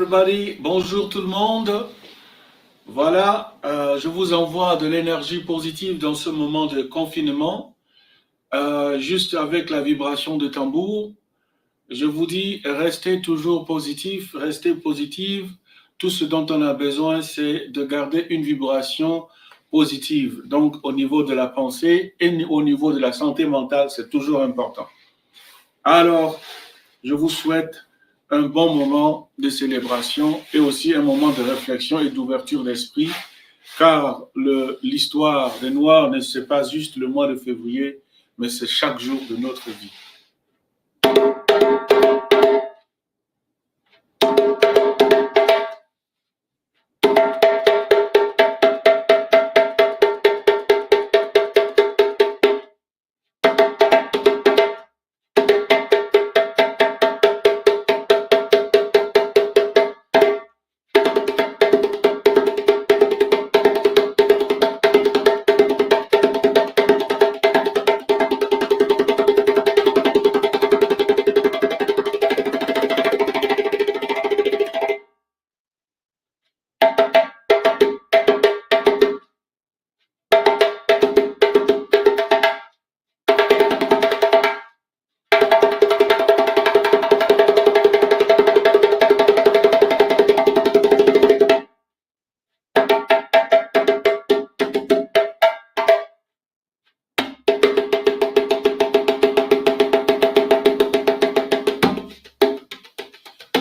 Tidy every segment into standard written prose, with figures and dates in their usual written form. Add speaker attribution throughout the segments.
Speaker 1: everybody. Bonjour tout le monde. Voilà, je vous envoie de l'énergie positive dans ce moment de confinement. Juste avec la vibration de tambour, je vous dis, restez toujours positif, restez positive. Tout ce dont on a besoin, c'est de garder une vibration positive. Donc, au niveau de la pensée et au niveau de la santé mentale, c'est toujours important. Alors, je vous souhaite un bon moment de célébration et aussi un moment de réflexion et d'ouverture d'esprit, car l'histoire des Noirs ne c'est pas juste le mois de février, mais c'est chaque jour de notre vie.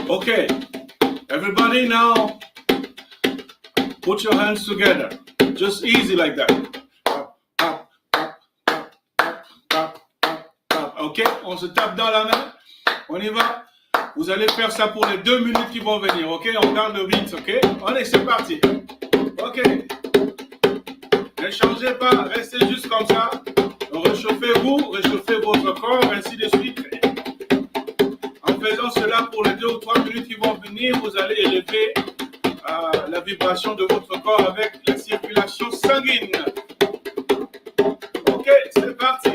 Speaker 1: Okay, everybody now, put your hands together, just easy like that. Ok, on se tape dans la main, on y va. Vous allez faire ça pour les 2 minutes qui vont venir, ok? On garde le rythme, ok? Allez, c'est parti. Ok. Ne changez pas, restez juste comme ça. Réchauffez-vous, réchauffez votre corps, ainsi de suite. En faisant cela pour les 2 ou 3 minutes qui vont venir, vous allez élever la vibration de votre corps avec la circulation sanguine. Ok, c'est parti.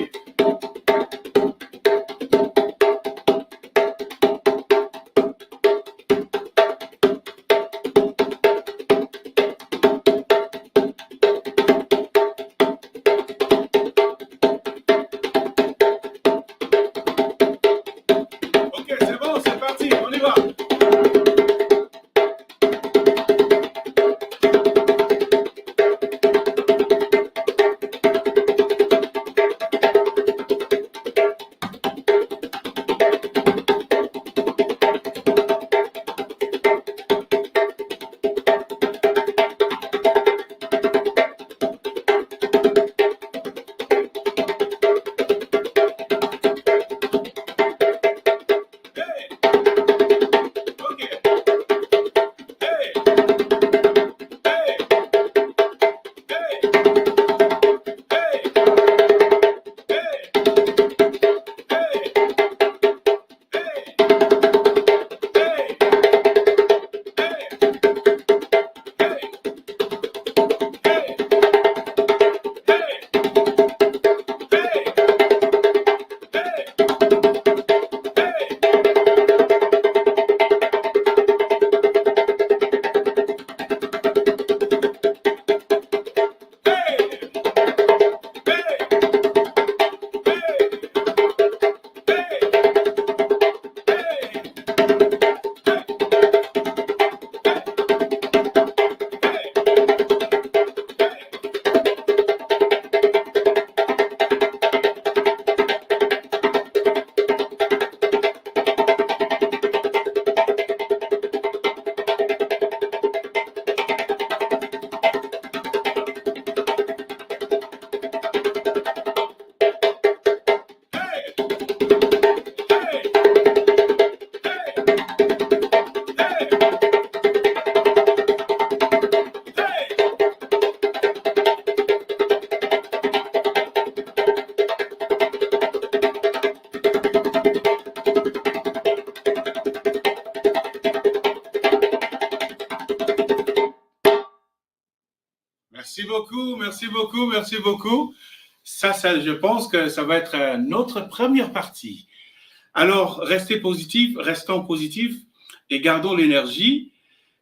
Speaker 1: Merci beaucoup, merci beaucoup, merci beaucoup. Ça, je pense que ça va être notre première partie. Alors, restez positifs, restons positifs et gardons l'énergie.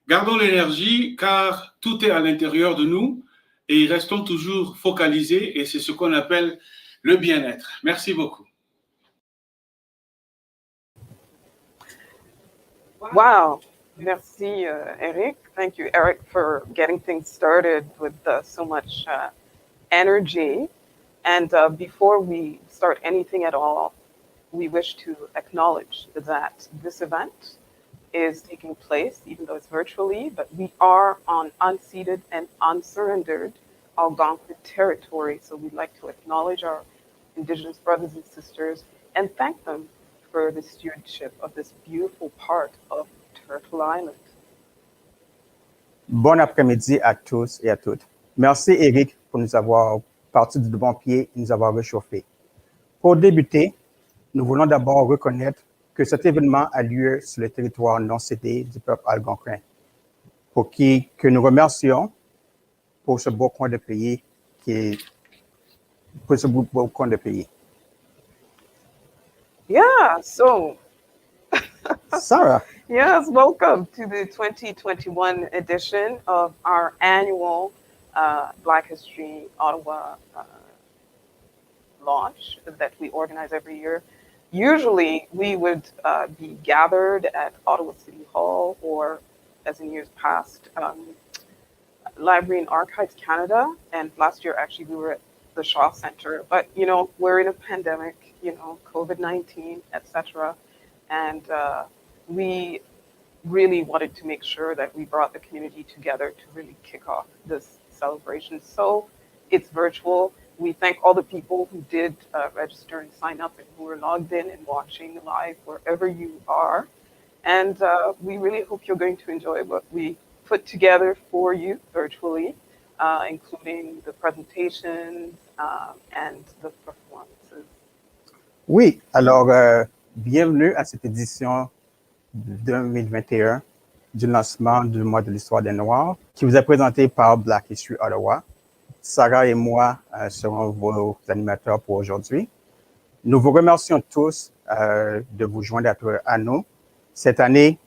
Speaker 1: Gardons l'énergie car tout est à l'intérieur de nous et restons toujours focalisés et c'est ce qu'on appelle le bien-être. Merci beaucoup.
Speaker 2: Wow. Merci, Eric. Thank you, Eric, for getting things started with so much energy. And before we start anything at all, we wish to acknowledge that this event is taking place, even though it's virtually, but we are on unceded and unsurrendered Algonquin territory. So we'd like to acknowledge our Indigenous brothers and sisters and thank them for the stewardship of this beautiful part of Turtle Island.
Speaker 3: Bon après-midi à tous et à toutes. Merci Eric pour nous avoir parti du bon pied et nous avoir réchauffé. Pour débuter, nous voulons d'abord reconnaître que cet événement a lieu sur le territoire non cédé du peuple algonquin, que nous remercions pour ce beau coin de pays
Speaker 2: Yeah, so
Speaker 3: Sarah.
Speaker 2: Yes, welcome to the 2021 edition of our annual Black History Ottawa launch that we organize every year. Usually we would be gathered at Ottawa City Hall or, as in years past, Library and Archives Canada. And last year, actually, we were at the Shaw Center. But, you know, we're in a pandemic, you know, COVID-19, etc. And we really wanted to make sure that we brought the community together to really kick off this celebration. So it's virtual. We thank all the people who did register and sign up and who are logged in and watching live wherever you are. And we really hope you're going to enjoy what we put together for you virtually, including the presentations and the performances.
Speaker 3: Oui, alors bienvenue à cette édition 2021 du lancement du mois de l'histoire des Noirs qui vous est présenté par Black History Ottawa. Sarah et moi serons vos animateurs pour aujourd'hui. Nous vous remercions tous de vous joindre à nous. Cette année,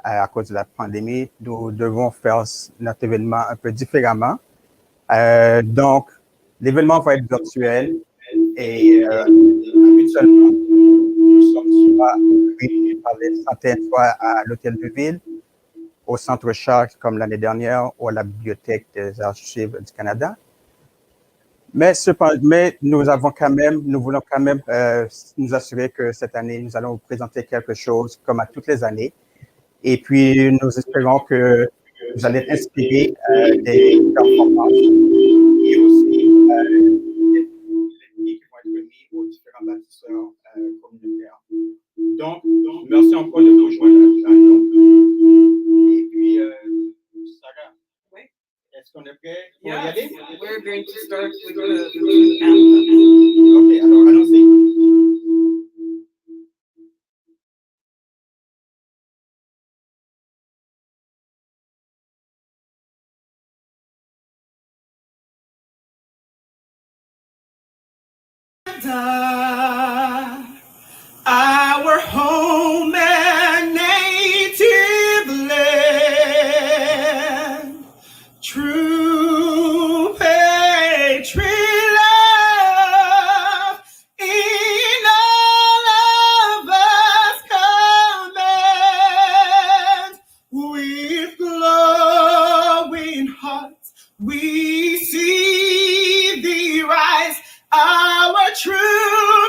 Speaker 3: à cause de la pandémie, nous devons faire notre événement un peu différemment. Donc, l'événement va être virtuel et habituellement, nous sommes soit réunis par des centaines, soit à l'hôtel de ville, au centre Charles comme l'année dernière ou à la bibliothèque des archives du Canada. Mais nous voulons quand même nous assurer que cette année, nous allons vous présenter quelque chose comme à toutes les années. Et puis, nous espérons que vous allez être inspirés des performances et aussi des prix qui vont être remis aux différents bâtisseurs communautaires. Donc, merci encore de vous joindre à nous. Et puis, Sarah, est-ce qu'on est prêt pour y aller?
Speaker 2: We're going to start with the anthem.
Speaker 3: OK, alors allons-y.
Speaker 4: Our home and native land, true patriot love in all of us command. With glowing hearts we see thee rise, our true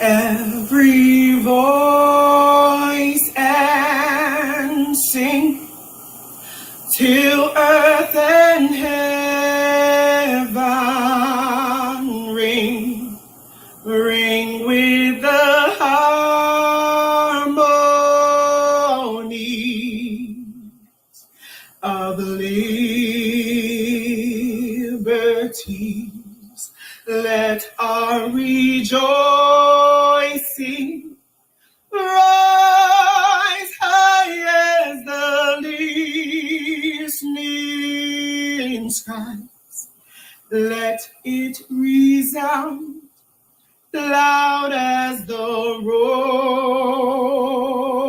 Speaker 4: every voice and sing till earth and heaven ring, ring with the harmony of liberties. Let our rejoicing rise high as the listening skies. Let it resound loud as the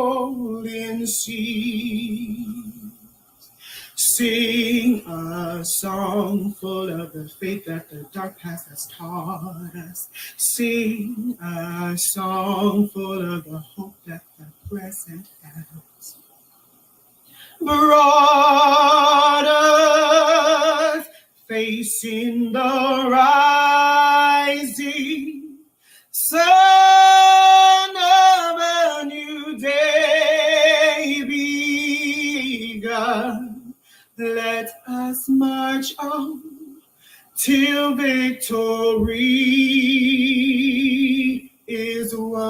Speaker 4: rolling sea. Sing a song full of the faith that the dark past has taught us. Sing a song full of the hope that the present has brought us. Facing the rising sun of a new day begun. Let us march on till victory is won.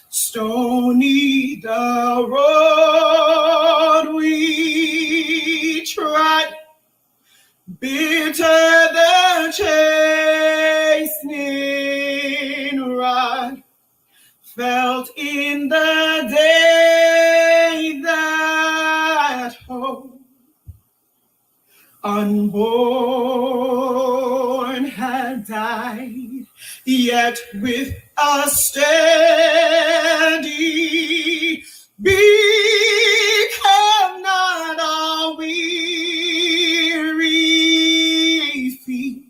Speaker 4: Stony the road we trod, bitter the chastening rod, felt in the day that hope unborn had died, yet with a steady become not our weary feet.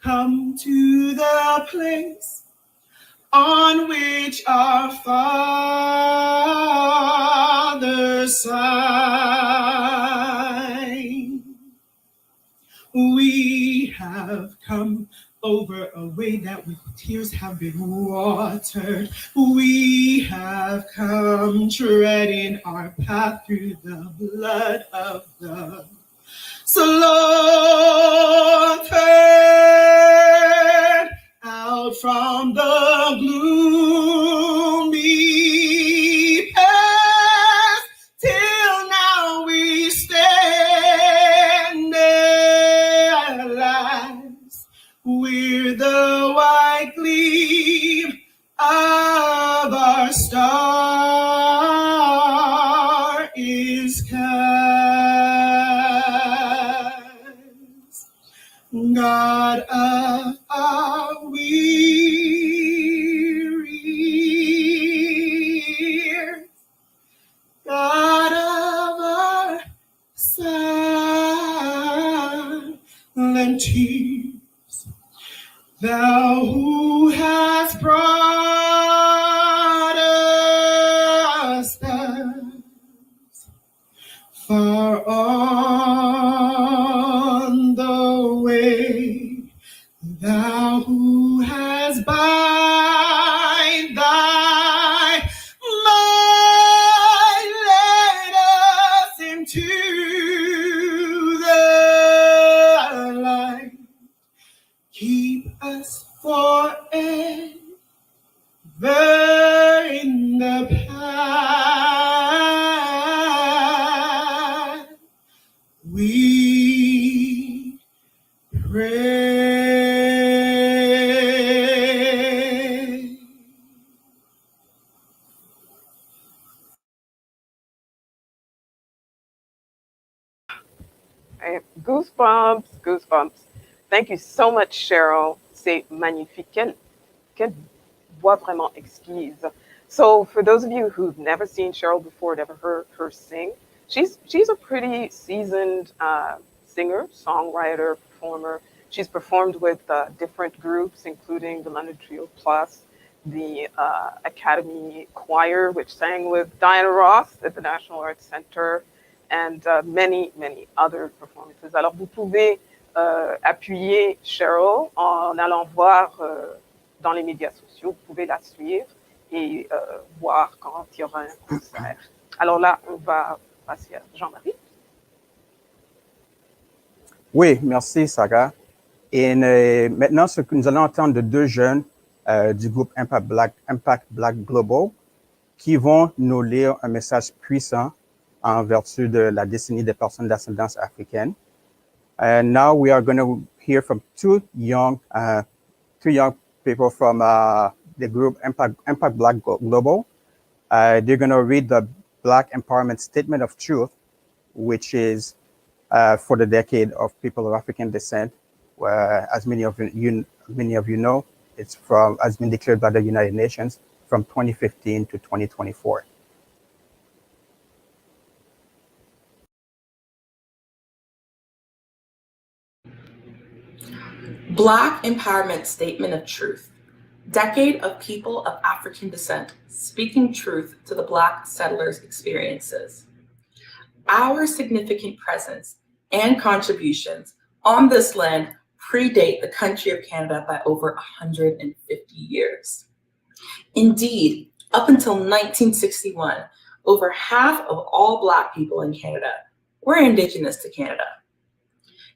Speaker 4: Come to the place on which our fathers sign. We have come over a way that with tears have been watered. We have come treading our path through the blood of the slaughtered. Out from the gloomy past, till now we stand at last. We're the white gleam of our star is cast. God of our weary years, God of our silent tears, Thou who hast brought us thus far on the way, Thou who hast by thy might led us into the light, keep us forever in the path we pray.
Speaker 2: Goosebumps, goosebumps. Thank you so much, Cheryl. C'est magnifique. Quelle voix vraiment exquise. So for those of you who've never seen Cheryl before, never heard her sing, she's a pretty seasoned singer, songwriter, performer. She's performed with different groups, including the London Trio Plus, the Academy Choir, which sang with Diana Ross at the National Arts Center, and many, many other performances. Alors, vous pouvez appuyer Cheryl en allant voir dans les médias sociaux. Vous pouvez la suivre et voir quand il y aura un concert. Alors là, on va passer à Jean-Marie.
Speaker 3: Oui, merci, Sarah. Et maintenant, nous allons entendre de deux jeunes du groupe Impact Black Global qui vont nous lire un message puissant en vertu de la décennie des personnes d'ascendance africaine. And now we are going to hear from two young people from the group Impact Black Global. They're going to read the Black Empowerment Statement of Truth, which is for the decade of people of African descent. As many of you know, has been declared by the United Nations from 2015 to 2024.
Speaker 5: Black Empowerment Statement of Truth. Decade of people of African descent speaking truth to the Black settlers' experiences. Our significant presence and contributions on this land predate the country of Canada by over 150 years. Indeed, up until 1961, over half of all Black people in Canada were Indigenous to Canada.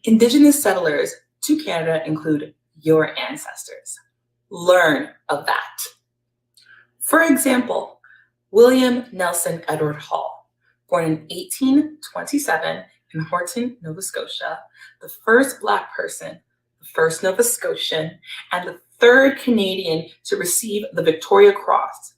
Speaker 5: Indigenous settlers to Canada include your ancestors. Learn of that. For example, William Nelson Edward Hall, born in 1827 in Horton, Nova Scotia, the first Black person, the first Nova Scotian, and the third Canadian to receive the Victoria Cross.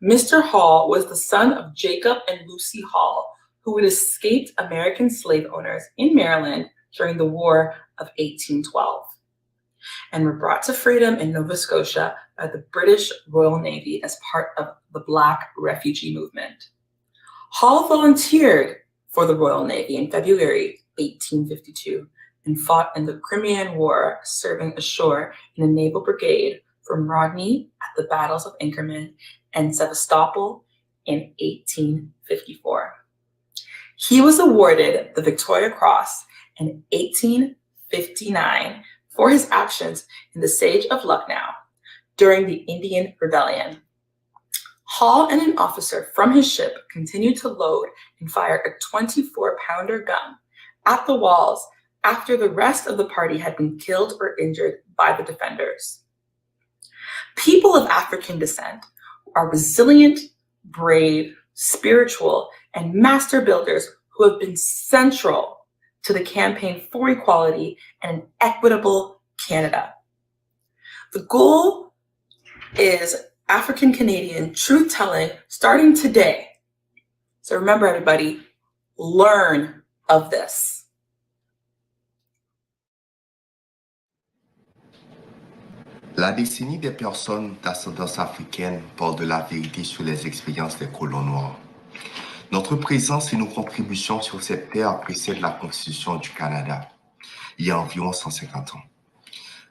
Speaker 5: Mr. Hall was the son of Jacob and Lucy Hall, who had escaped American slave owners in Maryland during the War of 1812, and were brought to freedom in Nova Scotia by the British Royal Navy as part of the Black refugee movement. Hall volunteered for the Royal Navy in February 1852 and fought in the Crimean War, serving ashore in a naval brigade from Rodney at the battles of Inkerman and Sevastopol in 1854. He was awarded the Victoria Cross in 1859 for his actions in the siege of Lucknow during the Indian Rebellion. Hall and an officer from his ship continued to load and fire a 24-pounder gun at the walls after the rest of the party had been killed or injured by the defenders. People of African descent are resilient, brave, spiritual, and master builders who have been central to the campaign for equality and an equitable Canada. The goal is African Canadian truth-telling starting today. So remember, everybody, learn of this.
Speaker 6: La décennie des personnes d'ascendance africaine porte de la vérité sur les expériences des colons noirs. Notre présence et nos contributions sur cette terre précèdent la Constitution du Canada, il y a environ 150 ans.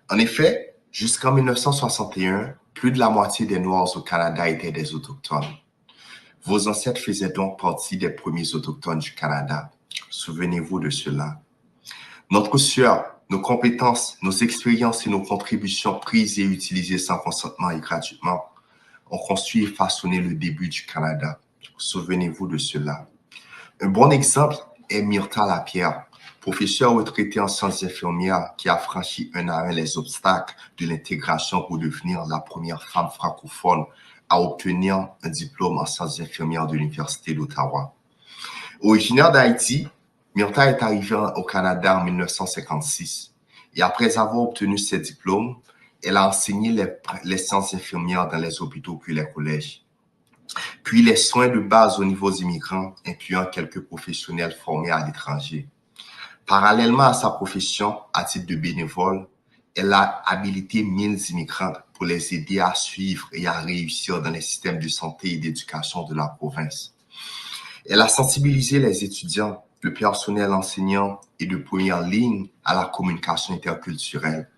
Speaker 6: En effet, jusqu'en 1961, plus de la moitié des Noirs au Canada étaient des Autochtones. Vos ancêtres faisaient donc partie des premiers Autochtones du Canada. Souvenez-vous de cela. Notre sueur, nos compétences, nos expériences et nos contributions prises et utilisées sans consentement et gratuitement ont construit et façonné le début du Canada. Souvenez-vous de cela. Un bon exemple est Myrta Lapierre, professeure retraitée en sciences infirmières qui a franchi un à un les obstacles de l'intégration pour devenir la première femme francophone à obtenir un diplôme en sciences infirmières de l'Université d'Ottawa. Originaire d'Haïti, Myrta est arrivée au Canada en 1956 et après avoir obtenu ses diplômes, elle a enseigné les sciences infirmières dans les hôpitaux puis les collèges. Puis les soins de base aux niveaux immigrants, incluant quelques professionnels formés à l'étranger. Parallèlement à sa profession, à titre de bénévole, elle a habilité 1000 immigrants pour les aider à suivre et à réussir dans les systèmes de santé et d'éducation de la province. Elle a sensibilisé les étudiants, le personnel enseignant et de première ligne à la communication interculturelle.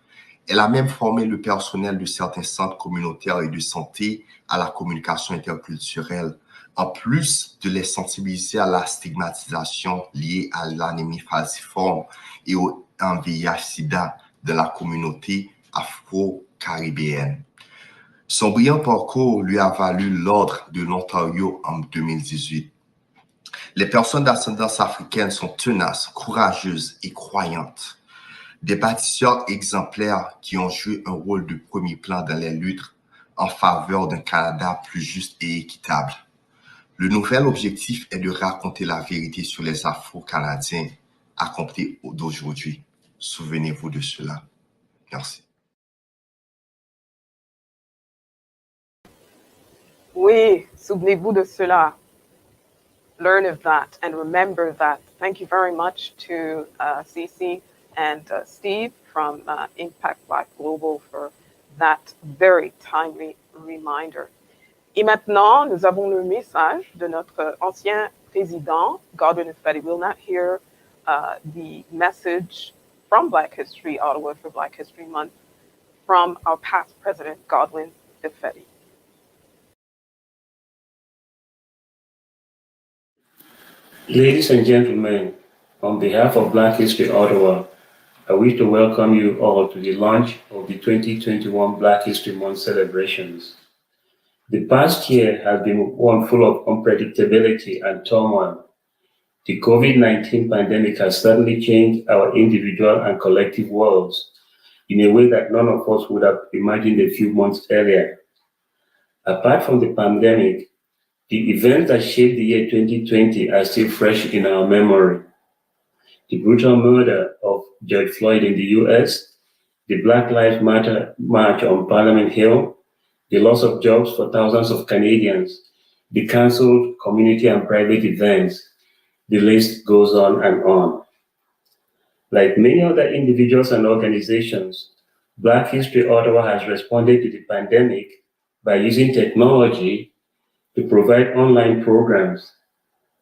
Speaker 6: Elle a même formé le personnel de certains centres communautaires et de santé à la communication interculturelle, en plus de les sensibiliser à la stigmatisation liée à l'anémie falciforme et en VIH-Sida de la communauté afro-caribéenne. Son brillant parcours lui a valu l'Ordre de l'Ontario en 2018. Les personnes d'ascendance africaine sont tenaces, courageuses et croyantes. Des bâtisseurs exemplaires qui ont joué un rôle de premier plan dans les luttes en faveur d'un Canada plus juste et équitable. Le nouvel objectif est de raconter la vérité sur les Afro-Canadiens accomplis d'aujourd'hui. Souvenez-vous de cela. Merci.
Speaker 2: Oui, souvenez-vous de cela. Learn of that and remember that. Thank you very much to Cece and Steve from Impact Black Global for that very timely reminder. Et maintenant, nous avons le message de notre ancien président, Godwin Ifedi. We'll not hear the message from Black History Ottawa for Black History Month from our past president, Godwin Ifedi.
Speaker 7: Ladies and gentlemen, on behalf of Black History Ottawa, I wish to welcome you all to the launch of the 2021 Black History Month celebrations. The past year has been one full of unpredictability and turmoil. The COVID-19 pandemic has certainly changed our individual and collective worlds in a way that none of us would have imagined a few months earlier. Apart from the pandemic, the events that shaped the year 2020 are still fresh in our memory. The brutal murder of George Floyd in the US, the Black Lives Matter march on Parliament Hill, the loss of jobs for thousands of Canadians, the cancelled community and private events, the list goes on and on. Like many other individuals and organizations, Black History Ottawa has responded to the pandemic by using technology to provide online programs.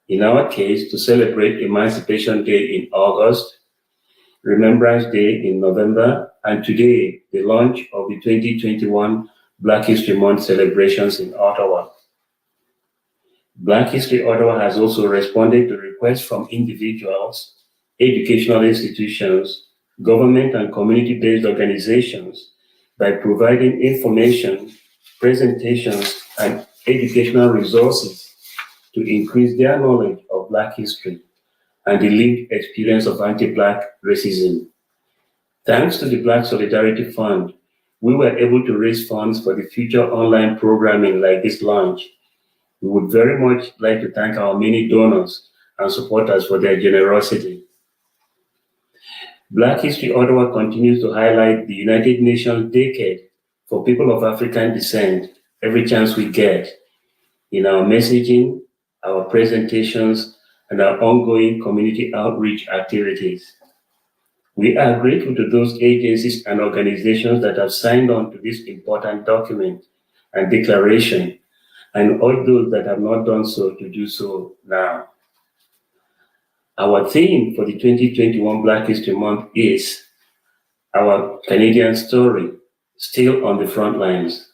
Speaker 7: In our case, to celebrate Emancipation Day in August, Remembrance Day in November, and today, the launch of the 2021 Black History Month celebrations in Ottawa. Black History Ottawa has also responded to requests from individuals, educational institutions, government and community-based organizations by providing information, presentations, and educational resources to increase their knowledge of Black history and the lived experience of anti-Black racism. Thanks to the Black Solidarity Fund, we were able to raise funds for the future online programming like this launch. We would very much like to thank our many donors and supporters for their generosity. Black History Ottawa continues to highlight the United Nations Decade for People of African Descent every chance we get in our messaging, our presentations, and our ongoing community outreach activities. We are grateful to those agencies and organizations that have signed on to this important document and declaration, and all those that have not done so to do so now. Our theme for the 2021 Black History Month is Our Canadian Story, Still on the Front Lines.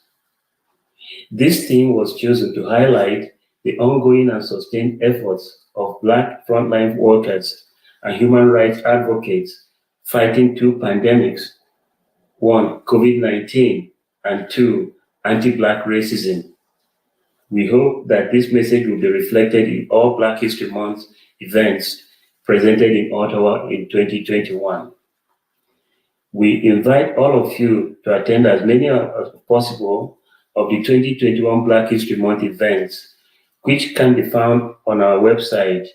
Speaker 7: This theme was chosen to highlight the ongoing and sustained efforts of Black frontline workers and human rights advocates fighting two pandemics, one, COVID-19, and two, anti-Black racism. We hope that this message will be reflected in all Black History Month events presented in Ottawa in 2021. We invite all of you to attend as many as possible of the 2021 Black History Month events, which can be found on our website,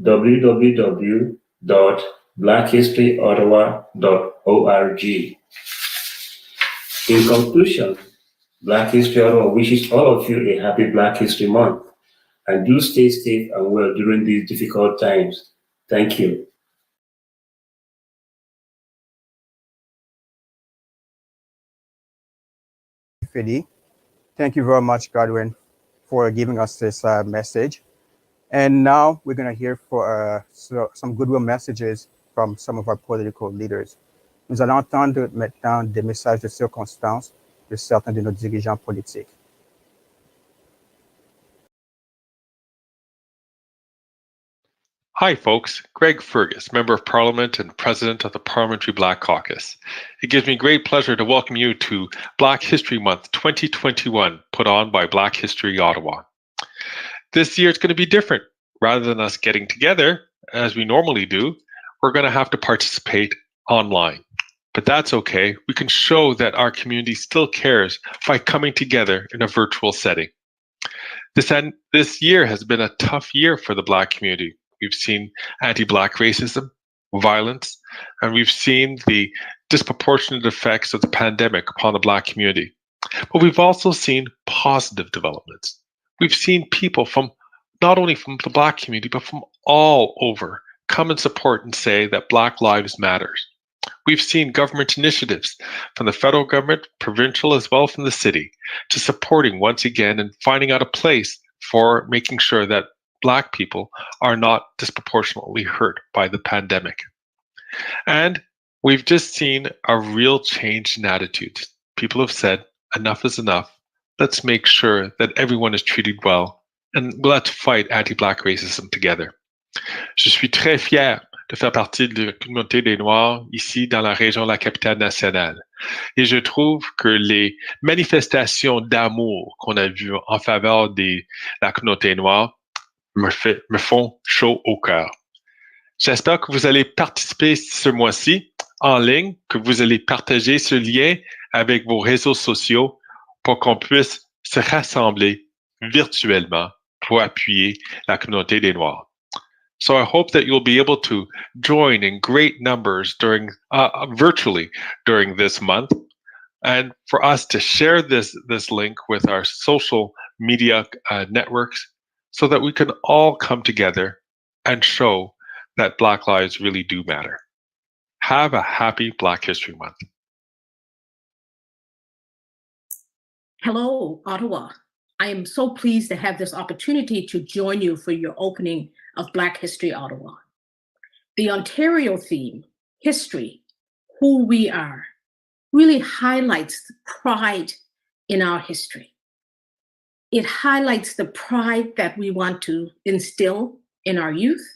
Speaker 7: www.blackhistoryottawa.org. In conclusion, Black History Ottawa wishes all of you a happy Black History Month, and do stay safe and well during these difficult times. Thank you.
Speaker 3: Fidi. Thank you very much, Godwin, for giving us this message. And now we're going to hear some goodwill messages from some of our political leaders. Nous allons entendre maintenant des messages de circonstance de certains de nos dirigeants politiques.
Speaker 8: Hi, folks. Greg Fergus, Member of Parliament and President of the Parliamentary Black Caucus. It gives me great pleasure to welcome you to Black History Month 2021, put on by Black History Ottawa. This year it's going to be different. Rather than us getting together, as we normally do, we're going to have to participate online. But that's okay. We can show that our community still cares by coming together in a virtual setting. This year has been a tough year for the Black community. We've seen anti-Black racism, violence, and we've seen the disproportionate effects of the pandemic upon the Black community. But we've also seen positive developments. We've seen people from not only from the Black community, but from all over come and support and say that Black lives matter. We've seen government initiatives from the federal government, provincial, as well from the city, to supporting once again and finding out a place for making sure that Black people are not disproportionately hurt by the pandemic. And we've just seen a real change in attitudes. People have said, enough is enough. Let's make sure that everyone is treated well, and let's fight anti-Black racism together. Je suis très fier de faire partie de la communauté des Noirs ici dans la région de la capitale nationale. Et je trouve que les manifestations d'amour qu'on a vues en faveur de la communauté noire me font chaud au cœur. J'espère que vous allez participer ce mois-ci en ligne, que vous allez partager ce lien avec vos réseaux sociaux pour qu'on puisse se rassembler virtuellement pour appuyer la communauté des Noirs. So I hope that you'll be able to join in great numbers during virtually during this month, and for us to share this link with our social media networks, so that we can all come together and show that Black lives really do matter. Have a happy Black History Month.
Speaker 9: Hello, Ottawa. I am so pleased to have this opportunity to join you for your opening of Black History Ottawa. The Ontario theme, history, who we are, really highlights the pride in our history. It highlights the pride that we want to instill in our youth.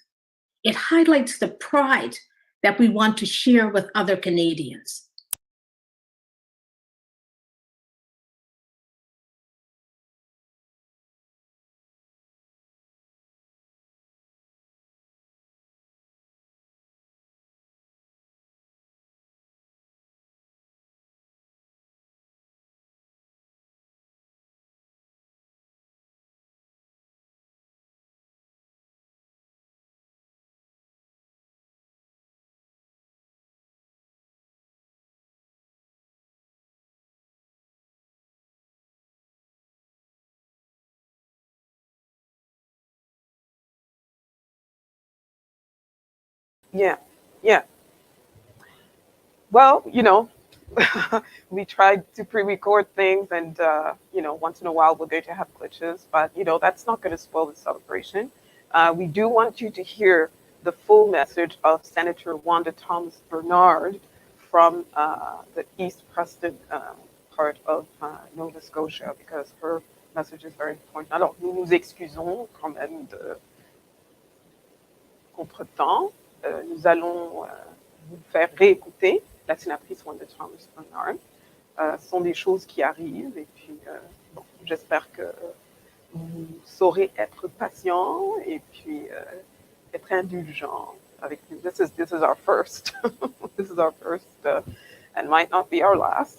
Speaker 9: It highlights the pride that we want to share with other Canadians.
Speaker 2: Yeah. Well, we tried to pre-record things, and once in a while we're going to have glitches, but that's not going to spoil the celebration. We do want you to hear the full message of Senator Wanda Thomas Bernard from the East Preston part of Nova Scotia, because her message is very important. Alors, nous nous excusons quand même de contretemps. Nous allons vous faire réécouter la sénatrice Wanda Thomas Bernard. Ce sont des choses qui arrivent, et puis j'espère que vous saurez être patient et puis être indulgent avec nous. This is our first. This is our first and might not be our last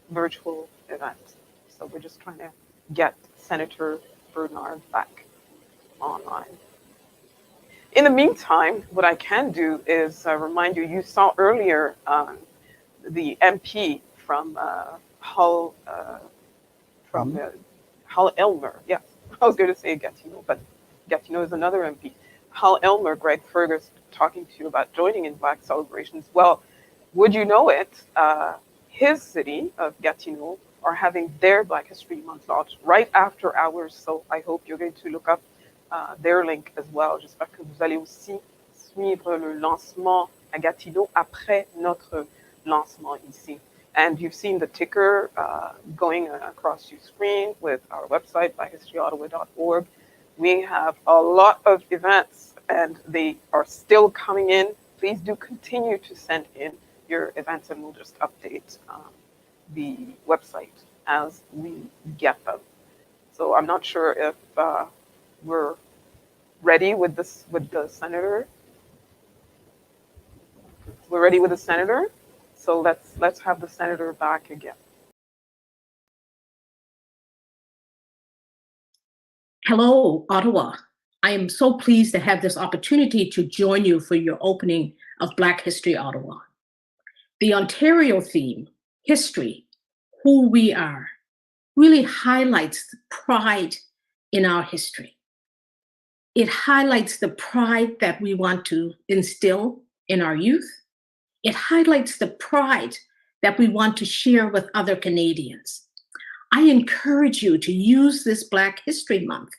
Speaker 2: virtual event. So we're just trying to get Senator Bernard back online. In the meantime, what I can do is remind you, you saw earlier the MP from Hull, Hull Elmer. Yes, I was going to say Gatineau, but Gatineau is another MP. Hull Elmer, Greg Fergus, talking to you about joining in Black celebrations. Well, would you know it, his city of Gatineau are having their Black History Month launch right after ours, so I hope you're going to look up their link as well. J'espère que vous allez aussi suivre le lancement à Gatineau après notre lancement ici. And you've seen the ticker going across your screen with our website, blackhistoryottawa.org. We have a lot of events and they are still coming in. Please do continue to send in your events and we'll just update the website as we get them. So I'm not sure if we're ready with this, with the senator. We're ready with the senator. So let's have the senator back again.
Speaker 9: Hello, Ottawa. I am so pleased to have this opportunity to join you for your opening of Black History Ottawa. The Ontario theme, history, who we are, really highlights the pride in our history. It highlights the pride that we want to instill in our youth. It highlights the pride that we want to share with other Canadians. I encourage you to use this Black History Month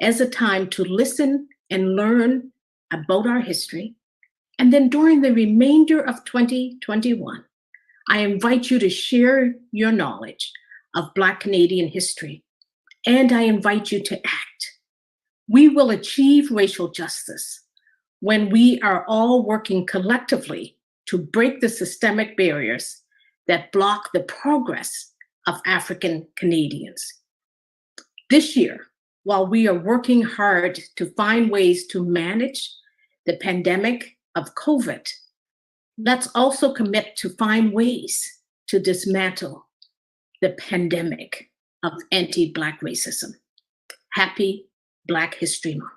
Speaker 9: as a time to listen and learn about our history. And then during the remainder of 2021, I invite you to share your knowledge of Black Canadian history, and I invite you to act. We will achieve racial justice when we are all working collectively to break the systemic barriers that block the progress of African Canadians. This year, while we are working hard to find ways to manage the pandemic of COVID, let's also commit to find ways to dismantle the pandemic of anti-Black racism. Happy Black History Month.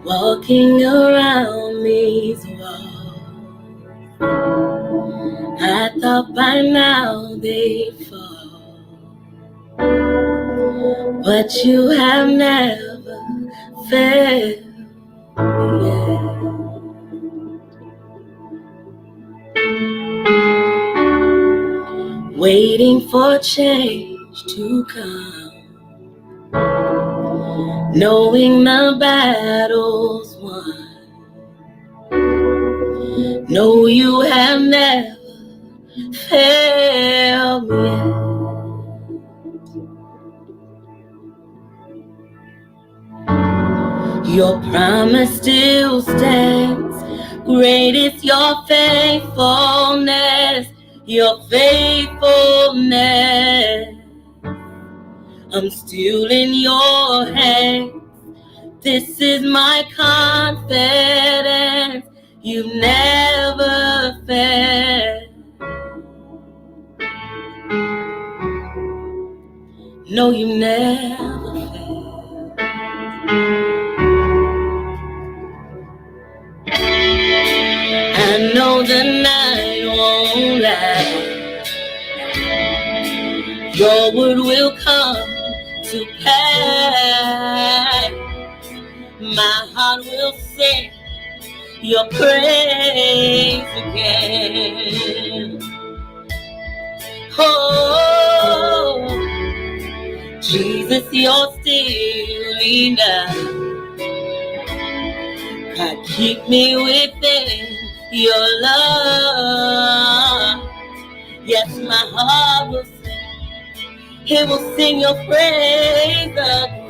Speaker 10: Walking around these walls, I thought by now they'd fall, but you have never failed yet. Waiting for change to come, knowing the battle's won. No, you have never failed me yet. Your promise still stands. Great is your faithfulness, your faithfulness. I'm still in your hands. This is my confidence. You never fail. No, you never fail. I know the night won't last. Your word will come to pass. My heart will sing your praise again. Oh, Jesus, you're still enough. God, keep me within your love. Yes, my heart will sing. It will sing your praise again.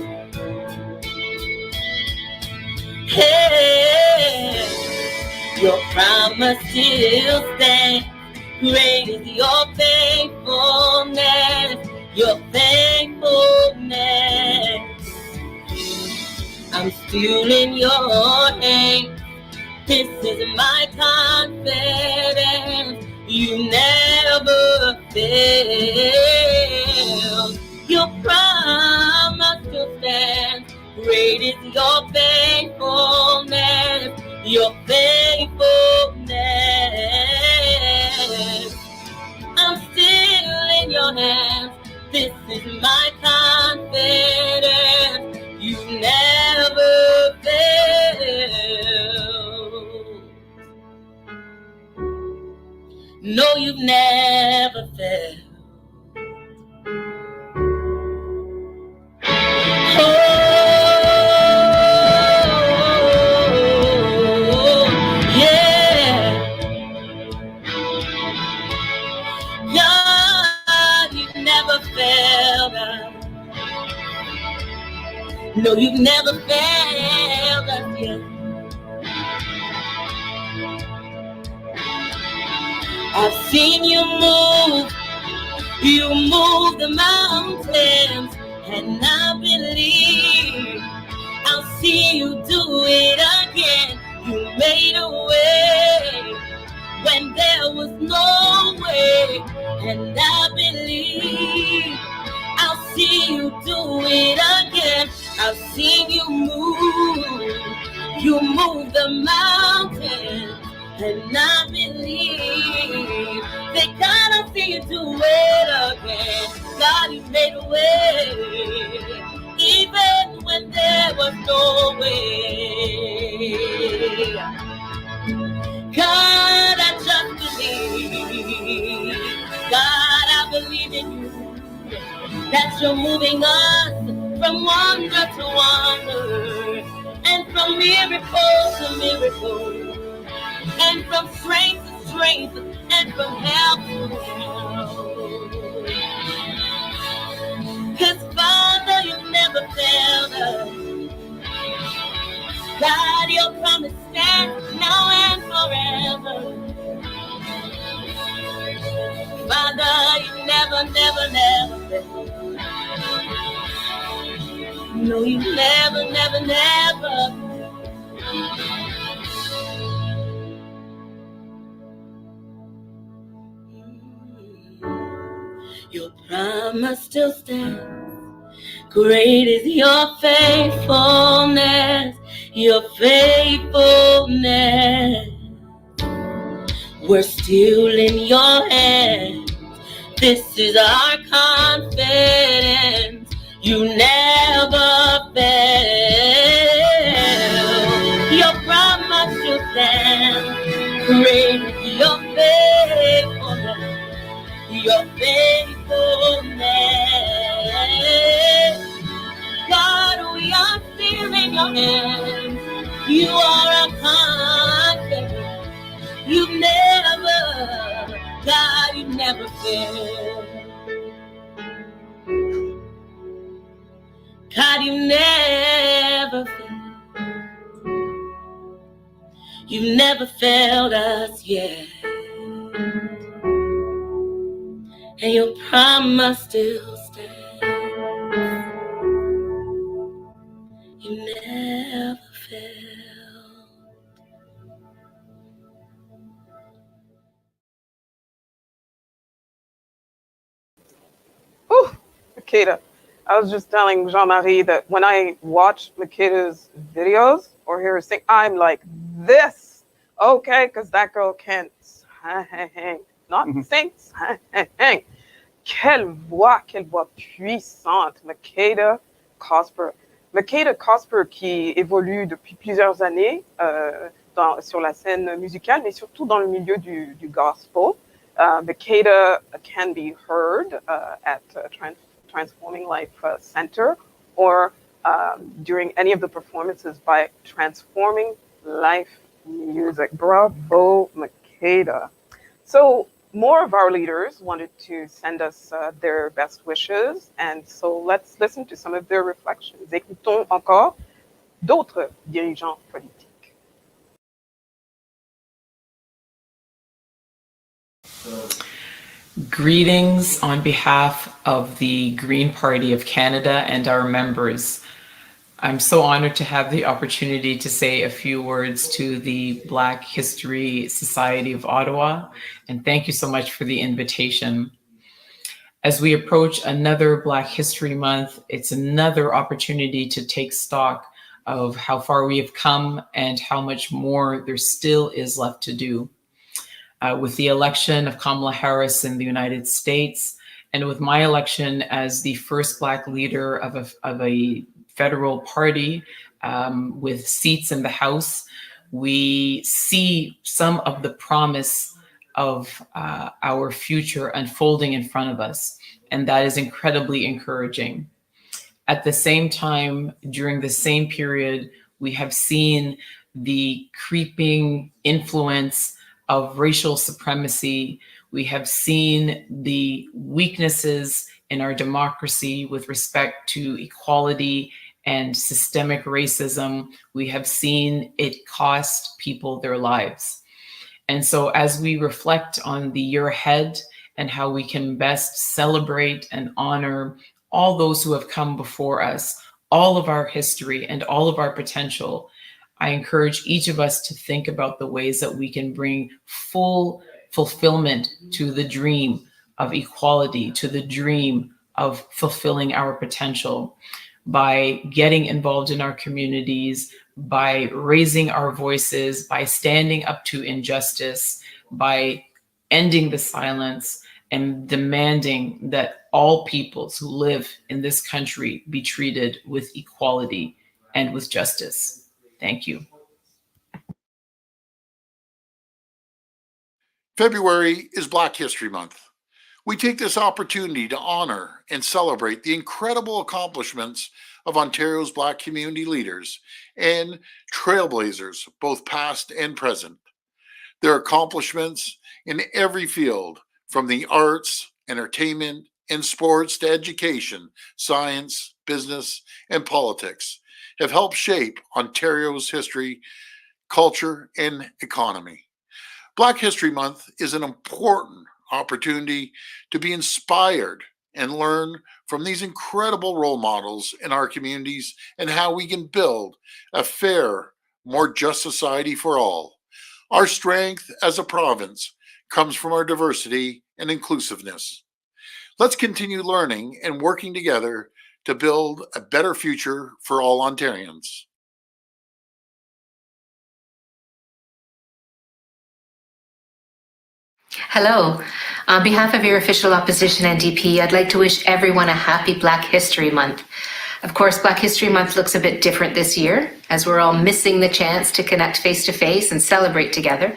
Speaker 10: Hey, your promise still stands. Great is your faithfulness, your faithfulness. I'm still in your hands. This is my confidence. You never fail. is my confidence. You never fail. No, you've never failed. Oh, yeah. God, you've never failed us. No, you've never failed us yet. I've seen you move the mountains, and I believe I'll see you do it again. You made a way when there was no way, and I believe I'll see you do it again. I've seen you move the mountains, and I believe that God, I'll see you do it again. God, you made a way, even when there was no way. God, I just believe. God, I believe in you, that you're moving us from wonder to wonder, and from miracle to miracle, and from strength to strength, and from help to help. 'Cause Father, you've never failed us. God, your promise stands now and forever. Father, you never failed. No, you never. Your promise still stands. Great is your faithfulness, your faithfulness. We're still in your hands. This is our confidence. You never fail. Your promise still stands. Great is your faithfulness, your faithfulness. God, we are still in your hands. You are our confidence. You've never, God, you never failed. God, you never failed. You've never failed us yet. And your promise still stands. You never failed.
Speaker 2: Whew, Makeda. I was just telling Jean-Marie that when I watch Makeda's videos or hear her sing, I'm like this, okay? Because that girl can't not sing. Quelle voix puissante, Makeda Cosper. Makeda Cosper qui évolue depuis plusieurs années sur la scène musicale, mais surtout dans le milieu du gospel. Makeda can be heard at Transforming Life Center or during any of the performances by Transforming Life Music. Bravo, Makeda. So more of our leaders wanted to send us their best wishes, and so let's listen to some of their reflections. Écoutons encore d'autres dirigeants politiques.
Speaker 11: Greetings on behalf of the Green Party of Canada and our members. I'm so honored to have the opportunity to say a few words to the Black History Society of Ottawa, and thank you so much for the invitation. As we approach another Black History Month, it's another opportunity to take stock of how far we have come and how much more there still is left to do. With the election of Kamala Harris in the United States And with my election as the first Black leader of a federal party with seats in the House, we see some of the promise of our future unfolding in front of us. And that is incredibly encouraging. At the same time, during the same period, we have seen the creeping influence of racial supremacy. We have seen the weaknesses in our democracy with respect to equality and systemic racism. We have seen it cost people their lives. And so as we reflect on the year ahead and how we can best celebrate and honor all those who have come before us, all of our history and all of our potential, I encourage each of us to think about the ways that we can bring full fulfillment to the dream of equality, to the dream of fulfilling our potential by getting involved in our communities, by raising our voices, by standing up to injustice, by ending the silence and demanding that all peoples who live in this country be treated with equality and with justice. Thank you.
Speaker 12: February is Black History Month. We take this opportunity to honor and celebrate the incredible accomplishments of Ontario's Black community leaders and trailblazers, both past and present. Their accomplishments in every field, from the arts, entertainment, and sports to education, science, business, and politics, have helped shape Ontario's history, culture, and economy. Black History Month is an important opportunity to be inspired and learn from these incredible role models in our communities and how we can build a fair, more just society for all. Our strength as a province comes from our diversity and inclusiveness. Let's continue learning and working together to build a better future for all Ontarians.
Speaker 13: Hello. On behalf of your official opposition NDP, I'd like to wish everyone a happy Black History Month. Of course, Black History Month looks a bit different this year, as we're all missing the chance to connect face-to-face and celebrate together.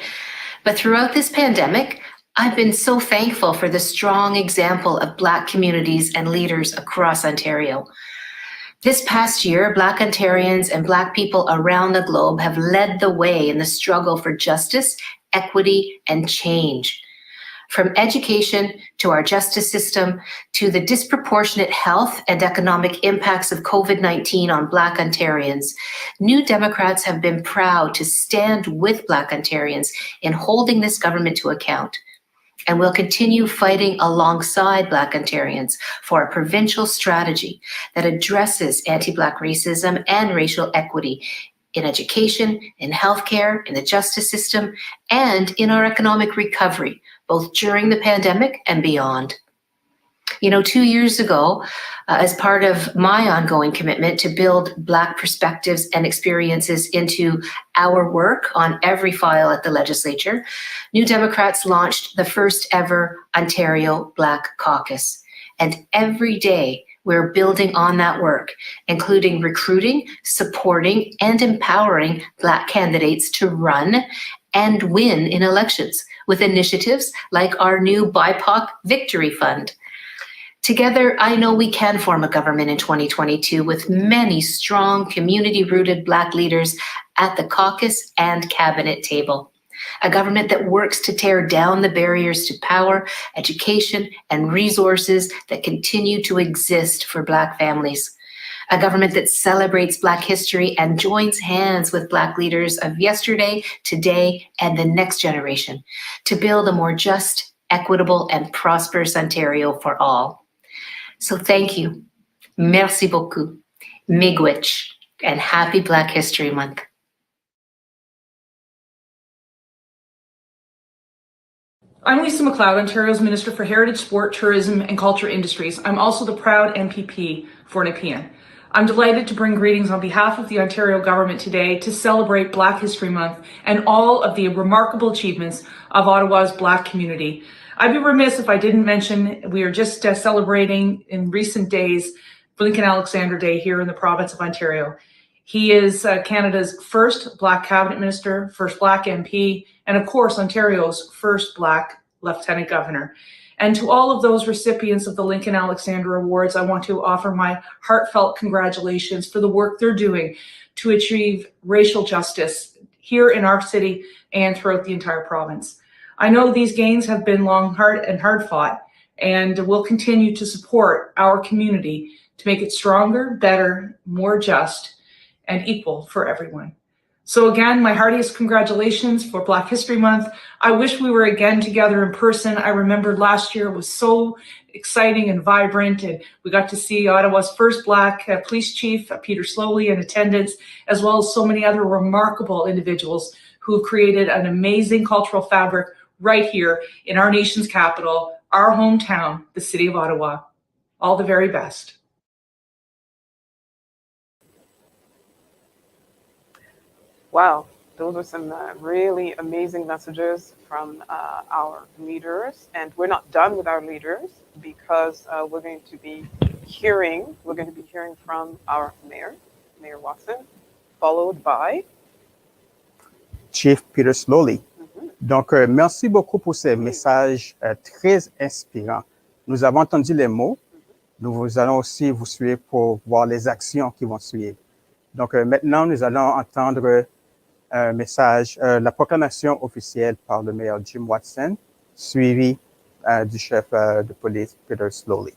Speaker 13: But throughout this pandemic, I've been so thankful for the strong example of Black communities and leaders across Ontario. This past year, Black Ontarians and Black people around the globe have led the way in the struggle for justice, equity, and change. From education to our justice system to the disproportionate health and economic impacts of COVID-19 on Black Ontarians, New Democrats have been proud to stand with Black Ontarians in holding this government to account. And we'll continue fighting alongside Black Ontarians for a provincial strategy that addresses anti-Black racism and racial equity in education, in healthcare, in the justice system, and in our economic recovery, both during the pandemic and beyond. You know, 2 years ago, as part of my ongoing commitment to build Black perspectives and experiences into our work on every file at the legislature, New Democrats launched the first ever Ontario Black Caucus. And every day, we're building on that work, including recruiting, supporting, and empowering Black candidates to run and win in elections with initiatives like our new BIPOC Victory Fund. Together, I know we can form a government in 2022 with many strong, community-rooted Black leaders at the caucus and cabinet table. A government that works to tear down the barriers to power, education, and resources that continue to exist for Black families. A government that celebrates Black history and joins hands with Black leaders of yesterday, today, and the next generation to build a more just, equitable, and prosperous Ontario for all. So thank you. Merci beaucoup. Miigwech, and happy Black History Month.
Speaker 14: I'm Lisa MacLeod, Ontario's Minister for Heritage, Sport, Tourism and Culture Industries. I'm also the proud MPP for Nepean. I'm delighted to bring greetings on behalf of the Ontario government today to celebrate Black History Month and all of the remarkable achievements of Ottawa's Black community. I'd be remiss if I didn't mention we are just celebrating in recent days Lincoln Alexander Day here in the province of Ontario. He is Canada's first Black cabinet minister, first Black MP, and of course, Ontario's first Black lieutenant governor. And to all of those recipients of the Lincoln Alexander Awards, I want to offer my heartfelt congratulations for the work they're doing to achieve racial justice here in our city and throughout the entire province. I know these gains have been long, hard fought, and will continue to support our community to make it stronger, better, more just, and equal for everyone. So again, my heartiest congratulations for Black History Month. I wish we were again together in person. I remember last year was so exciting and vibrant, and we got to see Ottawa's first Black police chief, Peter Slowly, in attendance, as well as so many other remarkable individuals who have created an amazing cultural fabric right here in our nation's capital, our hometown, the city of Ottawa. All the very best.
Speaker 2: Wow, those are some really amazing messages from our leaders. And we're not done with our leaders because we're going to be hearing from our mayor, Mayor Watson, followed by
Speaker 3: Chief Peter Slowly. Donc, merci beaucoup pour ces messages très inspirants. Nous avons entendu les mots. Nous allons aussi vous suivre pour voir les actions qui vont suivre. Donc, maintenant, nous allons entendre un message, la proclamation officielle par le maire Jim Watson, suivi du chef de police Peter Slowly.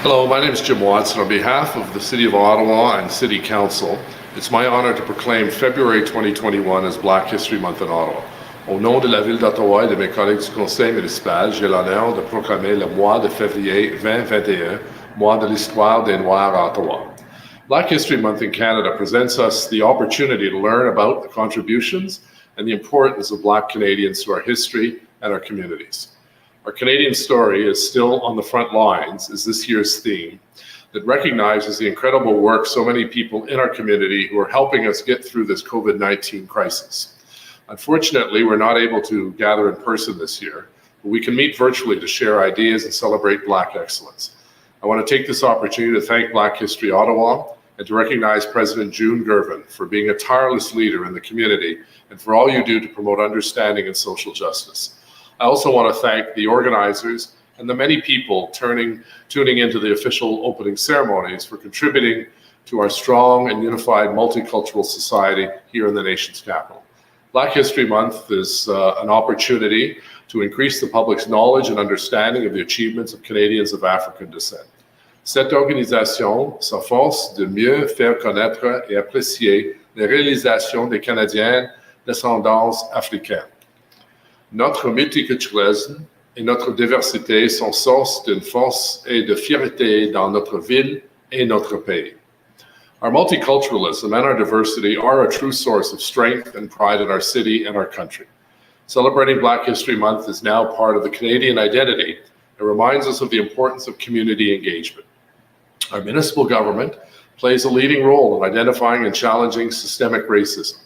Speaker 15: Hello, my name is Jim Watson. On behalf of the City of Ottawa and City Council, it's my honor to proclaim February 2021 as Black History Month in Ottawa. Au nom de la Ville d'Ottawa et de mes collègues du Conseil municipal, j'ai l'honneur de proclamer le mois de février 2021, mois de l'histoire des Noirs à Ottawa. Black History Month in Canada presents us the opportunity to learn about the contributions and the importance of Black Canadians to our history and our communities. Our Canadian story is still on the front lines is this year's theme that recognizes the incredible work so many people in our community who are helping us get through this COVID-19 crisis. Unfortunately, we're not able to gather in person this year, but we can meet virtually to share ideas and celebrate Black excellence. I want to take this opportunity to thank Black History Ottawa and to recognize President June Gervin for being a tireless leader in the community and for all you do to promote understanding and social justice. I also want to thank the organizers and the many people tuning into the official opening ceremonies for contributing to our strong and unified multicultural society here in the nation's capital. Black History Month is an opportunity to increase the public's knowledge and understanding of the achievements of Canadians of African descent. Cette organisation s'efforce de mieux faire connaître et apprécier les réalisations des Canadiens d'ascendance africaine. Notre multiculturalisme et notre diversité sont source d'une force et de fierté dans notre ville et notre pays. Our multiculturalism and our diversity are a true source of strength and pride in our city and our country. Celebrating Black History Month is now part of the Canadian identity and reminds us of the importance of community engagement. Our municipal government plays a leading role in identifying and challenging systemic racism.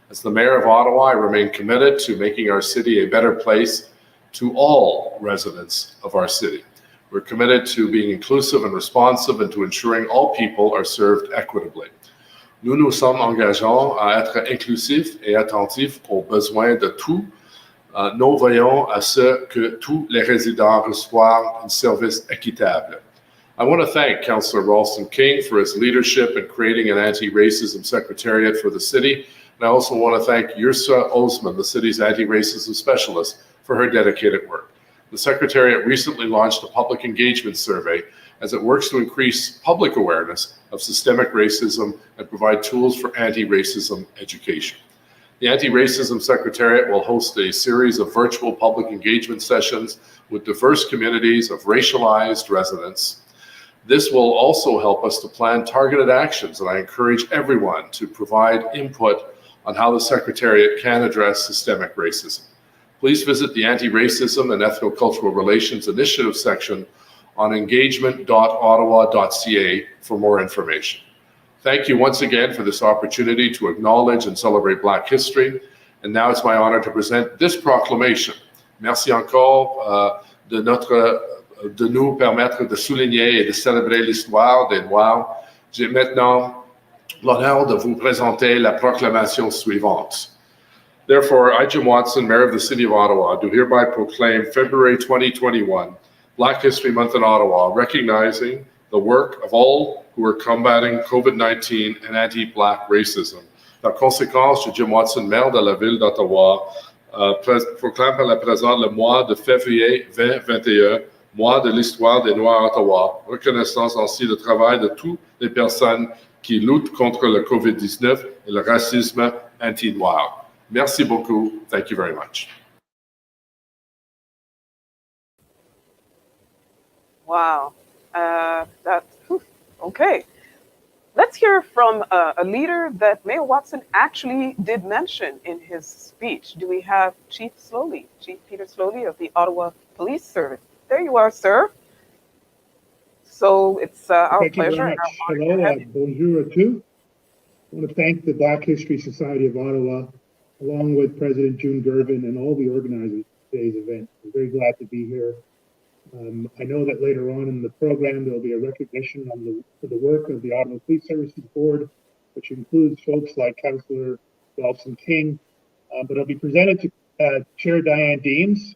Speaker 15: As the Mayor of Ottawa, I remain committed to making our city a better place to all residents of our city. We're committed to being inclusive and responsive and to ensuring all people are served equitably. Nous nous sommes engageants à être inclusifs et attentifs aux besoins de tous. Nous veillons à ce que tous les résidents reçoivent un service équitable. I want to thank Councillor Ralston King for his leadership in creating an anti-racism secretariat for the city. And I also want to thank Yursa Osman, the city's anti-racism specialist, for her dedicated work. The Secretariat recently launched a public engagement survey as it works to increase public awareness of systemic racism and provide tools for anti-racism education. The Anti-Racism Secretariat will host a series of virtual public engagement sessions with diverse communities of racialized residents. This will also help us to plan targeted actions, and I encourage everyone to provide input on how the Secretariat can address systemic racism. Please visit the Anti-Racism and Ethnocultural Relations Initiative section on engagement.ottawa.ca for more information. Thank you once again for this opportunity to acknowledge and celebrate Black history. And now it's my honor to present this proclamation. Merci encore de nous permettre de souligner et de célébrer l'histoire des Noirs. J'ai maintenant l'honneur de vous présenter la proclamation suivante. Therefore, I, Jim Watson, Mayor of the City of Ottawa, do hereby proclaim February 2021 Black History Month in Ottawa, recognizing the work of all who are combating COVID-19 and anti-Black racism. Par conséquent, je, Jim Watson, maire de la ville d'Ottawa, proclame par la présente le mois de février 2021, mois de l'histoire des Noirs à Ottawa, reconnaissant ainsi le travail de toutes les personnes qui luttent contre le COVID-19 et le racisme anti-noir. Merci beaucoup. Thank you very much.
Speaker 2: Wow. Okay. Let's hear from a leader that Mayor Watson actually did mention in his speech. Do we have Chief Peter Slowly of the Ottawa Police Service? There you are, sir. So it's our
Speaker 16: Thank
Speaker 2: pleasure.
Speaker 16: You very much. Hello, bonjour à tous. I want to thank the Black History Society of Ottawa, along with President June Gervin and all the organizers of today's event. I'm very glad to be here. I know that later on in the program, there'll be a recognition for the work of the Ottawa Police Services Board, which includes folks like Councillor Wilson King, but it'll be presented to Chair Diane Deems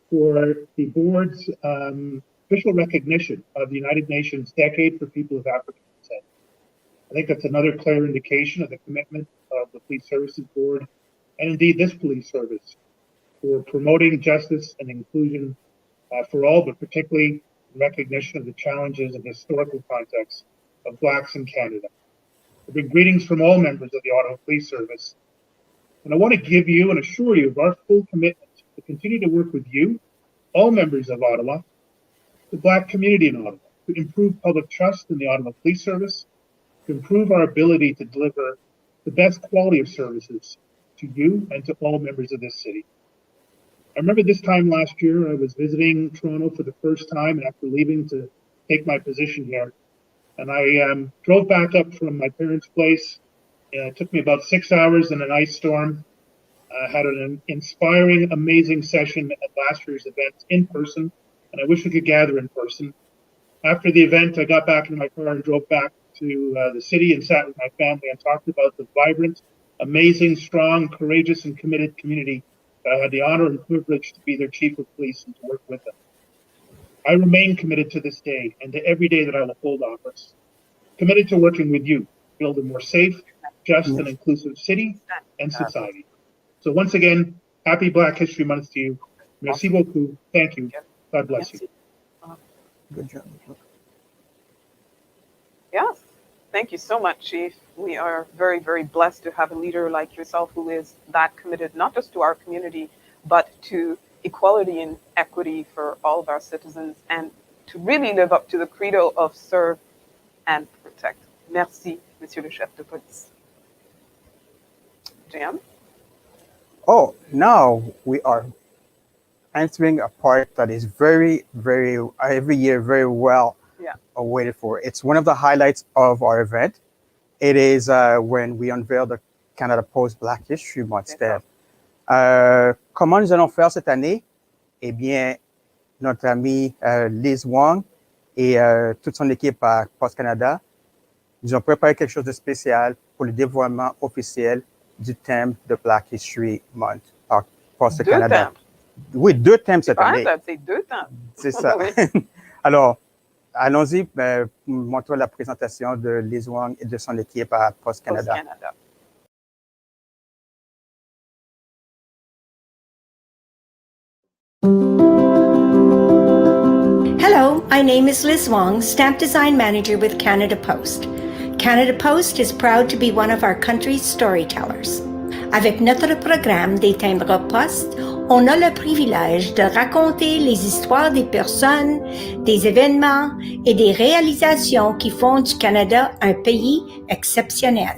Speaker 16: for the board's official recognition of the United Nations Decade for People of African Descent. I think that's another clear indication of the commitment of the Police Services Board and indeed this police service for promoting justice and inclusion for all, but particularly in recognition of the challenges and historical context of Blacks in Canada. I bring greetings from all members of the Ottawa Police Service, and I want to give you and assure you of our full commitment to continue to work with you, all members of Ottawa, the Black community in Ottawa, to improve public trust in the Ottawa Police Service, to improve our ability to deliver the best quality of services to you and to all members of this city. I remember this time last year, I was visiting Toronto for the first time after leaving to take my position here. And I drove back up from my parents' place. It took me about 6 hours in an ice storm. I had an inspiring, amazing session at last year's event in person, and I wish we could gather in person. After the event, I got back in my car and drove back to the city and sat with my family and talked about the vibrant, amazing, strong, courageous, and committed community that I had the honor and privilege to be their chief of police and to work with them. I remain committed to this day and to every day that I will hold office, committed to working with you to build a more safe, just, and inclusive city and society. So once again, happy Black History Month to you. Merci beaucoup. Thank you. God bless you.
Speaker 3: Good job.
Speaker 2: Yes. Thank you so much, Chief. We are very, very blessed to have a leader like yourself who is that committed, not just to our community, but to equality and equity for all of our citizens and to really live up to the credo of serve and protect. Merci, Monsieur le Chef de Police. Jam?
Speaker 3: Oh, now we are entering a part that is very, very, every year, very well waited for. It's one of the highlights of our event. It is when we unveil the Canada Post Black History Month. Comment nous allons faire cette année? Eh bien, notre ami Liz Wong et toute son équipe à Post Canada, nous ont préparé quelque chose de spécial pour le dévoilement officiel du thème de Black History Month par Post Canada. Oui, 2 thèmes cette année.
Speaker 2: C'est 2 thèmes.
Speaker 3: C'est ça. Alors, allons-y, montrons la présentation de Liz Wong et de son équipe à Post Canada.
Speaker 17: Hello, my name is Liz Wong, Stamp Design Manager with Canada Post. Canada Post is proud to be one of our country's storytellers. Avec notre programme des timbres poste, on a le privilège de raconter les histoires des personnes, des événements et des réalisations qui font du Canada un pays exceptionnel.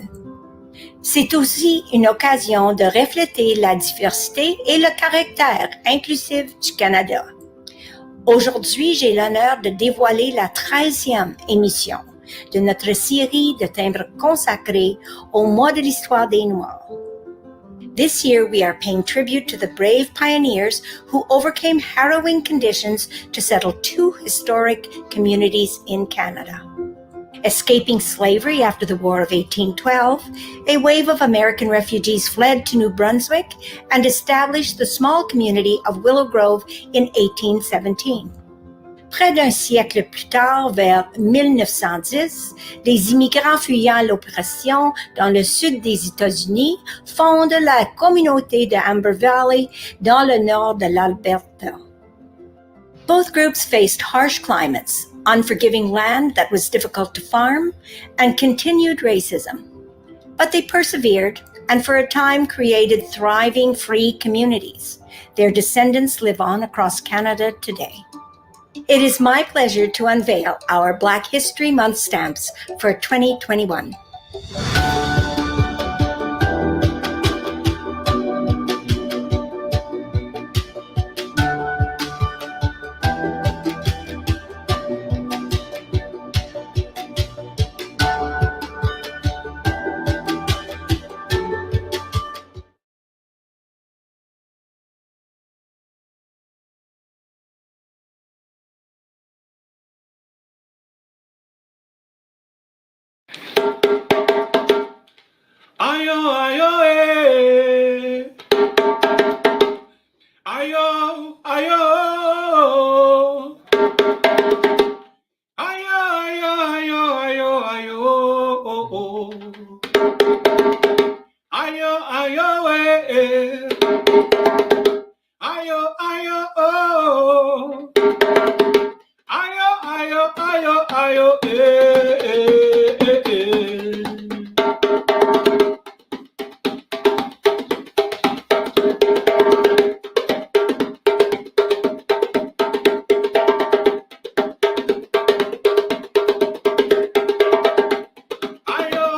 Speaker 17: C'est aussi une occasion de refléter la diversité et le caractère inclusif du Canada. Aujourd'hui, j'ai l'honneur de dévoiler la 13e émission de notre série de timbres consacrés au mois de l'histoire des Noirs. This year, we are paying tribute to the brave pioneers who overcame harrowing conditions to settle two historic communities in Canada. Escaping slavery after the War of 1812, a wave of American refugees fled to New Brunswick and established the small community of Willow Grove in 1817. Près d'un siècle plus tard, vers 1910, les immigrants fuyant l'oppression dans le sud des États-Unis fondent la communauté de Amber Valley dans le nord de l'Alberta. Both groups faced harsh climates, unforgiving land that was difficult to farm, and continued racism. But they persevered and for a time created thriving free communities. Their descendants live on across Canada today. It is my pleasure to unveil our Black History Month stamps for 2021.
Speaker 1: Ayo, ayo, eh. Ayo, ayo. Ayo, ayo, ayo, ayo, ayo, oh, oh. Ayo, ayo, eh. Ayo, ayo, oh. Ayo, ayo, ayo, ayo, eh. Ayo,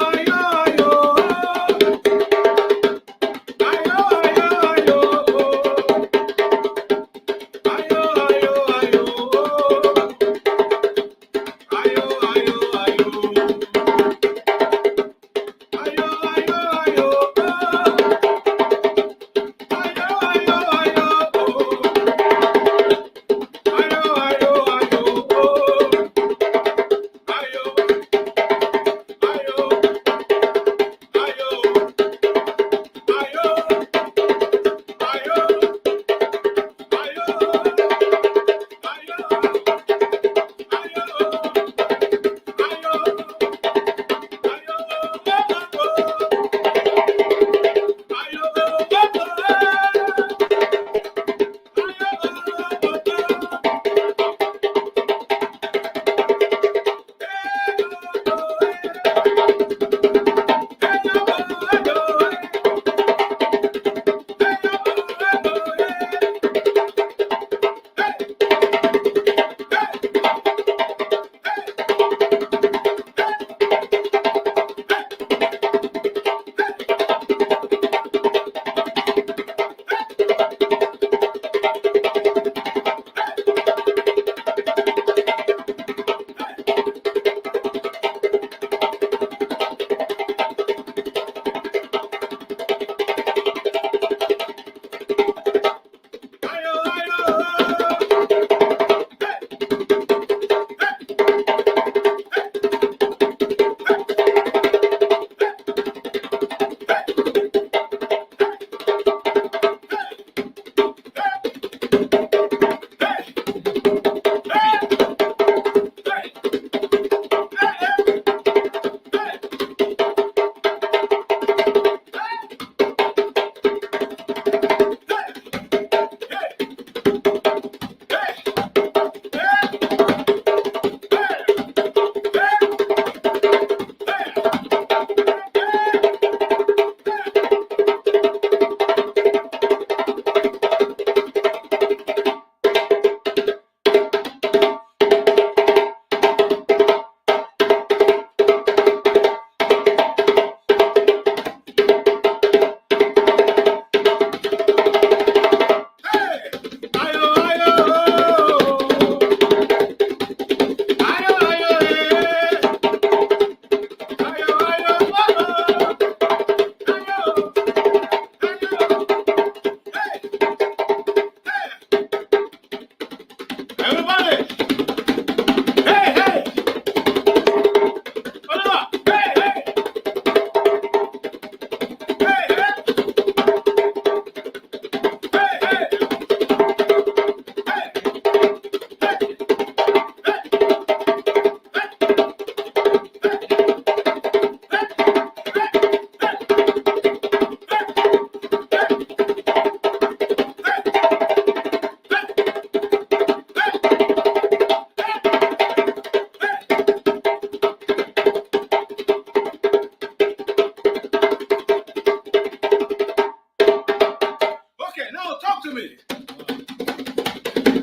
Speaker 1: talk to me.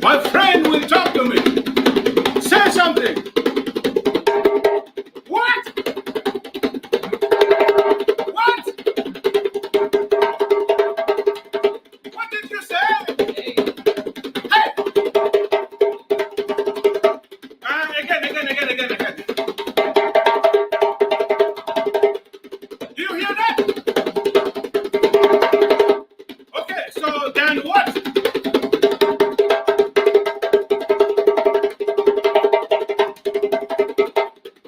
Speaker 1: My friend will talk to me. Say something. What? What? What did you say? Hey. Again. Do you hear that? Okay, so then what?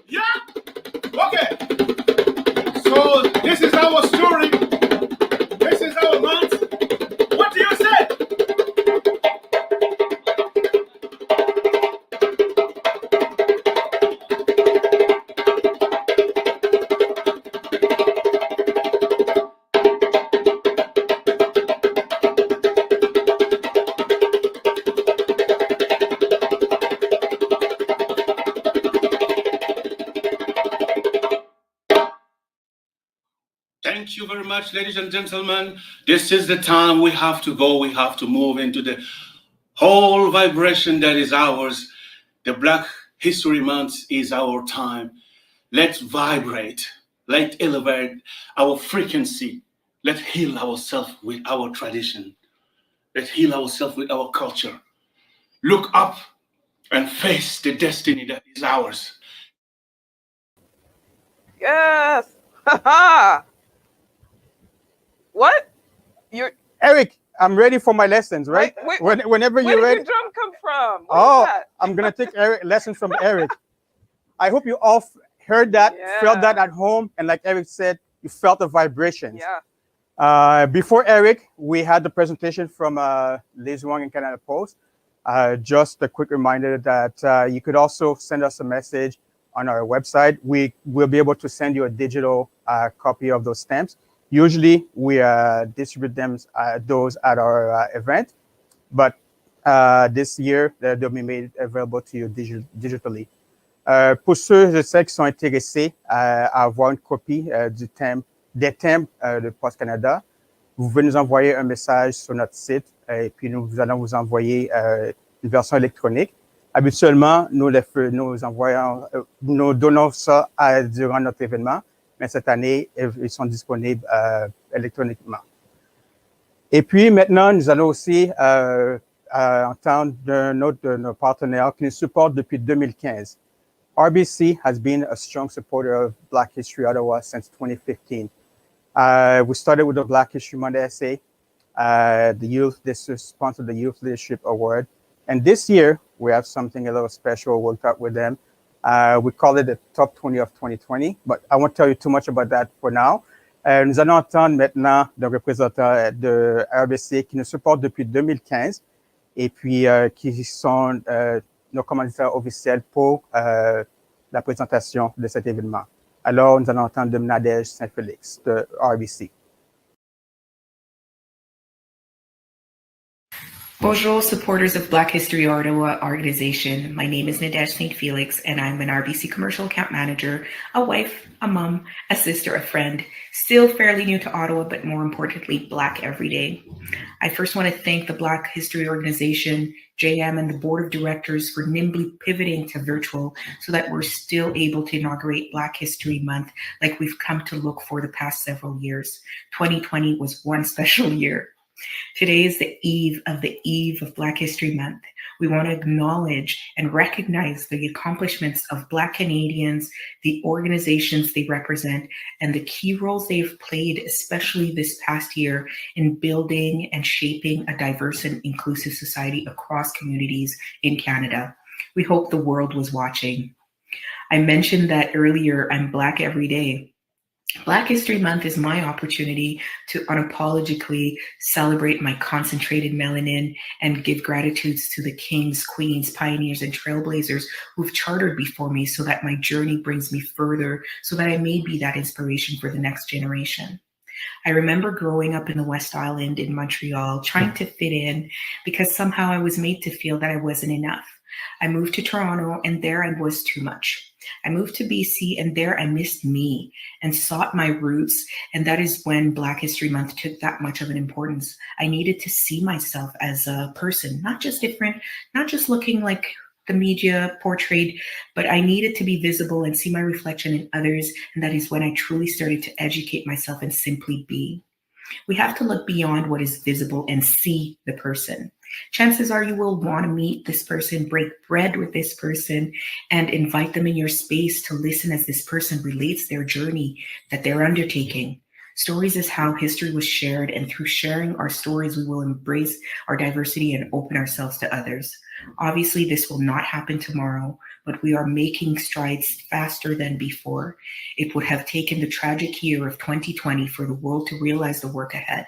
Speaker 1: Yeah? Okay. So this is our story. This is our month. What do you say? Thank you very much, ladies and gentlemen. This is the time we have to go. We have to move into the whole vibration that is ours. The Black History Month is our time. Let's vibrate. Let's elevate our frequency. Let's heal ourselves with our tradition. Let's heal ourselves with our culture. Look up and face the destiny that is ours.
Speaker 2: Yes. Ha What? You're
Speaker 3: Eric, I'm ready for my lessons, right? Whenever you're ready.
Speaker 2: Where did your drum come from?
Speaker 3: Oh, I'm going to take lessons from Eric. I hope you all heard that, felt that at home. And like Eric said, you felt the vibrations.
Speaker 2: Yeah.
Speaker 3: Before Eric, we had the presentation from Liz Wong and Canada Post. Just a quick reminder that you could also send us a message on our website. We will be able to send you a digital copy of those stamps. Usually, we distribute them those at our event, but this year, they'll be made available to you digitally. Pour ceux et ceux qui sont intéressés à avoir une copie des thèmes de Post Canada, vous pouvez nous envoyer un message sur notre site et puis nous allons vous envoyer une version électronique. Habituellement, nous donnons ça durant notre événement, mais cette année, ils sont disponibles électroniquement. Et puis maintenant, nous allons aussi entendre d'un autre de nos partenaires qui nous supporte depuis 2015. RBC has been a strong supporter of Black History Ottawa since 2015. We started with the Black History Month essay. This sponsored the Youth Leadership Award. And this year, we have something a little special worked out with them. We call it the Top 20 of 2020, but I won't tell you too much about that for now. Nous allons entendre maintenant le représentant de RBC qui nous supporte depuis 2015 et puis qui sont nos commanditaires officiels pour la présentation de cet événement. Alors, nous allons entendre de Nadège Saint-Félix de RBC.
Speaker 18: Bonjour, supporters of Black History Ottawa organization. My name is Nadège St. Felix, and I'm an RBC commercial account manager, a wife, a mom, a sister, a friend, still fairly new to Ottawa, but more importantly, Black every day. I first want to thank the Black History organization, JM, and the board of directors for nimbly pivoting to virtual so that we're still able to inaugurate Black History Month like we've come to look for the past several years. 2020 was one special year. Today is the eve of Black History Month. We want to acknowledge and recognize the accomplishments of Black Canadians, the organizations they represent, and the key roles they've played, especially this past year, in building and shaping a diverse and inclusive society across communities in Canada. We hope the world was watching. I mentioned that earlier, I'm Black every day. Black History Month is my opportunity to unapologetically celebrate my concentrated melanin and give gratitudes to the kings, queens, pioneers, and trailblazers who've chartered before me so that my journey brings me further, so that I may be that inspiration for the next generation. I remember growing up in the West Island in Montreal, trying to fit in because somehow I was made to feel that I wasn't enough. I moved to Toronto and there I was too much. I moved to BC, and there I missed me and sought my roots. And that is when Black History Month took that much of an importance. I needed to see myself as a person, not just different, not just looking like the media portrayed, but I needed to be visible and see my reflection in others. And that is when I truly started to educate myself and simply be. We have to look beyond what is visible and see the person. Chances are you will want to meet this person, break bread with this person, and invite them in your space to listen as this person relates their journey that they're undertaking. Stories is how history was shared, and through sharing our stories, we will embrace our diversity and open ourselves to others. Obviously, this will not happen tomorrow, but we are making strides faster than before. It would have taken the tragic year of 2020 for the world to realize the work ahead.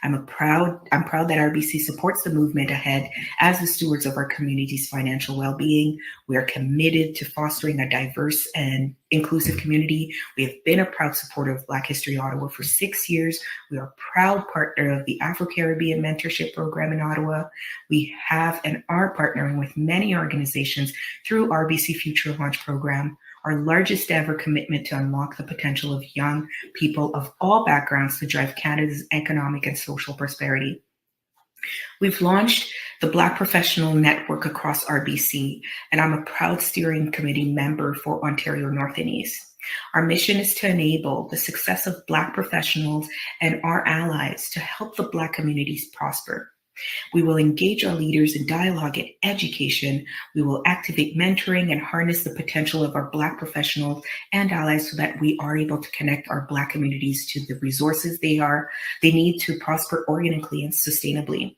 Speaker 18: I'm proud that RBC supports the movement ahead as the stewards of our community's financial well-being. We are committed to fostering a diverse and inclusive community. We have been a proud supporter of Black History Ottawa for 6 years. We are a proud partner of the Afro-Caribbean Mentorship Program in Ottawa. We have and are partnering with many organizations through RBC Future Launch Program, our largest ever commitment to unlock the potential of young people of all backgrounds to drive Canada's economic and social prosperity. We've launched the Black Professional Network across RBC, and I'm a proud steering committee member for Ontario North and East. Our mission is to enable the success of Black professionals and our allies to help the Black communities prosper. We will engage our leaders in dialogue and education. We will activate mentoring and harness the potential of our Black professionals and allies so that we are able to connect our Black communities to the resources they need to prosper organically and sustainably.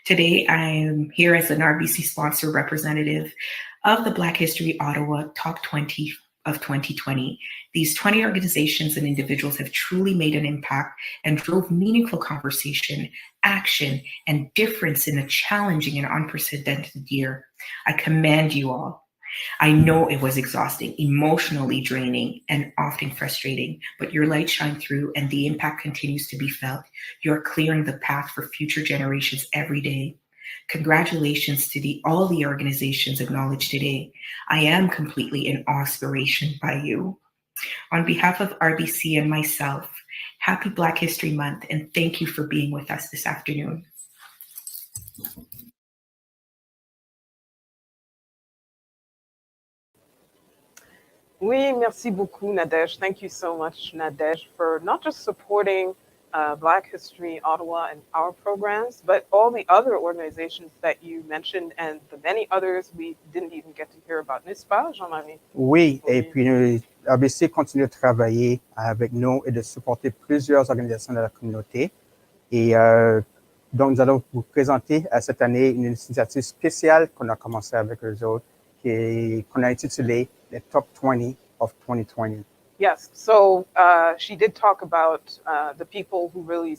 Speaker 18: Today, I am here as an RBC sponsor representative of the Black History Ottawa Top 20 of 2020. These 20 organizations and individuals have truly made an impact and drove meaningful conversation, action, and difference in a challenging and unprecedented year. I commend you all. I know it was exhausting, emotionally draining, and often frustrating, but your light shined through and the impact continues to be felt. You're clearing the path for future generations every day. Congratulations to all the organizations acknowledged today. I am completely in awe-inspiration by you. On behalf of RBC and myself, happy Black History Month, and thank you for being with us this afternoon.
Speaker 2: Oui, merci beaucoup, Nadège. Thank you so much, Nadège, for not just supporting Black History Ottawa and our programs, but all the other organizations that you mentioned and the many others we didn't even get to hear about. N'est-ce pas, Jean-Marie?
Speaker 3: Oui, et puis RBC continue de travailler avec nous et de supporter plusieurs organisations de la communauté. Et donc, nous allons vous présenter cette année une initiative spéciale qu'on a commencé avec eux autres, qu'on a intitulé the Top 20 of 2020.
Speaker 2: Yes, so she did talk about the people who really,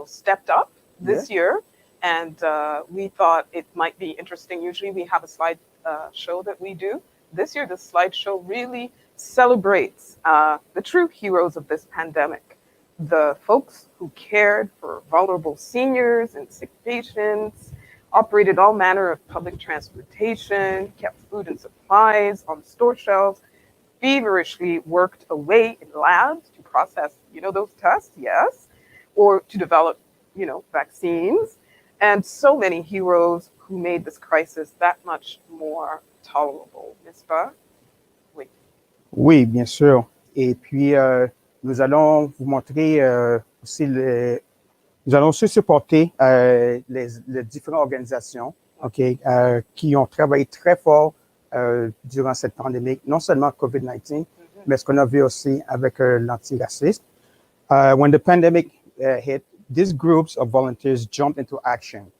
Speaker 2: stepped up this year, and we thought it might be interesting. Usually we have a slide show that we do. This year, the slideshow really celebrates the true heroes of this pandemic, the folks who cared for vulnerable seniors and sick patients, operated all manner of public transportation, kept food and supplies on store shelves, feverishly worked away in labs to process, those tests, yes, or to develop, vaccines, and so many heroes who made this crisis that much more tolerable, n'est-ce pas? Oui.
Speaker 3: Oui, bien sûr. Et puis, nous allons vous montrer aussi nous allons aussi supporter les différentes organisations, qui ont travaillé très fort durant cette pandémie, non seulement COVID-19, mais ce qu'on a vu aussi avec l'antiracisme. When the pandemic hit, these groups of volunteers jumped into action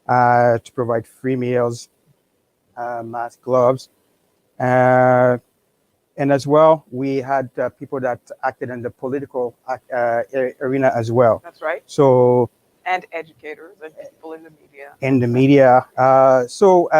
Speaker 3: to provide free meals, mask, gloves, and as well, we had people that acted in the political arena as well.
Speaker 2: That's right.
Speaker 3: So,
Speaker 2: and educators and people in the media.
Speaker 3: In the media. So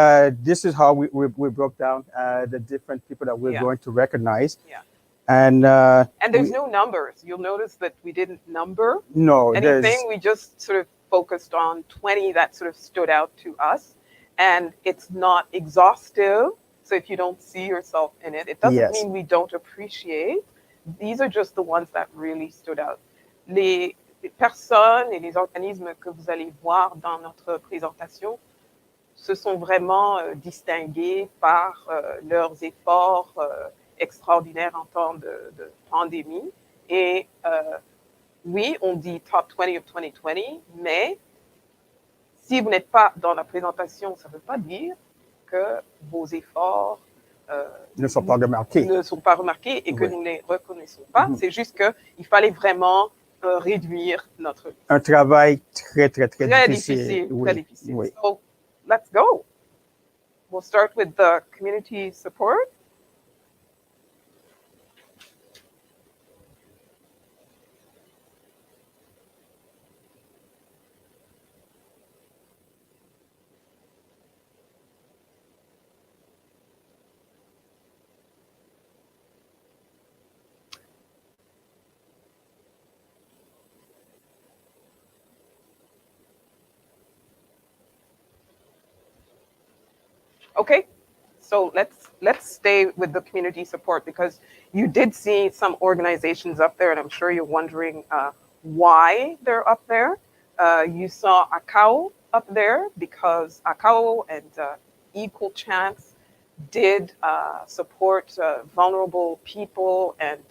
Speaker 3: this is how we broke down the different people that we're going to recognize.
Speaker 2: Yeah.
Speaker 3: And
Speaker 2: there's no numbers. You'll notice that we didn't number
Speaker 3: anything.
Speaker 2: We just sort of focused on 20 that sort of stood out to us. And it's not exhaustive. So if you don't see yourself in it, it doesn't
Speaker 3: Yes.
Speaker 2: mean we don't appreciate. These are just the ones that really stood out. Les personnes et les organismes que vous allez voir dans notre présentation se sont vraiment distingués par leurs efforts extraordinaires en temps de pandémie. Et oui, on dit Top 20 of 2020, mais si vous n'êtes pas dans la présentation, ça ne veut pas dire que vos efforts
Speaker 3: Ne sont pas remarqués.
Speaker 2: ne sont pas remarqués et que
Speaker 3: Oui.
Speaker 2: nous ne les reconnaissons pas. C'est juste qu'il fallait vraiment réduire notre...
Speaker 3: Un travail très
Speaker 2: Très difficile,
Speaker 3: Oui.
Speaker 2: très difficile.
Speaker 3: Oui.
Speaker 2: So, let's go. We'll start with the community support. Okay, so let's stay with the community support because you did see some organizations up there, and I'm sure you're wondering why they're up there. You saw ACAO up there because ACAO and Equal Chance did support vulnerable people and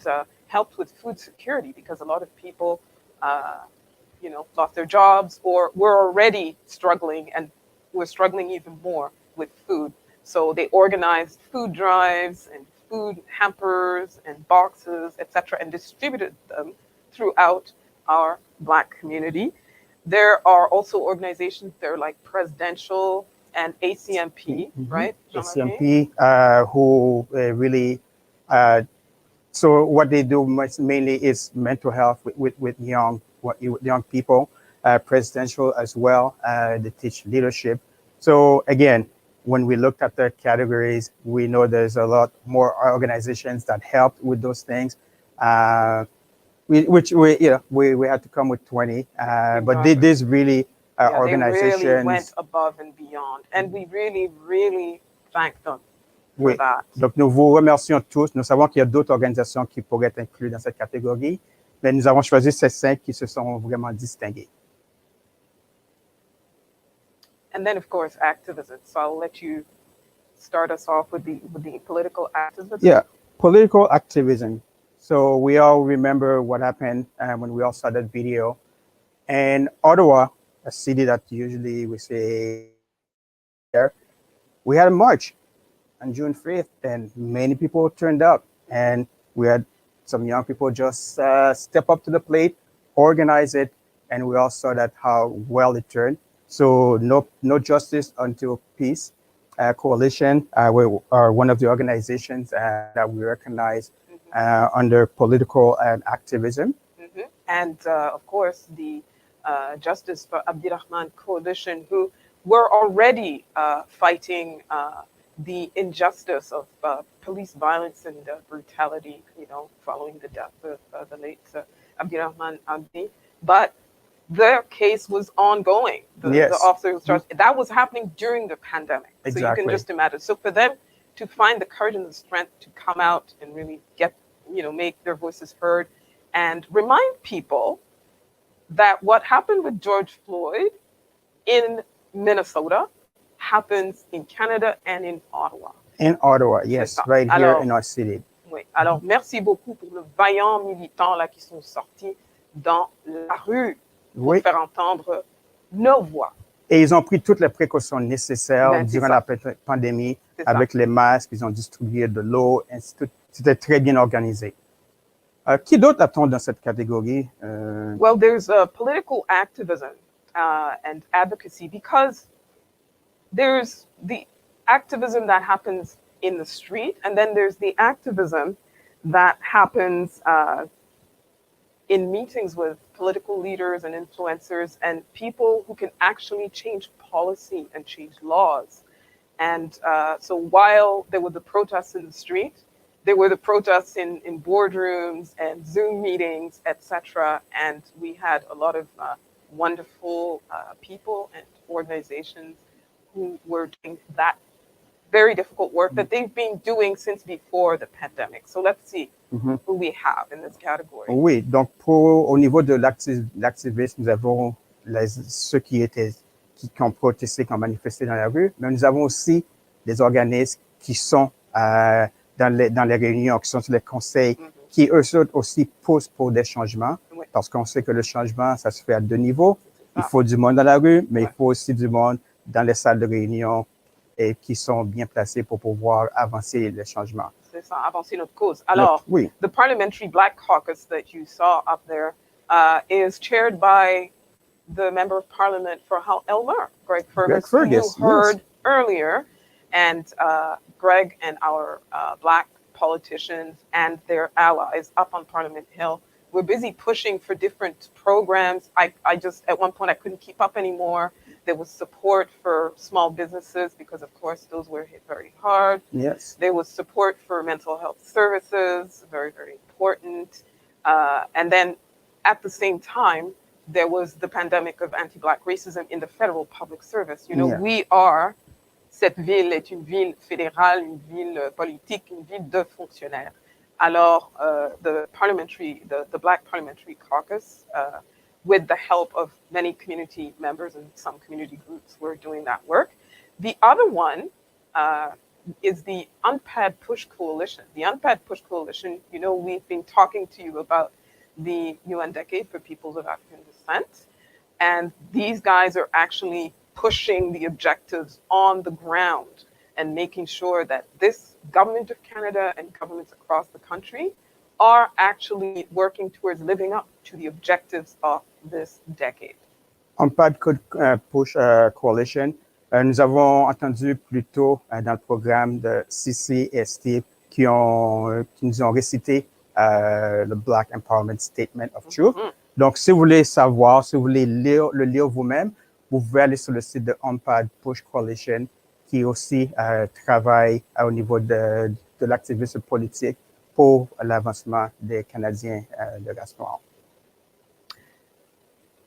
Speaker 2: helped with food security because a lot of people, lost their jobs or were already struggling and were struggling even more with food. So they organized food drives and food hampers and boxes, etc., and distributed them throughout our Black community. There are also organizations that are like Presidential and ACMP, right?
Speaker 3: ACMP, who really, so what they do mainly is mental health with young people, Presidential as well. They teach leadership. So again, when we looked at the categories, we know there's a lot more organizations that help with those things. We had to come with 20, but this really organization.
Speaker 2: They really went above and beyond, and we really, really thank them for
Speaker 3: Oui.
Speaker 2: that.
Speaker 3: Donc, nous vous remercions tous. Nous savons qu'il y a d'autres organisations qui pourraient être incluses dans cette catégorie, mais nous avons choisi ces 5 qui se sont vraiment distingués.
Speaker 2: And then, of course, activism. So I'll let you start us off with the political activism.
Speaker 3: Yeah, political activism. So we all remember what happened when we all saw that video. And Ottawa, a city that usually we say there, we had a march on June 5th, and many people turned up. And we had some young people just step up to the plate, organize it, and we all saw that how well it turned. So no justice until peace. Coalition, we are one of the organizations that we recognize under political and activism.
Speaker 2: Mm-hmm. And of course, the Justice for Abdirahman Coalition, who were already fighting the injustice of police violence and brutality, following the death of the late Abdirahman Abdi. But their case was ongoing. The officer was charged. That was happening during the pandemic.
Speaker 3: Exactly.
Speaker 2: So you can just imagine. So for them to find the courage and the strength to come out and really make their voices heard and remind people that what happened with George Floyd in Minnesota happens in Canada and in Ottawa.
Speaker 3: In Ottawa, yes, right here in our city.
Speaker 2: Oui. Alors, merci beaucoup pour le vaillant militants là qui sont sortis dans la rue pour faire entendre nos voix.
Speaker 3: Et ils ont pris toutes les précautions nécessaires durant la pandémie avec les masques, ils ont distribué de l'eau, ainsi de suite. C'était très bien organisé. Qui d'autre a-t-on dans cette catégorie?
Speaker 2: Well, there's political activism and advocacy because there's the activism that happens in the street, and then there's the activism that happens in meetings with political leaders and influencers and people who can actually change policy and change laws. And so while there were the protests in the street, there were the protests in boardrooms and Zoom meetings, etc. And we had a lot of wonderful people and organizations who were doing that very difficult work that they've been doing since before the pandemic. So let's see who we have in this category.
Speaker 3: Oui, donc au niveau de l'activisme, nous avons ceux qui ont protesté, qui ont manifesté dans la rue, mais nous avons aussi des organismes qui sont dans les réunions, qui sont sur les conseils, qui eux aussi poussent pour des changements, parce qu'on sait que le changement, ça se fait à deux niveaux. Il faut du monde dans la rue, mais il faut aussi du monde dans les salles de réunion et qui sont bien placés pour pouvoir avancer les changements.
Speaker 2: C'est ça, avancer notre cause. Alors, the Parliamentary Black Caucus that you saw up there is chaired by the Member of Parliament for Elmer, Greg Fergus, who you heard earlier. And Greg and our Black politicians and their allies up on Parliament Hill, we're busy pushing for different programs. I just, at one point, I couldn't keep up anymore. There was support for small businesses because, of course, those were hit very hard.
Speaker 3: Yes.
Speaker 2: There was support for mental health services, very, very important. And then at the same time, there was the pandemic of anti-Black racism in the federal public service. You know, cette ville est une ville fédérale, une ville politique, une ville de fonctionnaires. Alors, the Black Parliamentary Caucus, with the help of many community members and some community groups, were doing that work. The other one is the UNPAD Push Coalition. The UNPAD Push Coalition, you know, we've been talking to you about the UN Decade for Peoples of African Descent. And these guys are actually pushing the objectives on the ground and making sure that this government of Canada and governments across the country are actually working towards living up to the objectives of this decade.
Speaker 3: UNPAD Push Coalition, nous avons entendu plus tôt dans le programme de CCST qui nous ont récité le Black Empowerment Statement of Truth. Donc, si vous voulez savoir, si vous voulez le lire vous-même, vous pouvez aller sur le site de UNPAD Push Coalition qui aussi travaille au niveau de l'activisme politique pour l'avancement des Canadiens de race noire.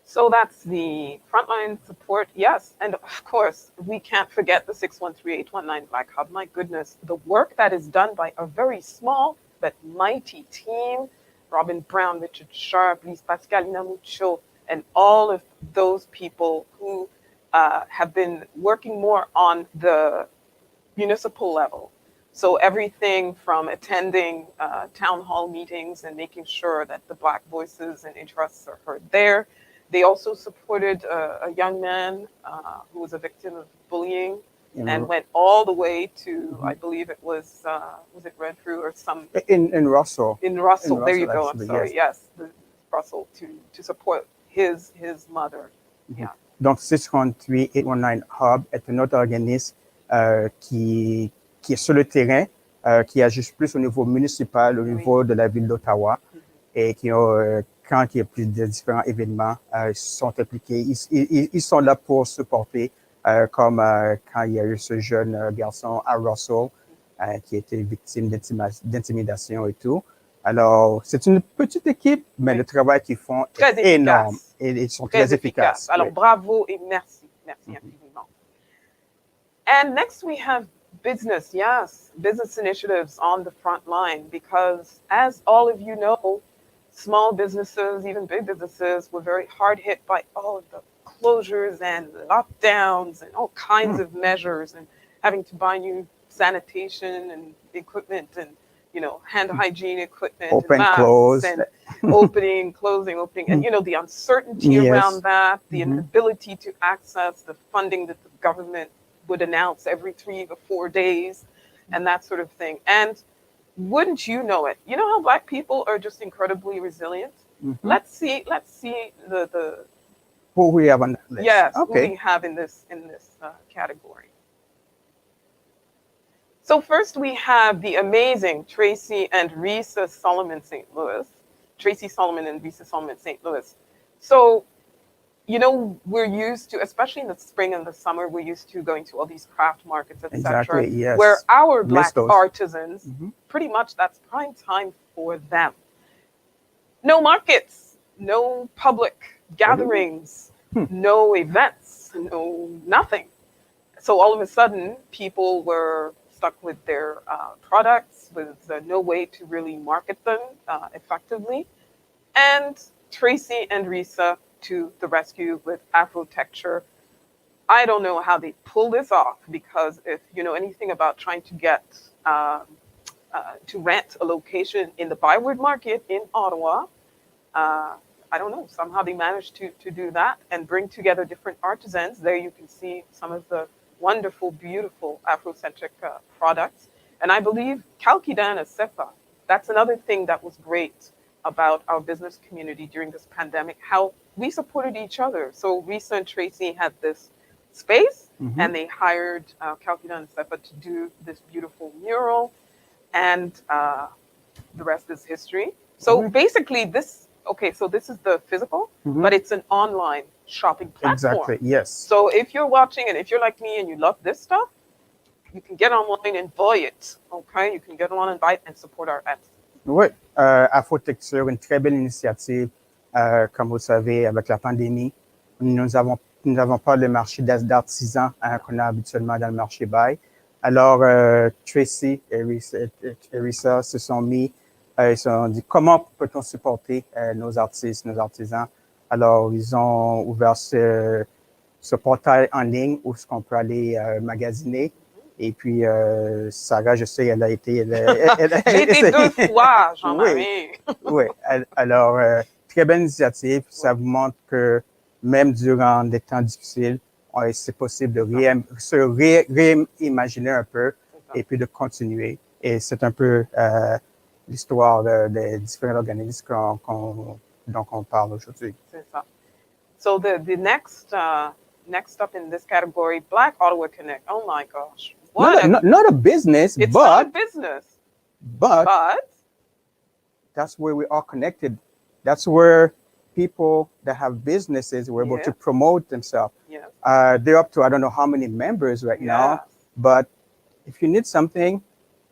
Speaker 2: So that's the frontline support, yes. And of course, we can't forget the 613-819 Black Hub. My goodness, the work that is done by a very small but mighty team, Robin Brown, Richard Sharp, Lise Pascal, Inamucho, and all of those people who have been working more on the municipal level. So everything from attending town hall meetings and making sure that the Black voices and interests are heard there. They also supported a young man who was a victim of bullying and went all the way to, I believe it was it Renfrew or some...
Speaker 3: In Russell.
Speaker 2: In Russell, there you go,
Speaker 3: actually,
Speaker 2: I'm sorry, yes, Russell, to support his mother. Yeah.
Speaker 3: Donc, 613-819 Hub est un autre organisme qui est sur le terrain, qui agit plus au niveau municipal, au niveau de la ville d'Ottawa, et qui ont, quand il y a plus de différents événements, ils sont impliqués. Ils sont là pour supporter, comme quand il y a eu ce jeune garçon à Russell qui a été victime d'intimidation et tout. Alors, c'est une petite équipe, mais le travail qu'ils font est énorme et ils sont très efficaces.
Speaker 2: Alors, bravo et merci. Merci infiniment. And next we have business, yes, business initiatives on the front line, because as all of you know, small businesses, even big businesses, were very hard hit by all of the closures and lockdowns and all kinds of measures and having to buy new sanitation and equipment and, you know, hand hygiene equipment,
Speaker 3: open,
Speaker 2: and masks,
Speaker 3: close,
Speaker 2: and opening, closing, opening, and, you know, the uncertainty around that, the inability to access the funding that the government would announce every 3 to 4 days and that sort of thing. And wouldn't you know it? You know how Black people are just incredibly resilient? Let's see the
Speaker 3: who we have on that list.
Speaker 2: Yes,
Speaker 3: okay.
Speaker 2: who we have in this category. So first we have the amazing Tracy and Risa Solomon St. Louis. Tracy Solomon and Risa Solomon St. Louis. So, you know, we're used to, especially in the spring and the summer, we're used to going to all these craft markets, etc.
Speaker 3: Exactly, yes.
Speaker 2: Where our Black
Speaker 3: those.
Speaker 2: artisans, pretty much that's prime time for them. No markets, no public gatherings, no events, no nothing. So all of a sudden, people were stuck with their products, with no way to really market them effectively. And Tracy and Risa to the rescue with Afrotecture. I don't know how they pull this off, because if you know anything about trying to get to rent a location in the Byward Market in Ottawa, I don't know, somehow they managed to do that and bring together different artisans. There you can see some of the wonderful, beautiful Afrocentric products. And I believe Kalkidana Sefa, that's another thing that was great about our business community during this pandemic, how we supported each other. So Risa and Tracy had this space, and they hired Kalkidana Sefa to do this beautiful mural, and the rest is history. So basically so this is the physical, but it's an online shopping platform.
Speaker 3: Exactly, yes.
Speaker 2: So if you're watching and if you're like me and you love this stuff, you can get online and buy it, okay? You can get online and buy it and support our ads.
Speaker 3: Oui, Afrotecture, une très belle initiative, comme vous le savez, avec la pandémie. Nous n'avons pas le marché d'artisans qu'on a habituellement dans le marché bail. Alors, Tracy et Risa se sont mis, ils se sont dit comment peut-on supporter nos artistes, nos artisans. Alors, ils ont ouvert ce portail en ligne où on peut aller magasiner. Et puis, Sarah, je sais, elle a été...
Speaker 2: J'ai été 2 fois, Jean-Marie.
Speaker 3: Oui, alors, très belle initiative. Ça vous montre que même durant des temps difficiles, c'est possible de se réimaginer un peu et puis de continuer. Et c'est un peu l'histoire des différents organismes dont on parle aujourd'hui.
Speaker 2: C'est ça. So the next up in this category, Black Ottawa Connect. Oh my gosh.
Speaker 3: Not a business,
Speaker 2: it's
Speaker 3: but...
Speaker 2: not a business.
Speaker 3: But that's where we are connected. That's where people that have businesses were able to promote themselves.
Speaker 2: Yes.
Speaker 3: They're up to, I don't know how many members right now, but if you need something,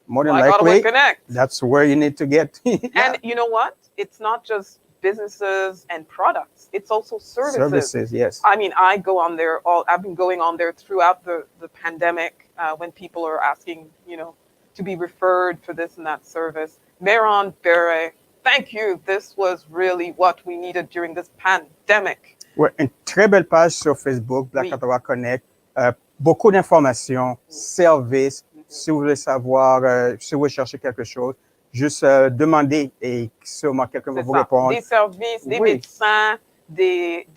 Speaker 3: more than likely, that's where you need to get.
Speaker 2: And you know what? It's not just businesses and products. It's also services.
Speaker 3: Services, yes.
Speaker 2: I mean, I've been going on there throughout the pandemic when people are asking, to be referred for this and that service. Meron Bere, thank you. This was really what we needed during this pandemic.
Speaker 3: Ouais, une très belle page sur Facebook, Black Ottawa Connect. Beaucoup d'informations, services. Si vous voulez savoir, si vous cherchez quelque chose, juste demandez et sûrement quelqu'un va vous répondre.
Speaker 2: Des services, des médecins, des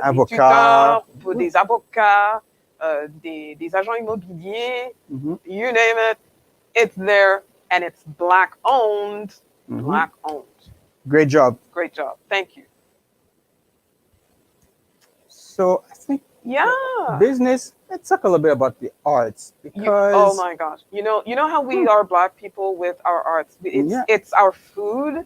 Speaker 3: avocats,
Speaker 2: tuteurs, des avocats, des agents immobiliers, you name it, it's there, and it's Black owned. Black owned.
Speaker 3: Great job.
Speaker 2: Great job. Thank you.
Speaker 3: So I think business. Let's talk a little bit about the arts because
Speaker 2: oh my gosh, you know how we are Black people with our arts. It's our food.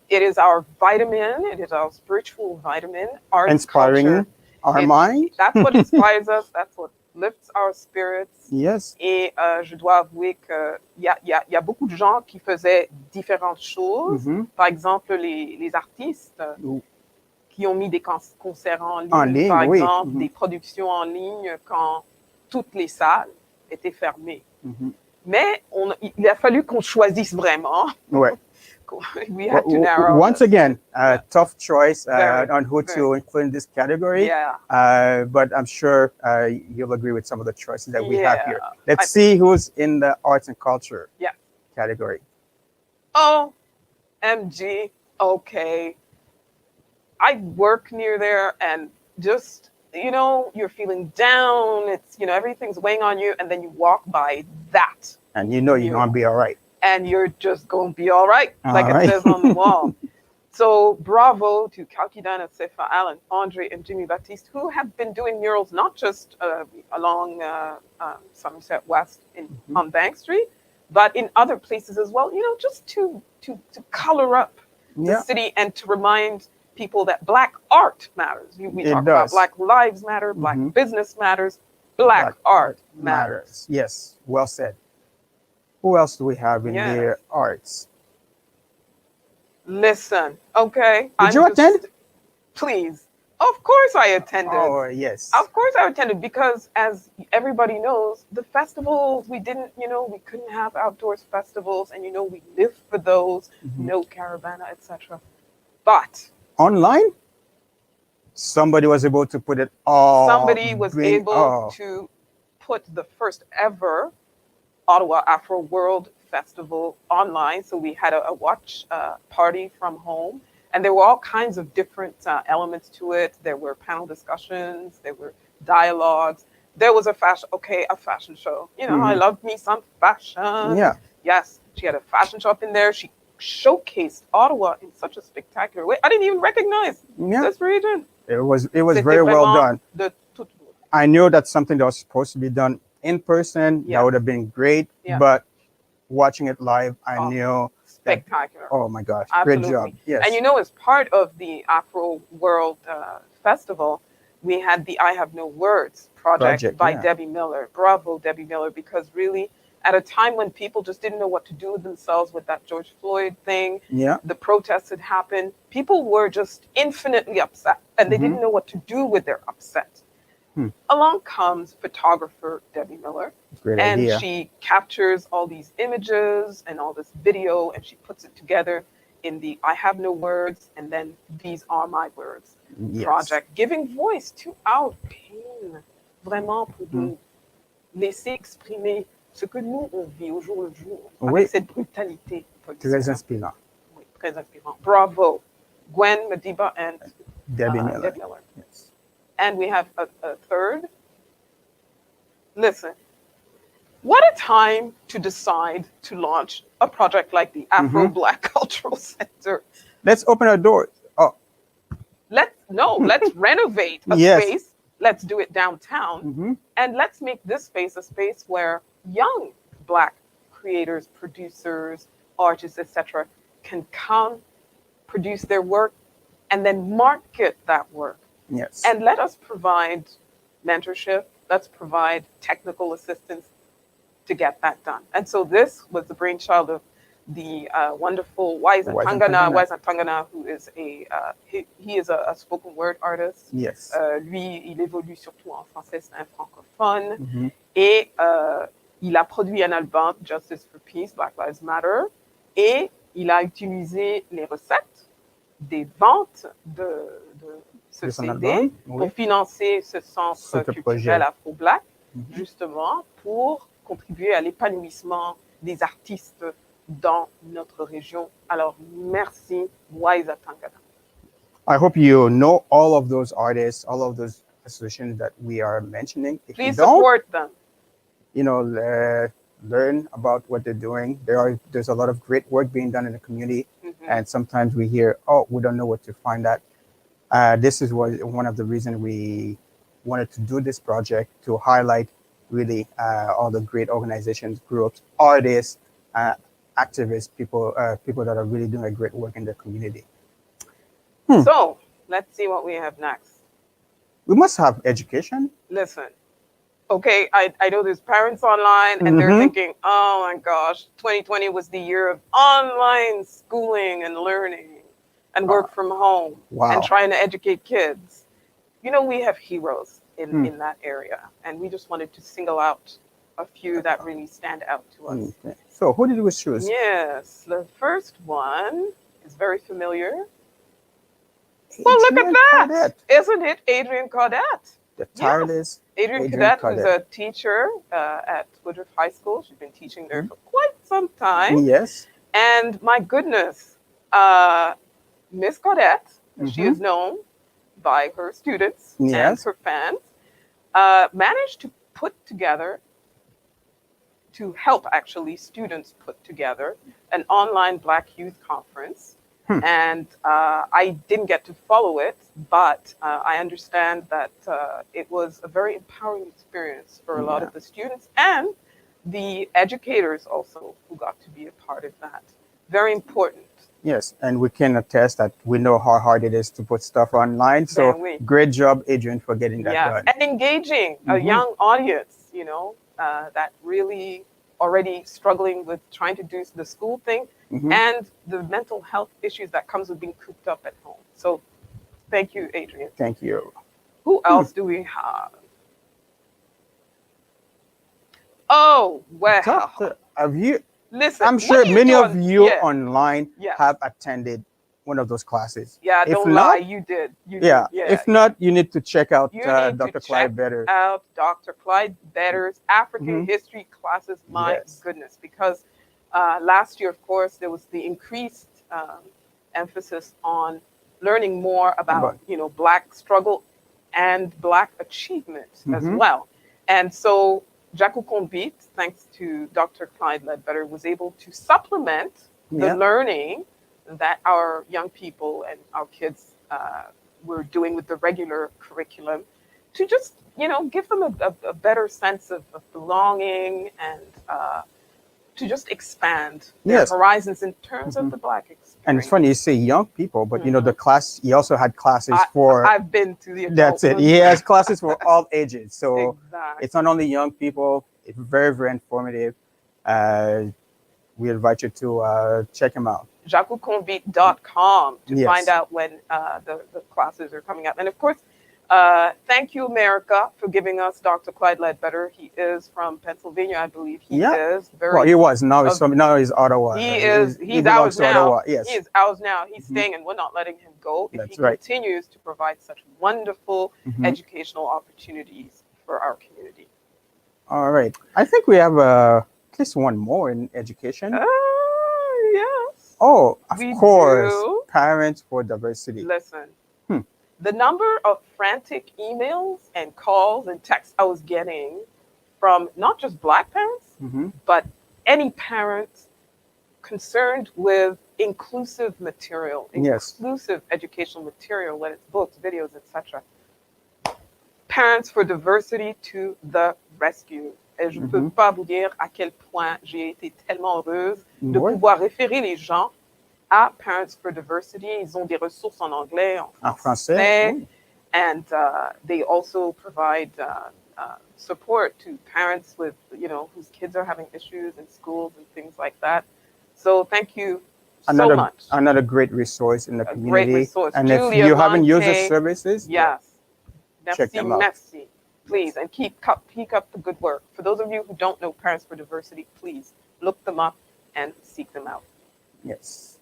Speaker 2: It is our vitamin. It is our spiritual vitamin. Arts,
Speaker 3: inspiring
Speaker 2: culture,
Speaker 3: our mind.
Speaker 2: That's what inspires us. That's what lifts our spirits.
Speaker 3: Yes.
Speaker 2: Et je dois avouer que y a beaucoup de gens qui faisaient différentes choses. Par exemple, les artistes. Qui ont mis des concerts en ligne, par exemple, des productions en ligne quand toutes les salles étaient fermées. Mais il a fallu qu'on choisisse vraiment.
Speaker 3: Ouais.
Speaker 2: We had to narrow.
Speaker 3: Once again, tough choice on who to include in this category.
Speaker 2: Yeah.
Speaker 3: But I'm sure you'll agree with some of the choices that we have here. Let's see who's in the arts and culture category.
Speaker 2: OMG, okay. I work near there and just, you're feeling down. It's, everything's weighing on you. And then you walk by that.
Speaker 3: And you're going to be all right.
Speaker 2: And you're just going to be all right. It says on the wall. So bravo to Kalkidana, Sefa, Allen, Andre, and Jimmy Baptiste, who have been doing murals, not just along Somerset West on Bank Street, but in other places as well, just to color up the city and to remind people that Black art matters. We talk about Black lives matter, Black business matters, Black art matters.
Speaker 3: Yes, well said. Who else do we have in their arts?
Speaker 2: Listen, okay.
Speaker 3: Did you attend?
Speaker 2: Please. Of course I attended.
Speaker 3: Oh, yes.
Speaker 2: Of course I attended because as everybody knows, the festivals, we couldn't have outdoors festivals and we lived for those, no caravana, etc. But
Speaker 3: Online, somebody was able to put it all.
Speaker 2: somebody was able to put the first ever Ottawa Afro World Festival online. So we had a watch party from home. And there were all kinds of different elements to it. There were panel discussions. There were dialogues. There was a fashion show. I loved me some fashion.
Speaker 3: Yeah.
Speaker 2: Yes, she had a fashion show up in there. She showcased Ottawa in such a spectacular way. I didn't even recognize this region.
Speaker 3: It was very well done. I knew that's something that was supposed to be done in person. That would have been great. But watching it live, I knew
Speaker 2: spectacular.
Speaker 3: Oh my gosh,
Speaker 2: Absolutely.
Speaker 3: great job. Yes.
Speaker 2: And as part of the Afro World Festival, we had the I Have No Words project by Debbie Miller. Bravo, Debbie Miller, because really at a time when people just didn't know what to do with themselves with that George Floyd thing, the protests had happened, people were just infinitely upset and they didn't know what to do with their upset. Along comes photographer Debbie Miller.
Speaker 3: Great
Speaker 2: and
Speaker 3: idea.
Speaker 2: she captures all these images and all this video and she puts it together in the I Have No Words and then These Are My Words project, giving voice to our pain, vraiment pour nous laisser exprimer ce que nous on vit au jour le jour avec cette brutalité policière.
Speaker 3: Très inspirant.
Speaker 2: Oui, très inspirant. Bravo, Gwen Madiba and
Speaker 3: Debbie Miller.
Speaker 2: Debbie Miller. Yes. And we have a third. Listen, what a time to decide to launch a project like the Afro Black Cultural Center.
Speaker 3: Let's open a door. Oh.
Speaker 2: Let's renovate a space. Let's do it downtown. And let's make this space a space where young Black creators, producers, artists, etc. can come, produce their work, and then market that work.
Speaker 3: Yes.
Speaker 2: And let us provide mentorship. Let's provide technical assistance to get that done. And so this was the brainchild of the wonderful Waiza Tangana, who is he is a spoken word artist.
Speaker 3: Yes.
Speaker 2: Lui, il évolue surtout en français, c'est un francophone. Et il a produit un album, Justice for Peace, Black Lives Matter. Et il a utilisé les recettes des ventes de ce CD pour financer ce centre culturel afro-black, justement pour contribuer à l'épanouissement des artistes dans notre région. Alors, merci, Waiza Tangana.
Speaker 3: I hope you know all of those artists, all of those associations that we are mentioning. If
Speaker 2: Please support them.
Speaker 3: Learn about what they're doing. There's a lot of great work being done in the community, and sometimes we hear, we don't know where to find that. This is one of the reasons we wanted to do this project, to highlight really all the great organizations, groups, artists, activists, people that are really doing a great work in the community.
Speaker 2: So let's see what we have next.
Speaker 3: We must have education.
Speaker 2: Listen, okay, I know there's parents online and they're thinking, oh my gosh, 2020 was the year of online schooling and learning and work from home and trying to educate kids. We have heroes in that area, and we just wanted to single out a few that really stand out to us.
Speaker 3: Okay. So who did we choose?
Speaker 2: Yes, the first one is very familiar. Well, look at that.
Speaker 3: Cadet.
Speaker 2: Isn't it Adrienne Caudette?
Speaker 3: The tireless
Speaker 2: Adrienne Caudette was a teacher at Woodruff High School. She's been teaching there for quite some time.
Speaker 3: Yes.
Speaker 2: And my goodness, Miss Caudette, as she is known by her students and her fans, managed to help students put together an online Black Youth Conference. And I didn't get to follow it, but I understand that it was a very empowering experience for a lot of the students and the educators also who got to be a part of that. Very important.
Speaker 3: Yes, and we can attest that we know how hard it is to put stuff online. So great job, Adrienne, for getting that done.
Speaker 2: And engaging a young audience, that really already struggling with trying to do the school thing and the mental health issues that comes with being cooped up at home. So Thank you, Adrian.
Speaker 3: Thank you.
Speaker 2: Who else do we have? Oh, well.
Speaker 3: Doctor, have you?
Speaker 2: Listen,
Speaker 3: I'm
Speaker 2: what
Speaker 3: sure
Speaker 2: are you
Speaker 3: many of
Speaker 2: doing?
Speaker 3: you
Speaker 2: Yeah.
Speaker 3: online
Speaker 2: Yeah.
Speaker 3: have attended one of those classes.
Speaker 2: Yeah,
Speaker 3: If
Speaker 2: don't
Speaker 3: not,
Speaker 2: lie, you did. You
Speaker 3: yeah.
Speaker 2: did. Yeah.
Speaker 3: If not, you need to check out
Speaker 2: You need
Speaker 3: Dr.
Speaker 2: to
Speaker 3: Clyde
Speaker 2: check
Speaker 3: Better.
Speaker 2: out Dr. Clyde Better's African
Speaker 3: Mhm.
Speaker 2: history classes. My
Speaker 3: Yes.
Speaker 2: goodness, because last year, of course, there was the increased emphasis on learning more about Black struggle and Black achievement as
Speaker 3: Mhm.
Speaker 2: well. And so Jacques Combit, thanks to Dr. Clyde Ledbetter, was able to supplement the
Speaker 3: Yeah.
Speaker 2: learning that our young people and our kids were doing with the regular curriculum to just, give them a better sense of belonging and to just expand their
Speaker 3: Yes.
Speaker 2: horizons in terms of
Speaker 3: Mhm.
Speaker 2: the Black experience.
Speaker 3: And it's funny you say young people, but the class, he also had classes for.
Speaker 2: I've been to the adult
Speaker 3: That's it.
Speaker 2: ones.
Speaker 3: He has classes for all ages. So
Speaker 2: Exactly.
Speaker 3: it's not only young people, it's very, very informative. We invite you to check him out.
Speaker 2: JacquesConvit.com to
Speaker 3: Yes.
Speaker 2: find out when the classes are coming up. And of course, thank you, America, for giving us Dr. Clyde Ledbetter. He is from Pennsylvania, I believe. He is very.
Speaker 3: Well, he was. Now he's Ottawa.
Speaker 2: He's
Speaker 3: belongs
Speaker 2: ours
Speaker 3: to
Speaker 2: now.
Speaker 3: Ottawa. Yes.
Speaker 2: He is ours now. He's staying, and we're not letting him go if
Speaker 3: That's
Speaker 2: he
Speaker 3: right.
Speaker 2: continues to provide such wonderful educational opportunities for our community.
Speaker 3: All right. I think we have at least one more in education.
Speaker 2: Yes.
Speaker 3: Oh, of
Speaker 2: We
Speaker 3: course.
Speaker 2: do.
Speaker 3: Parents for Diversity.
Speaker 2: Listen,
Speaker 3: Hmm.
Speaker 2: the number of frantic emails and calls and texts I was getting from not just Black parents,
Speaker 3: Mhm.
Speaker 2: but any parent concerned with inclusive material,
Speaker 3: Yes.
Speaker 2: inclusive educational material, whether it's books, videos, etc. Parents for Diversity to the rescue. Et je ne peux pas vous dire à quel point j'ai été tellement heureuse de pouvoir référer les gens à Parents for Diversity. Ils ont des ressources en anglais, en français.
Speaker 3: Oui.
Speaker 2: And they also provide support to parents with, whose kids are having issues in schools and things like that. So thank you so much.
Speaker 3: Another great resource in the community.
Speaker 2: Great resource.
Speaker 3: And
Speaker 2: Julia
Speaker 3: if you haven't used the
Speaker 2: Monte,
Speaker 3: services,
Speaker 2: yes.
Speaker 3: check them out.
Speaker 2: Merci. Please, and keep up the good work. For those of you who don't know Parents for Diversity, please look them up and seek them out.
Speaker 3: Yes.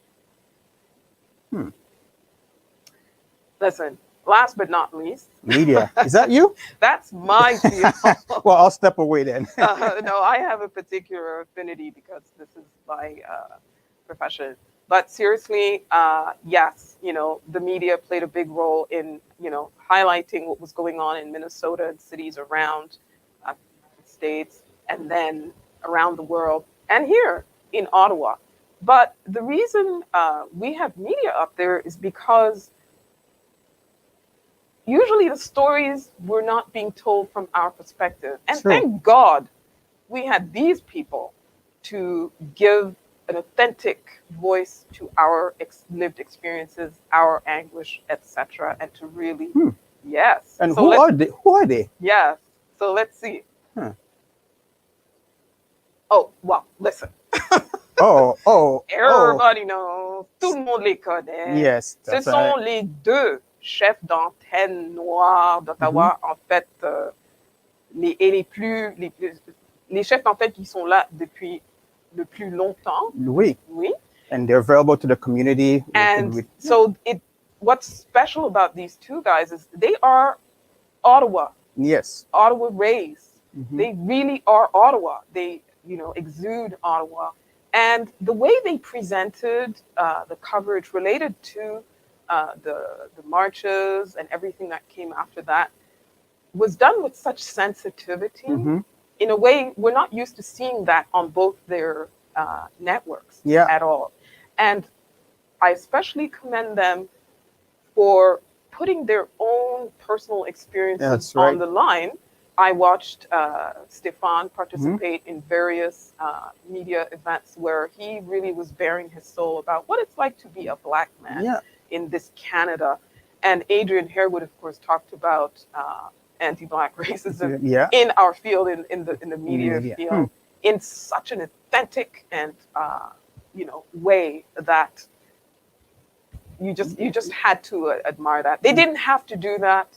Speaker 2: Listen, last but not least.
Speaker 3: Media. Is that you?
Speaker 2: That's my field.
Speaker 3: Well, I'll step away then.
Speaker 2: No, I have a particular affinity because this is my profession. But seriously, yes, the media played a big role in, highlighting what was going on in Minnesota and cities around the states and then around the world and here in Ottawa. But the reason we have media up there is because usually the stories were not being told from our perspective. And thank God we had these people to give an authentic voice to our lived experiences, our anguish, etc., and to really, yes.
Speaker 3: And
Speaker 2: So
Speaker 3: who are they? Who are they?
Speaker 2: Yes. So let's see. Oh, well, listen. Everybody knows. Tout le monde les connaît.
Speaker 3: Yes.
Speaker 2: Ce sont les deux chefs d'antenne noirs d'Ottawa, en fait, les chefs d'antenne qui sont là depuis le plus longtemps.
Speaker 3: Oui.
Speaker 2: Oui.
Speaker 3: And they're available to the community.
Speaker 2: And so what's special about these two guys is they are Ottawa.
Speaker 3: Yes.
Speaker 2: Ottawa raised. They really are Ottawa. They, exude Ottawa. And the way they presented the coverage related to the marches and everything that came after that was done with such sensitivity. In a way, we're not used to seeing that on both their networks at all. And I especially commend them for putting their own personal experiences on the line. I watched Stefan participate in various media events where he really was bearing his soul about what it's like to be a Black man in this Canada. And Adrian Harewood, of course, talked about anti-Black racism in our field, in the media field, in such an authentic and way that you just had to admire that. They didn't have to do that,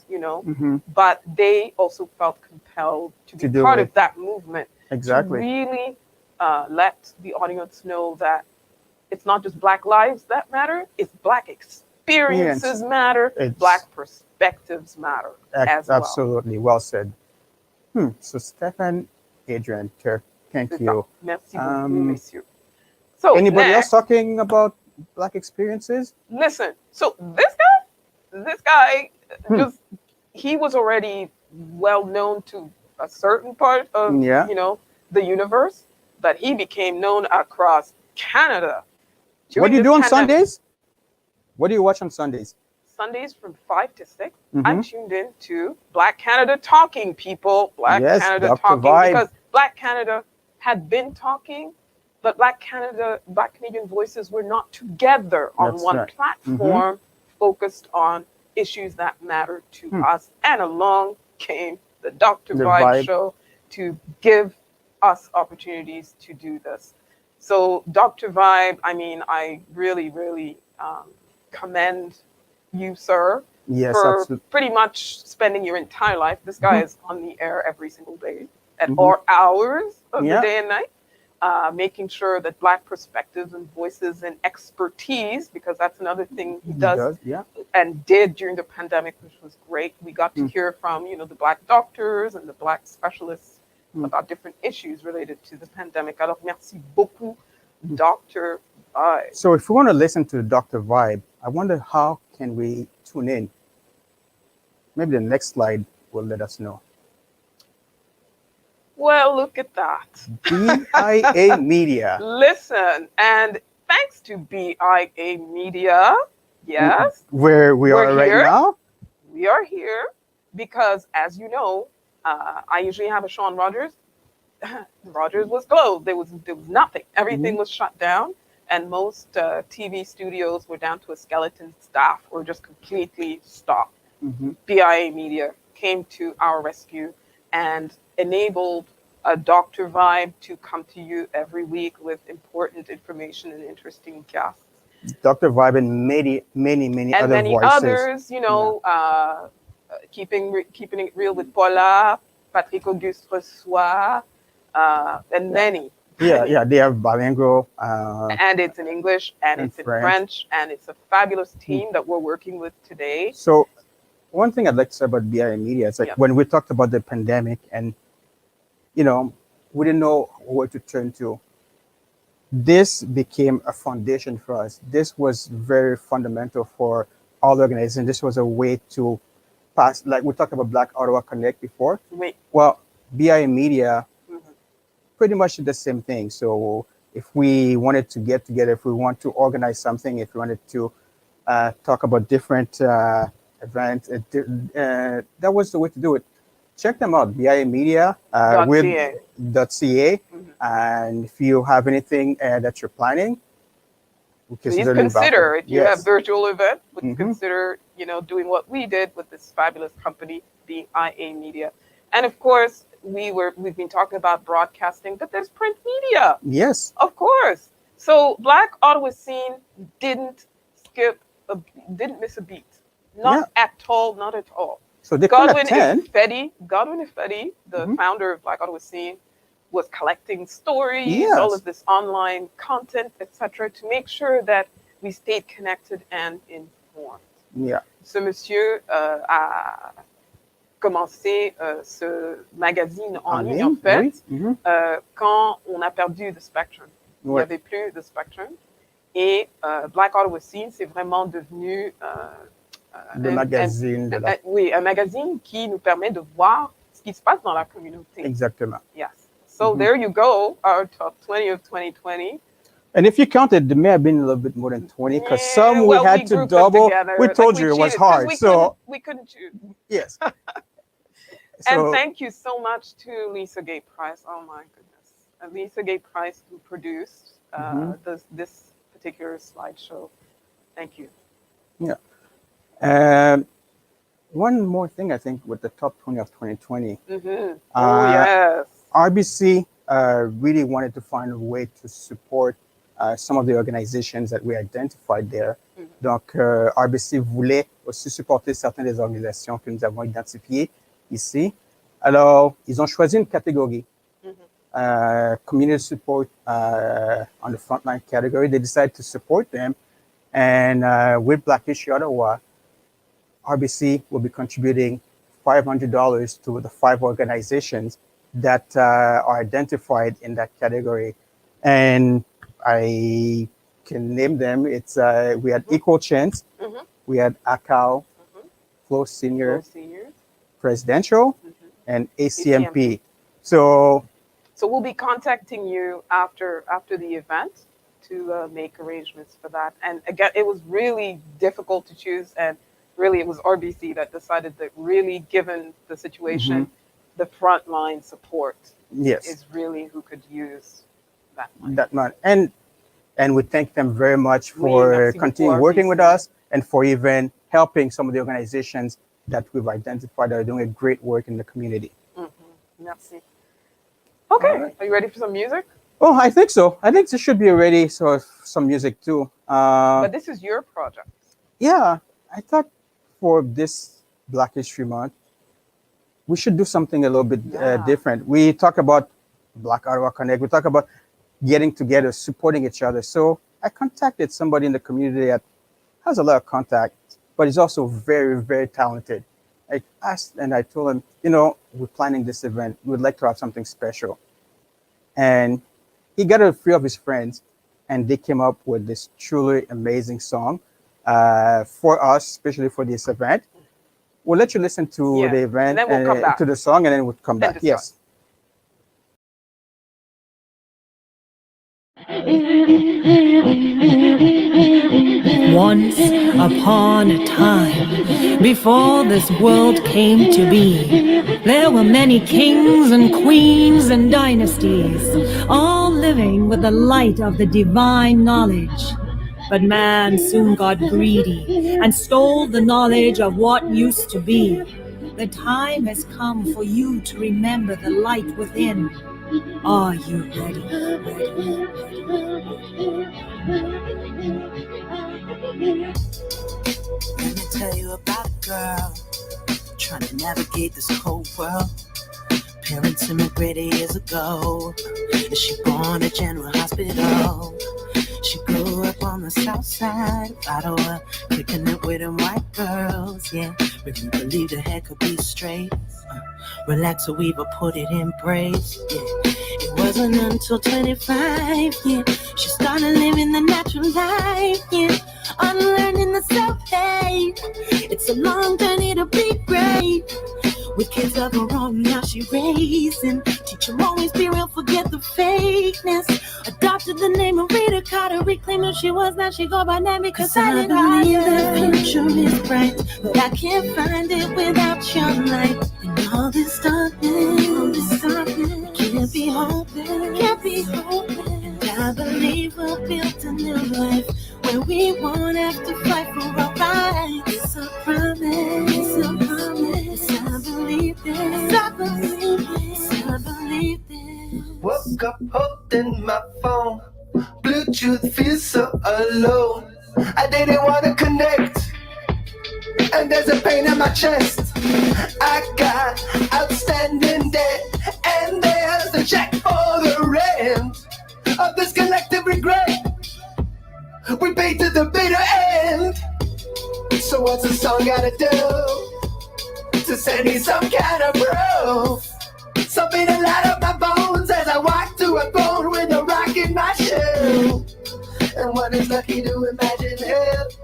Speaker 2: but they also felt compelled to be
Speaker 3: do
Speaker 2: part
Speaker 3: it.
Speaker 2: of that movement.
Speaker 3: Exactly.
Speaker 2: To really let the audience know that it's not just Black lives that matter, it's Black experiences matter, Black perspectives matter as well.
Speaker 3: Absolutely, well said. So Stefan, Adrian, Turk, thank you.
Speaker 2: Merci beaucoup, messieurs. So
Speaker 3: anybody else
Speaker 2: next,
Speaker 3: talking about Black experiences?
Speaker 2: listen, so this guy just, he was already well known to a certain part of, the universe, but he became known across Canada.
Speaker 3: What do you
Speaker 2: During
Speaker 3: do on
Speaker 2: this pandemic.
Speaker 3: Sundays? What do you watch on Sundays?
Speaker 2: Sundays from 5 to 6, I'm tuned in to Black Canada Talking, people. Black Canada
Speaker 3: Dr.
Speaker 2: Talking,
Speaker 3: Vibe.
Speaker 2: because Black Canada had been talking, but Black Canadian voices were not together on
Speaker 3: That's
Speaker 2: one
Speaker 3: right.
Speaker 2: platform focused on issues that matter to us. And along came the Dr. Vibe show to give us opportunities to do this. So Dr. Vibe, I mean, I really, really commend you, sir, for pretty much spending your entire life. This guy is on the air every single day at all hours of the day and night, making sure that Black perspectives and voices and expertise, because that's another thing he does and did during the pandemic, which was great. We got to hear from, the Black doctors and the Black specialists about different issues related to the pandemic. Alors, merci beaucoup, Dr. Vibe.
Speaker 3: So if we want to listen to Dr. Vibe, I wonder how can we tune in? Maybe the next slide will let us know.
Speaker 2: Well, look at that.
Speaker 3: BIA Media.
Speaker 2: Listen, and thanks to BIA Media, yes.
Speaker 3: Where we are right now?
Speaker 2: We are here because, as you know, I usually have a show on Rogers. Rogers was closed. There was nothing. Everything was shut down. And most TV studios were down to a skeleton staff or just completely stopped. BIA Media came to our rescue and enabled Dr. Vibe to come to you every week with important information and interesting guests.
Speaker 3: Dr. Vibe and many
Speaker 2: and
Speaker 3: other
Speaker 2: many
Speaker 3: voices.
Speaker 2: others, keeping it real with Paula, Patrick Auguste Reçoit, and many.
Speaker 3: Yeah, they have bilingual.
Speaker 2: And it's in English, and it's in French, and it's a fabulous team that we're working with today.
Speaker 3: So one thing I'd like to say about BIA Media is when we talked about the pandemic and, we didn't know where to turn to. This became a foundation for us. This was very fundamental for all organizations. This was a way to pass, like we talked about Black Ottawa Connect before. Well, BIA Media pretty much the same thing. So if we wanted to get together, if we want to organize something, if we wanted to talk about different events, that was the way to do it. Check them out, BIA Media .ca. And if you have anything that you're planning,
Speaker 2: please consider, if you have virtual event, would consider, doing what we did with this fabulous company, BIA Media. And of course, we've been talking about broadcasting, but there's print media.
Speaker 3: Yes.
Speaker 2: Of course. So Black Ottawa Scene didn't miss a beat. Not at all, not at all.
Speaker 3: So they
Speaker 2: Godwin Ifedi, the founder of Black Ottawa Scene, was collecting stories, all of this online content, etc., to make sure that we stayed connected and informed.
Speaker 3: Yeah.
Speaker 2: Ce monsieur a commencé ce magazine en ligne, en fait, quand on a perdu The Spectrum. Il n'y avait plus The Spectrum. Et Black Ottawa Scene, c'est vraiment devenu
Speaker 3: un magazine.
Speaker 2: Un magazine qui nous permet de voir ce qui se passe dans la communauté.
Speaker 3: Exactement.
Speaker 2: Yes. So there you go, our top 20 of 2020.
Speaker 3: And if you counted, there may have been a little bit more than 20 because some we had to double. We told you it was hard.
Speaker 2: We couldn't choose.
Speaker 3: Yes.
Speaker 2: And thank you so much to Lisa Gay Price. Oh my goodness. Lisa Gay Price, who produced this particular slideshow. Thank you.
Speaker 3: Yeah. And one more thing, I think, with the top 20 of 2020.
Speaker 2: Oh, yes.
Speaker 3: RBC really wanted to find a way to support some of the organizations that we identified there. Donc, RBC voulait aussi supporter certaines des organisations que nous avons identifiées ici. Alors, ils ont choisi une catégorie, community support on the frontline category. They decided to support them. And with Black History Ottawa, RBC will be contributing $500 to the 5 organizations that are identified in that category. And I can name them. It's we had Equal Chance, we had ACAL, Flow Senior, Presidential, and ACMP. So
Speaker 2: we'll be contacting you after the event to make arrangements for that. And again, it was really difficult to choose, and really it was RBC that decided that really, given the situation, the frontline support is really who could use that money.
Speaker 3: That money. And we thank them very much for continuing working with us and for even helping some of the organizations that we've identified that are doing a great work in the community.
Speaker 2: Merci. Okay, are you ready for some music?
Speaker 3: Oh, I think so. I think this should be ready. So some music too.
Speaker 2: But this is your project.
Speaker 3: Yeah, I thought for this Black History Month, we should do something a little bit different. We talk about Black Ottawa Connect. We talk about getting together, supporting each other. So I contacted somebody in the community that has a lot of contacts, but he's also very, very talented. I asked and I told him, you know, we're planning this event. We'd like to have something special. And he got a few of his friends and they came up with this truly amazing song for us, especially for this event. We'll let you listen to the event
Speaker 2: and then we'll come back
Speaker 3: to the song and then we'll come back. Yes.
Speaker 19: Once upon a time, before this world came to be, there were many kings and queens and dynasties, all living with the light of the divine knowledge. But man soon got greedy and stole the knowledge of what used to be. The time has come for you to remember the light within. Are you ready?
Speaker 20: Let me tell you about a girl trying to navigate this cold world. Parents immigrated years ago. She born at General Hospital. She grew up on the south side of Ottawa, kicking it with them white girls. Yeah, if you believe the hair could be straight, relax a weaver, put it in braids. Yeah, it wasn't until 25. Yeah, she started living the natural life. Yeah, unlearning the self-hate. It's a long journey to be great. With kids of her own, now she raising. Teach them always be real, forget the fakeness. Adopted the name of Rita Carter, reclaimed who she was, now she go by name because I believe the future is bright, but I can't find it without your light. And all this darkness, can't be hoping, can't be hoping. And I believe we'll build a new life where we won't have to fight for our rights. It's a promise, a promise. I believe this, I believe this, I believe this.
Speaker 21: Woke up holding my phone. Bluetooth feels so alone. I didn't want to connect, and there's a pain in my chest. I got outstanding debt, and there's a check for the rent of this collective regret. We paid to the bitter end. So what's a song gotta do to send me some kind of proof? Something to light up my bones as I walk to a phone with a rock in my shoe. And one is lucky to imagine it,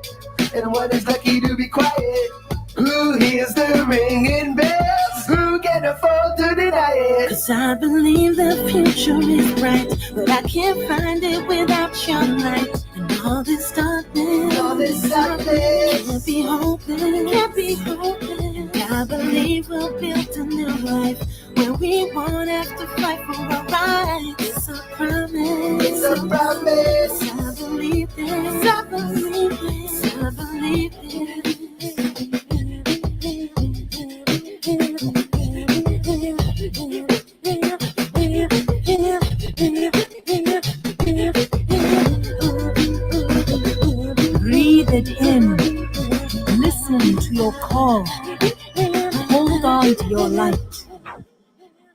Speaker 21: and one is lucky to be quiet. Who hears the ringing bells? Who can afford to deny it?
Speaker 20: Cause I believe the future is bright, but I can't find it without your light. And all this darkness, can't be hoping, can't be hoping. And I believe we'll build a new life where we won't have to fight for our rights. It's a promise,
Speaker 21: it's a promise.
Speaker 20: I believe this, I believe this, I believe this. Breathe it in.
Speaker 19: all. Hold on to your light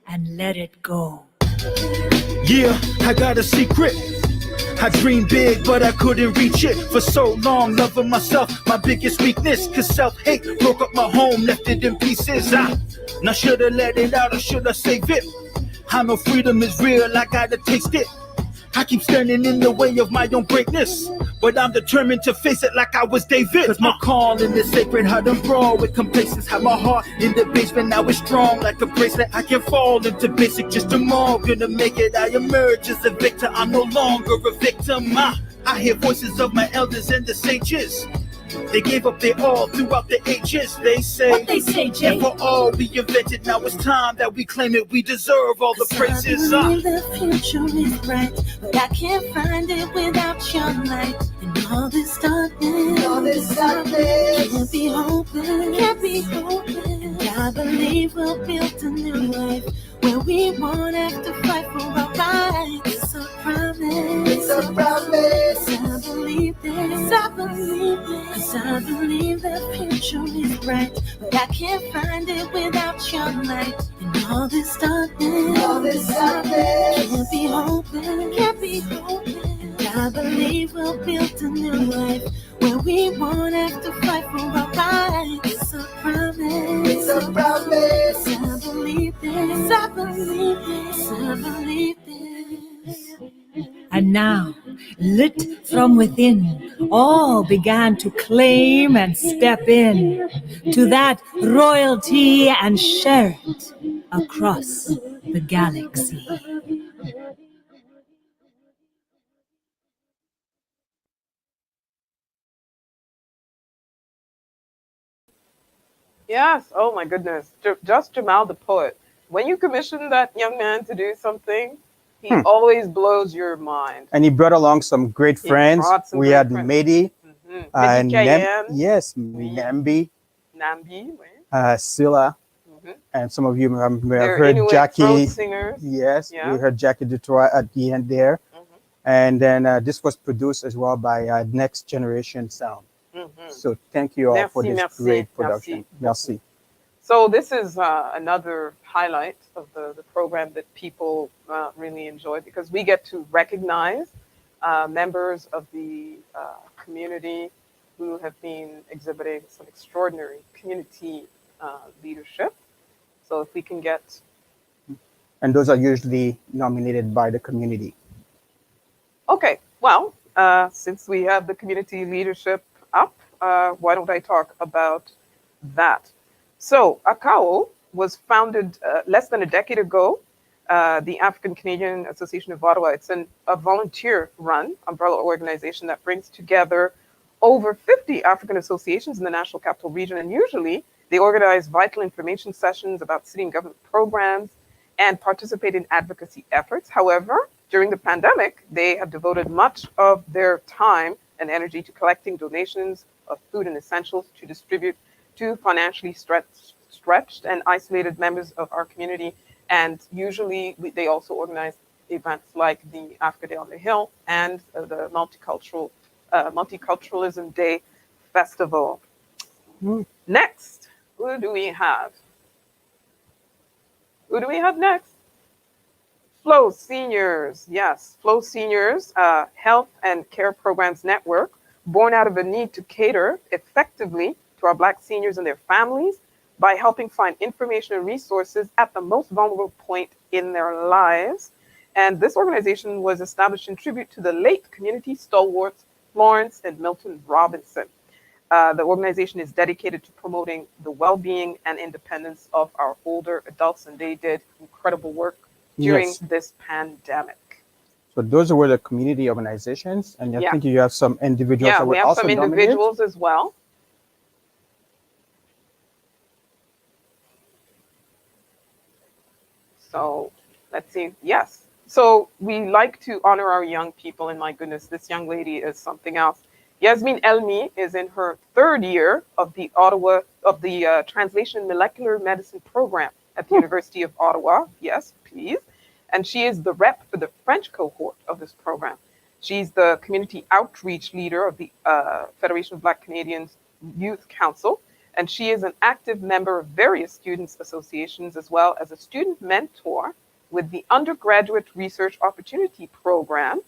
Speaker 19: and let it go.
Speaker 4: Yeah, I got a secret. I dreamed big, but I couldn't reach it for so long. Loving myself, my biggest weakness. Cause self-hate broke up my home, left it in pieces. Now shoulda let it out or shoulda save it? I know freedom is real, I gotta taste it. I keep standing in the way of my own greatness, but I'm determined to face it like I was David. Cause my calling is sacred, I done brawl with complacence. Had my heart in the basement, now it's strong like a bracelet. I can fall into basic, just tomorrow gonna make it. I emerge as a victor, I'm no longer a victim. I hear voices of my elders and the sages. They gave up their all throughout the ages. They say,
Speaker 19: What they say, Jay?
Speaker 4: and for all we invented, now it's time that we claim it. We deserve all the praises.
Speaker 20: I believe the future is bright, but I can't find it without your light. And all this darkness, can't be hoping. And I believe we'll build a new life where we won't have to fight for our rights. It's a promise. I believe this. Cause I believe the future is bright, but I can't find it without your light. And all this darkness, can't be hoping. And I believe we'll build a new life where we won't have to fight for our rights. It's a promise. I believe this. I believe this.
Speaker 19: And now, lit from within, all began to claim and step in to that royalty and share it across the galaxy.
Speaker 2: Yes. Oh my goodness. Just Jamal the poet. When you commission that young man to do something, he always blows your mind.
Speaker 3: And he brought along some great friends. We had Mehdi,
Speaker 2: Mehdi Kayan.
Speaker 3: yes, Nambi,
Speaker 2: right?
Speaker 3: Silla, and some of you may have
Speaker 2: They're
Speaker 3: heard
Speaker 2: Inuit
Speaker 3: Jackie.
Speaker 2: throat singers.
Speaker 3: Yes,
Speaker 2: Yeah.
Speaker 3: we heard Jackie Detroit at the end there. And then this was produced as well by Next Generation Sound. So thank you all for this great production. Merci.
Speaker 2: So this is another highlight of the program that people really enjoy, because we get to recognize members of the community who have been exhibiting some extraordinary community leadership. So if we can get...
Speaker 3: And those are usually nominated by the community.
Speaker 2: Okay, well, since we have the community leadership up, why don't I talk about that? So ACAO was founded less than a decade ago, the African Canadian Association of Ottawa. It's a volunteer-run umbrella organization that brings together over 50 African associations in the National Capital Region, and usually they organize vital information sessions about city and government programs and participate in advocacy efforts. However, during the pandemic, they have devoted much of their time and energy to collecting donations of food and essentials to distribute to financially stretched and isolated members of our community. And usually they also organize events like the Africa Day on the Hill and the Multiculturalism Day Festival. Next, who do we have? Who do we have next? Flow Seniors. Yes, Flow Seniors, Health and Care Programs Network, born out of a need to cater effectively to our Black seniors and their families by helping find information and resources at the most vulnerable point in their lives. And this organization was established in tribute to the late community stalwarts Florence and Milton Robinson. The organization is dedicated to promoting the well-being and independence of our older adults, and they did incredible work during this pandemic.
Speaker 3: So those were the community organizations, and I think you have some individuals that were also nominated.
Speaker 2: Yeah, we have some individuals as well. So let's see. Yes. So we like to honor our young people, and my goodness, this young lady is something else. Yasmin Elmi is in her third year of the Translation Molecular Medicine program at the University of Ottawa. Yes, please. And she is the rep for the French cohort of this program. She's the community outreach leader of the Federation of Black Canadians Youth Council. And she is an active member of various students' associations, as well as a student mentor with the Undergraduate Research Opportunity Program.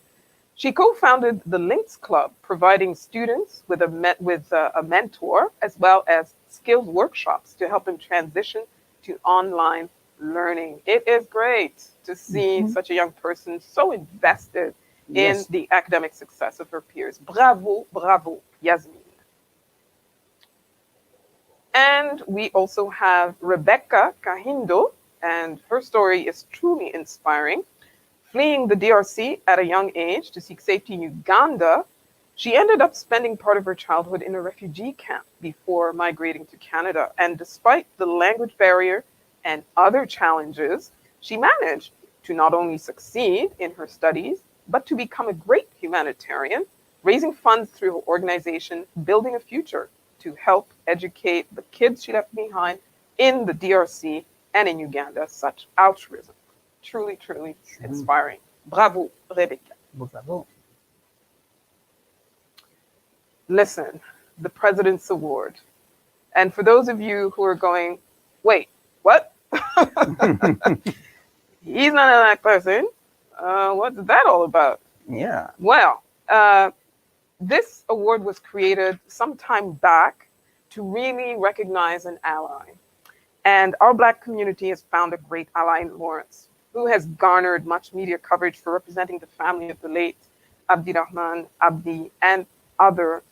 Speaker 2: She co-founded the Links Club, providing students with a mentor, as well as skills workshops to help them transition to online learning. It is great to see such a young person so invested in the academic success of her peers. Bravo, bravo, Yasmin. And we also have Rebecca Kahindo, and her story is truly inspiring. Fleeing the DRC at a young age to seek safety in Uganda, she ended up spending part of her childhood in a refugee camp before migrating to Canada. And despite the language barrier and other challenges, she managed to not only succeed in her studies, but to become a great humanitarian, raising funds through her organization, Building a Future, to help educate the kids she left behind in the DRC and in Uganda. Such altruism. Truly, truly inspiring. Bravo, Rebecca.
Speaker 3: Bravo.
Speaker 2: Listen, the President's Award. And for those of you who are going, wait, what? He's not a black person. What's that all about?
Speaker 3: Yeah.
Speaker 2: Well, this award was created some time back to really recognize an ally. And our Black community has found a great ally in Lawrence, who has garnered much media coverage for representing the family of the late Abdirahman Abdi and other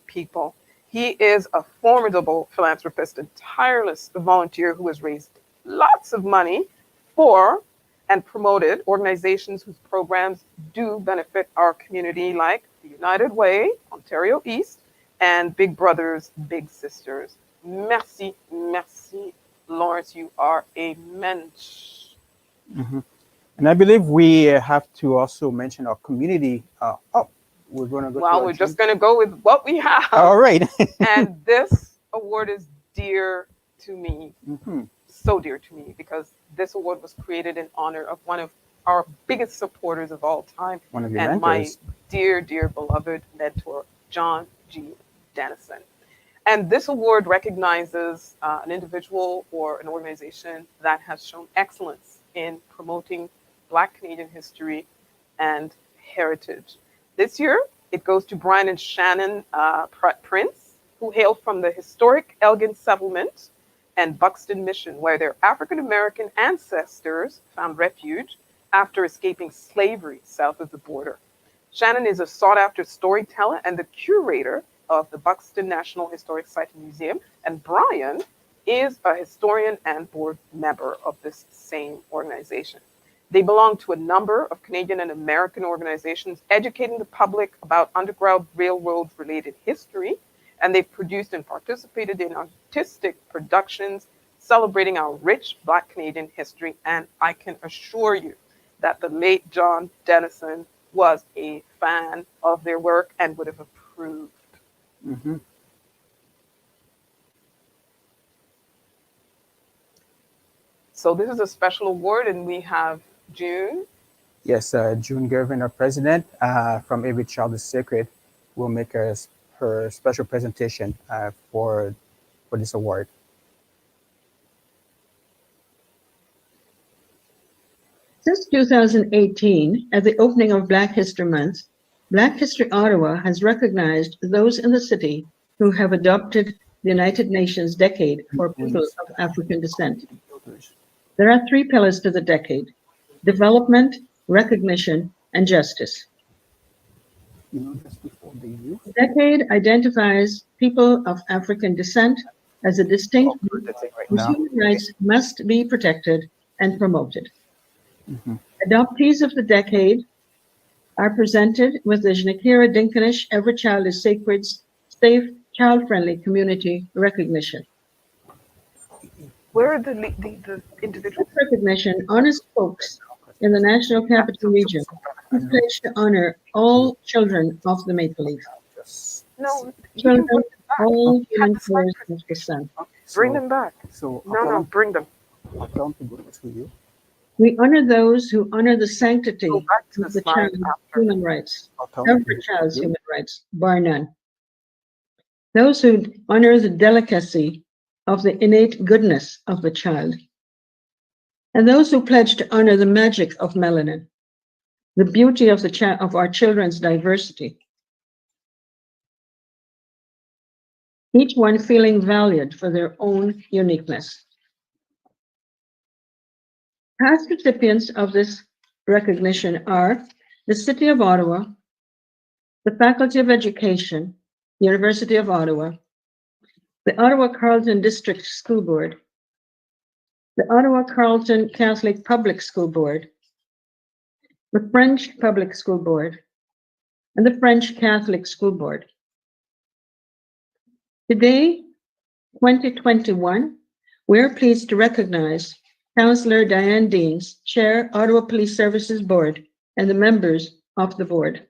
Speaker 2: people. He is a formidable philanthropist and tireless volunteer who has raised lots of money for and promoted organizations whose programs do benefit our community, like the United Way, Ontario East, and Big Brothers, Big Sisters. Merci, merci, Lawrence, you are a mensch.
Speaker 3: Mm-hmm. And I believe we have to also mention our community. We're going to go.
Speaker 2: Well, we're just going to go with what we have.
Speaker 3: All right.
Speaker 2: And this award is dear to me, so dear to me, because this award was created in honor of one of our biggest supporters of all time,
Speaker 3: One of your
Speaker 2: and
Speaker 3: mentors.
Speaker 2: my dear, dear beloved mentor, John G. Dennison. And this award recognizes an individual or an organization that has shown excellence in promoting Black Canadian history and heritage. This year, it goes to Brian and Shannon Prince, who hail from the historic Elgin Settlement and Buxton Mission, where their African-American ancestors found refuge after escaping slavery south of the border. Shannon is a sought-after storyteller and the curator of the Buxton National Historic Site and Museum, and Brian is a historian and board member of this same organization. They belong to a number of Canadian and American organizations educating the public about Underground Railroad-related history, and they've produced and participated in artistic productions celebrating our rich Black Canadian history, and I can assure you that the late John Dennison was a fan of their work and would have approved.
Speaker 3: Mm-hmm.
Speaker 2: So this is a special award, and we have June.
Speaker 3: Yes, June Gervin, our president from Every Child is Sacred, will make her special presentation for this award.
Speaker 5: Since 2018, at the opening of Black History Month, Black History Ottawa has recognized those in the city who have adopted the United Nations Decade for People of African Descent. There are three pillars to the decade: development, recognition, and justice. The decade identifies people of African descent as a distinct group whose human rights must be protected and promoted. Adoptees of the decade are presented with the Jnakira Dinkanish Every Child is Sacred's safe, child-friendly community recognition.
Speaker 2: Where are the individuals?
Speaker 5: This recognition honors folks in the National Capital Region who pledge to honor all children of the Maple Leaf.
Speaker 2: No,
Speaker 5: Children, all human flows of the sun.
Speaker 2: Bring them back. No, bring them. We
Speaker 5: honor those who honor the sanctity of the child's human rights, every child's human rights, bar none. those who honor the delicacy of the innate goodness of the child, and those who pledge to honor the magic of melanin, the beauty of of our children's diversity, each one feeling valued for their own uniqueness. Past recipients of this recognition are the City of Ottawa, the Faculty of Education, University of Ottawa, the Ottawa-Carleton District School Board, the Ottawa-Carleton Catholic Public School Board, the French Public School Board, and the French Catholic School Board. Today, 2021, we're pleased to recognize Councillor Diane Deans, Chair, Ottawa Police Services Board, and the members of the board.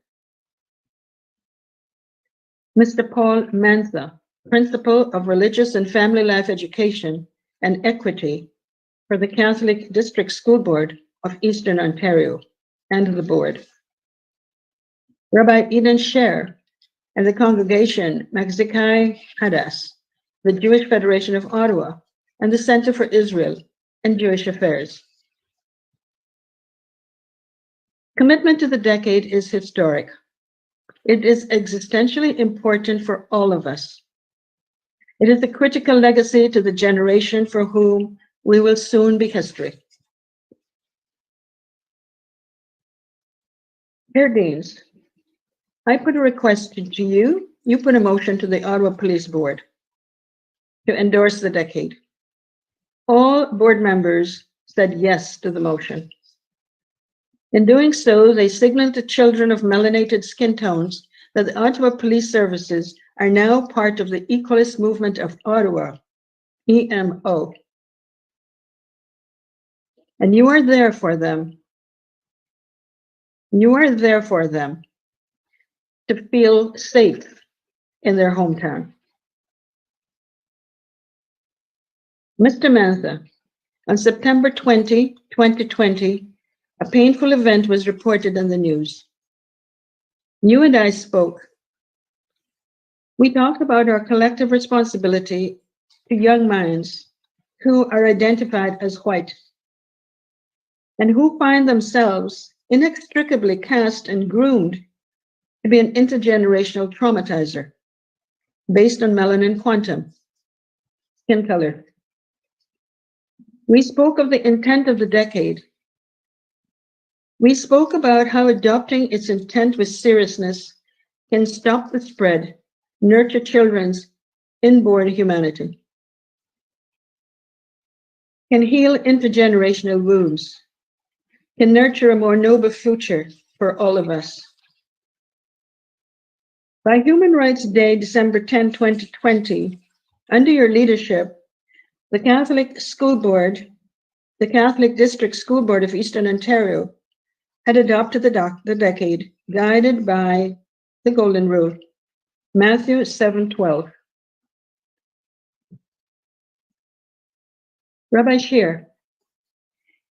Speaker 5: Mr. Paul Mantha, Principal of Religious and Family Life Education and Equity for the Catholic District School Board of Eastern Ontario, and the board. Rabbi Eden Sher and the congregation Magzikai Hadass, the Jewish Federation of Ottawa, and the Center for Israel and Jewish Affairs. Commitment to the decade is historic. It is existentially important for all of us. It is a critical legacy to the generation for whom we will soon be history. Dear Deans, I put a request to you, you put a motion to the Ottawa Police Board to endorse the decade. All board members said yes to the motion. In doing so, they signaled to children of melanated skin tones that the Ottawa Police Services are now part of the Equalist Movement of Ottawa, EMO. And you are there for them. You are there for them to feel safe in their hometown. Mr. Mantha, on September 20, 2020, a painful event was reported in the news. You and I spoke. We talked about our collective responsibility to young minds who are identified as white and who find themselves inextricably cast and groomed to be an intergenerational traumatizer based on melanin quantum, skin color. We spoke of the intent of the decade. We spoke about how adopting its intent with seriousness can stop the spread, nurture children's inborn humanity, can heal intergenerational wounds, can nurture a more noble future for all of us. By Human Rights Day, December 10, 2020, under your leadership, the Catholic School Board, the Catholic District School Board of Eastern Ontario, had adopted the decade, guided by the Golden Rule, Matthew 7:12. Rabbi Shear,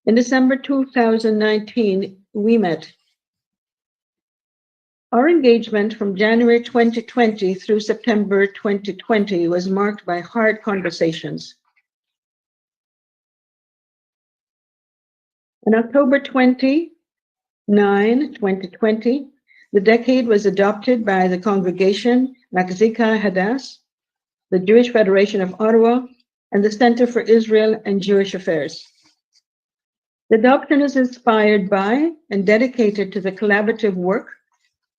Speaker 5: in December 2019, we met. Our engagement from January 2020 through September 2020 was marked by hard conversations. On October 29, 2020, the decade was adopted by the congregation Magzikai Hadass, the Jewish Federation of Ottawa, and the Center for Israel and Jewish Affairs. The doctrine is inspired by and dedicated to the collaborative work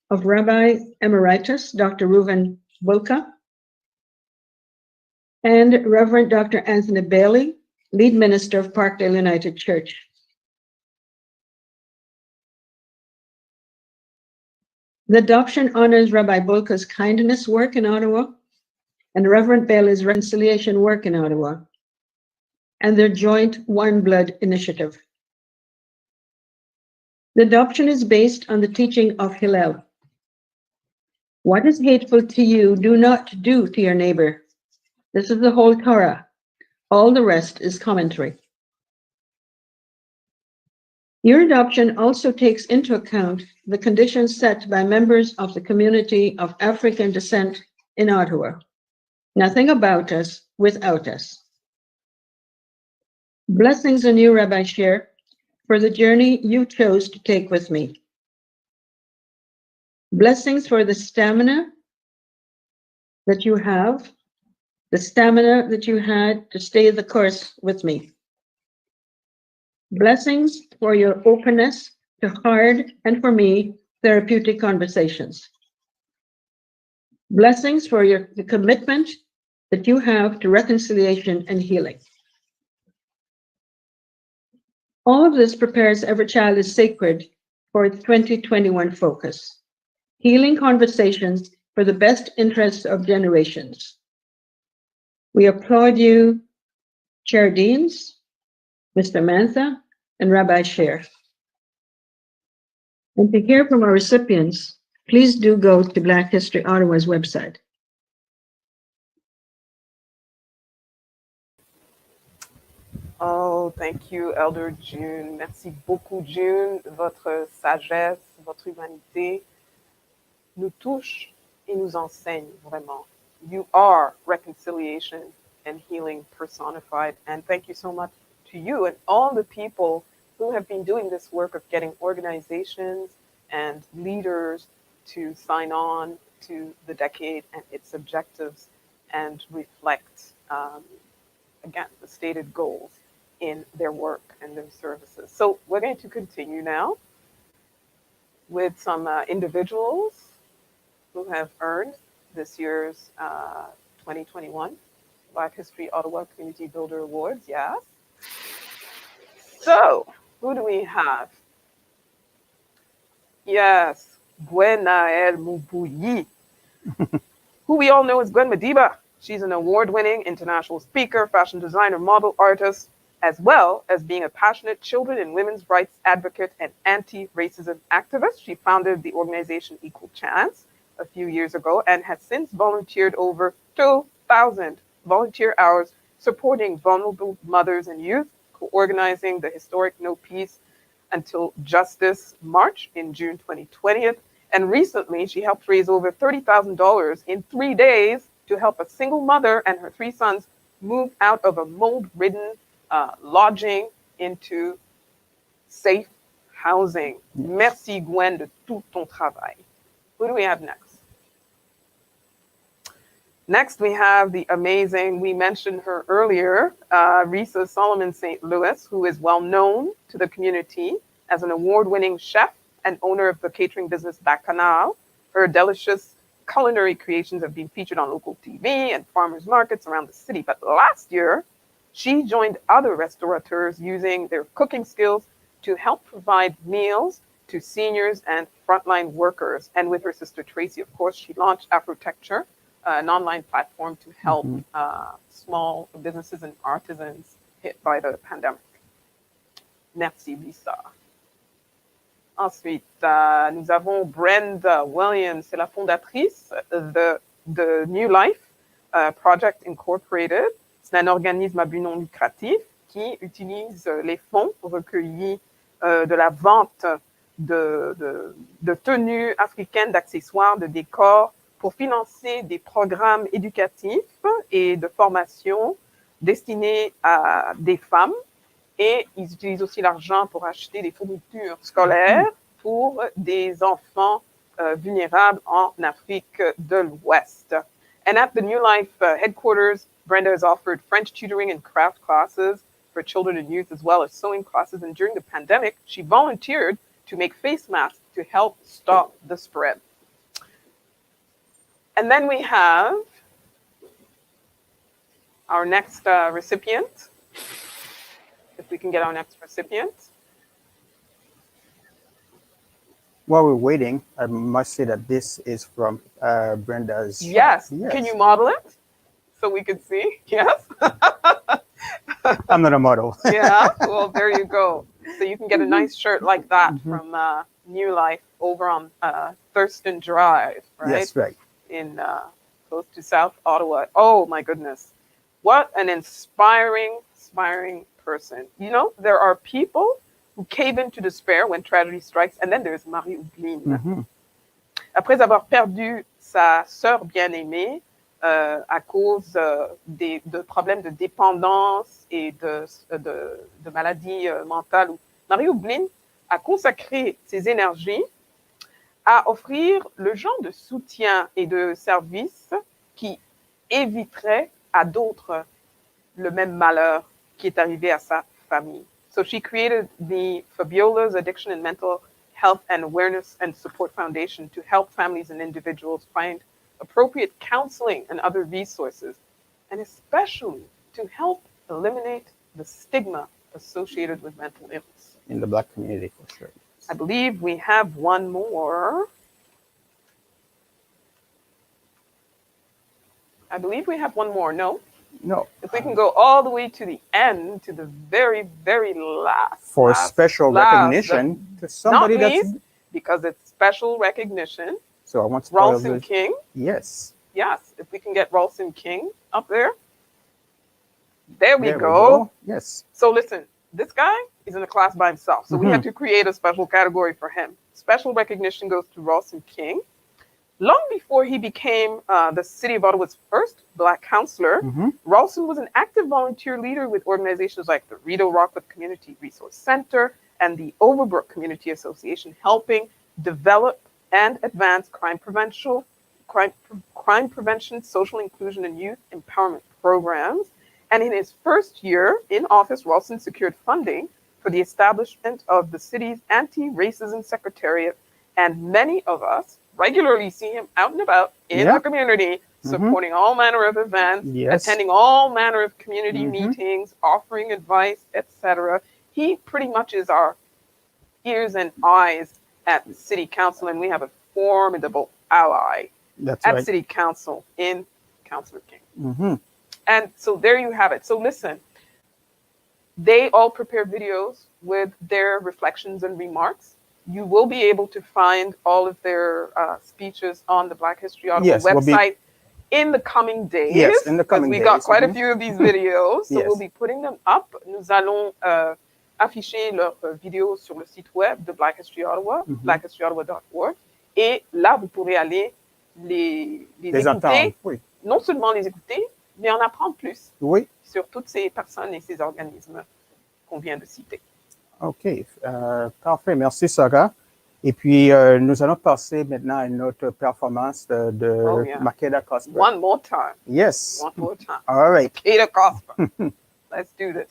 Speaker 5: of Rabbi Emeritus Dr. Reuven Bulka and Reverend Dr. Anthony Bailey, lead minister of Parkdale United Church. The adoption honors Rabbi Bulka's kindness work in Ottawa and Reverend Bailey's reconciliation work in Ottawa and their joint One Blood initiative. The adoption is based on the teaching of Hillel. What is hateful to you, do not do to your neighbor. This is the whole Torah. All the rest is commentary. Your adoption also takes into account the conditions set by members of the community of African descent in Ottawa, Nothing about us without us. Blessings on you, Rabbi Sher, for the journey you chose to take with me. Blessings for the stamina that you have, the stamina that you had to stay the course with me. Blessings for your openness to hard and, for me, therapeutic conversations. Blessings for the commitment that you have to reconciliation and healing. All of this prepares Every Child is Sacred for its 2021 focus. Healing conversations for the best interests of generations. We applaud you, Chair Deans, Mr. Mantha, and Rabbi Sher. And to hear from our recipients, please do go to Black History Ottawa's website.
Speaker 2: Oh, thank you, Elder June. Merci beaucoup, June. Votre sagesse, votre humanité nous touche et nous enseigne vraiment. You are reconciliation and healing personified. And thank you so much to you and all the people who have been doing this work of getting organizations and leaders to sign on to the decade and its objectives and reflect, again, the stated goals in their work and their services. So we're going to continue now with some individuals who have earned this year's 2021 Black History Ottawa Community Builder Awards. Yes. So who do we have? Yes, Gwenaëlle Mubuyi, who we all know as Gwen Madiba. She's an award-winning international speaker, fashion designer, model, artist, as well as being a passionate children and women's rights advocate and anti-racism activist. She founded the organization Equal Chance a few years ago and has since volunteered over 2,000 volunteer hours supporting vulnerable mothers and youth, co-organizing the historic No Peace Until Justice March in June 2020. And recently, she helped raise over $30,000 in 3 days to help a single mother and her 3 sons move out of a mold-ridden lodging into safe housing. Merci, Gwen, de tout ton travail. Who do we have next? Next, we have the amazing, we mentioned her earlier, Risa Solomon St. Louis, who is well known to the community as an award-winning chef and owner of the catering business Bacchanal. Her delicious culinary creations have been featured on local TV and farmers markets around the city. But last year, she joined other restaurateurs using their cooking skills to help provide meals to seniors and frontline workers. And with her sister Tracy, of course, she launched Afrotecture, an online platform to help small businesses and artisans hit by the pandemic. Merci, Lisa. Ensuite, nous avons Brenda Williams, c'est la fondatrice de New Life Project Incorporated. C'est un organisme à but non lucratif qui utilise les fonds recueillis de la vente de tenues africaines, d'accessoires, de décors pour financer des programmes éducatifs et de formation destinés à des femmes. Et ils utilisent aussi l'argent pour acheter des fournitures scolaires pour des enfants vulnérables en Afrique de l'Ouest. And at the New Life headquarters, Brenda has offered French tutoring and craft classes for children and youth, as well as sewing classes. And during the pandemic, she volunteered to make face masks to help stop the spread. And then we have our next recipient. If we can get our next recipient.
Speaker 3: While we're waiting, I must say that this is from Brenda's shop.
Speaker 2: Yes. Can you model it so we could see? Yes.
Speaker 3: I'm not a model.
Speaker 2: Yeah. Well, there you go. So you can get a nice shirt like that from New Life over on Thurston Drive, right?
Speaker 3: Yes, right.
Speaker 2: In close to South Ottawa. Oh my goodness. What an inspiring person. You know, there are people who cave into despair when tragedy strikes, and then there's Marie Ougline. Après avoir perdu sa sœur bien-aimée à cause de problèmes de dépendance et de maladies mentales. Mario Blin a consacré ses énergies à offrir le genre de soutien et de services qui éviterait à d'autres le même malheur qui est arrivé à sa famille. So she created the Fabiola's Addiction and Mental Health and Awareness and Support Foundation to help families and individuals find appropriate counseling and other resources, and especially to help eliminate the stigma associated with mental illness.
Speaker 3: In the Black community, for sure.
Speaker 2: I believe we have one more. No?
Speaker 3: No.
Speaker 2: If we can go all the way to the end, to the very, very last.
Speaker 3: For special recognition to somebody
Speaker 2: not
Speaker 3: that's...
Speaker 2: least, because it's special recognition.
Speaker 3: So I want to
Speaker 2: Ralston King.
Speaker 3: Yes.
Speaker 2: Yes, if we can get Ralston King up there. There we go.
Speaker 3: Yes.
Speaker 2: So listen, this guy is in a class by himself. So we had to create a special category for him. Special recognition goes to Ralston King. Long before he became the City of Ottawa's first Black councillor, Ralston was an active volunteer leader with organizations like the Rideau Rockwood Community Resource Center and the Overbrook Community Association, helping develop and advance crime prevention, social inclusion, and youth empowerment programs. And in his first year in office, Ralston secured funding for the establishment of the city's anti-racism secretariat, and many of us regularly see him out and about in the community, supporting all manner of events, attending all manner of community meetings, offering advice, etc. He pretty much is our ears and eyes at the City Council, and we have a formidable ally at City Council in Councillor King. And so there you have it. So listen, they all prepare videos with their reflections and remarks. You will be able to find all of their speeches on the Black History Ottawa website in the coming days.
Speaker 3: Yes, in the coming days.
Speaker 2: We got quite a few of these videos, so we'll be putting them up. Nous allons afficher leurs vidéos sur le site web de Black History Ottawa, blackhistoryottawa.org. Et là, vous pourrez aller les écouter.
Speaker 3: Entendre,
Speaker 2: non seulement les écouter, mais en apprendre plus sur toutes ces personnes et ces organismes qu'on vient de citer.
Speaker 3: OK. Parfait. Merci, Sarah. Et puis, nous allons passer maintenant à une autre performance de Makeda Cosper.
Speaker 2: One more time.
Speaker 3: Yes.
Speaker 2: One more time.
Speaker 3: All right.
Speaker 2: Makeda Cosper. Let's do this.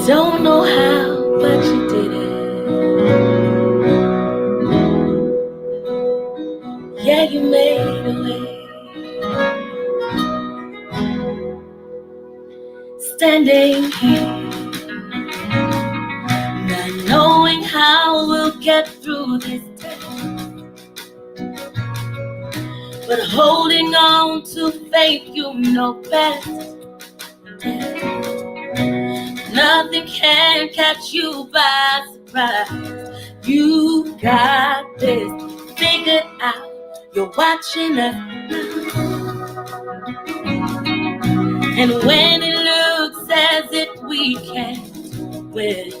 Speaker 10: Don't know how, but you did it. Yeah, you made a way. Standing here, not knowing how we'll get through this day, but holding on to faith, you know best. Nothing can catch you by surprise. You got this figured out. You're watching us now. And when it looks as if we can't win,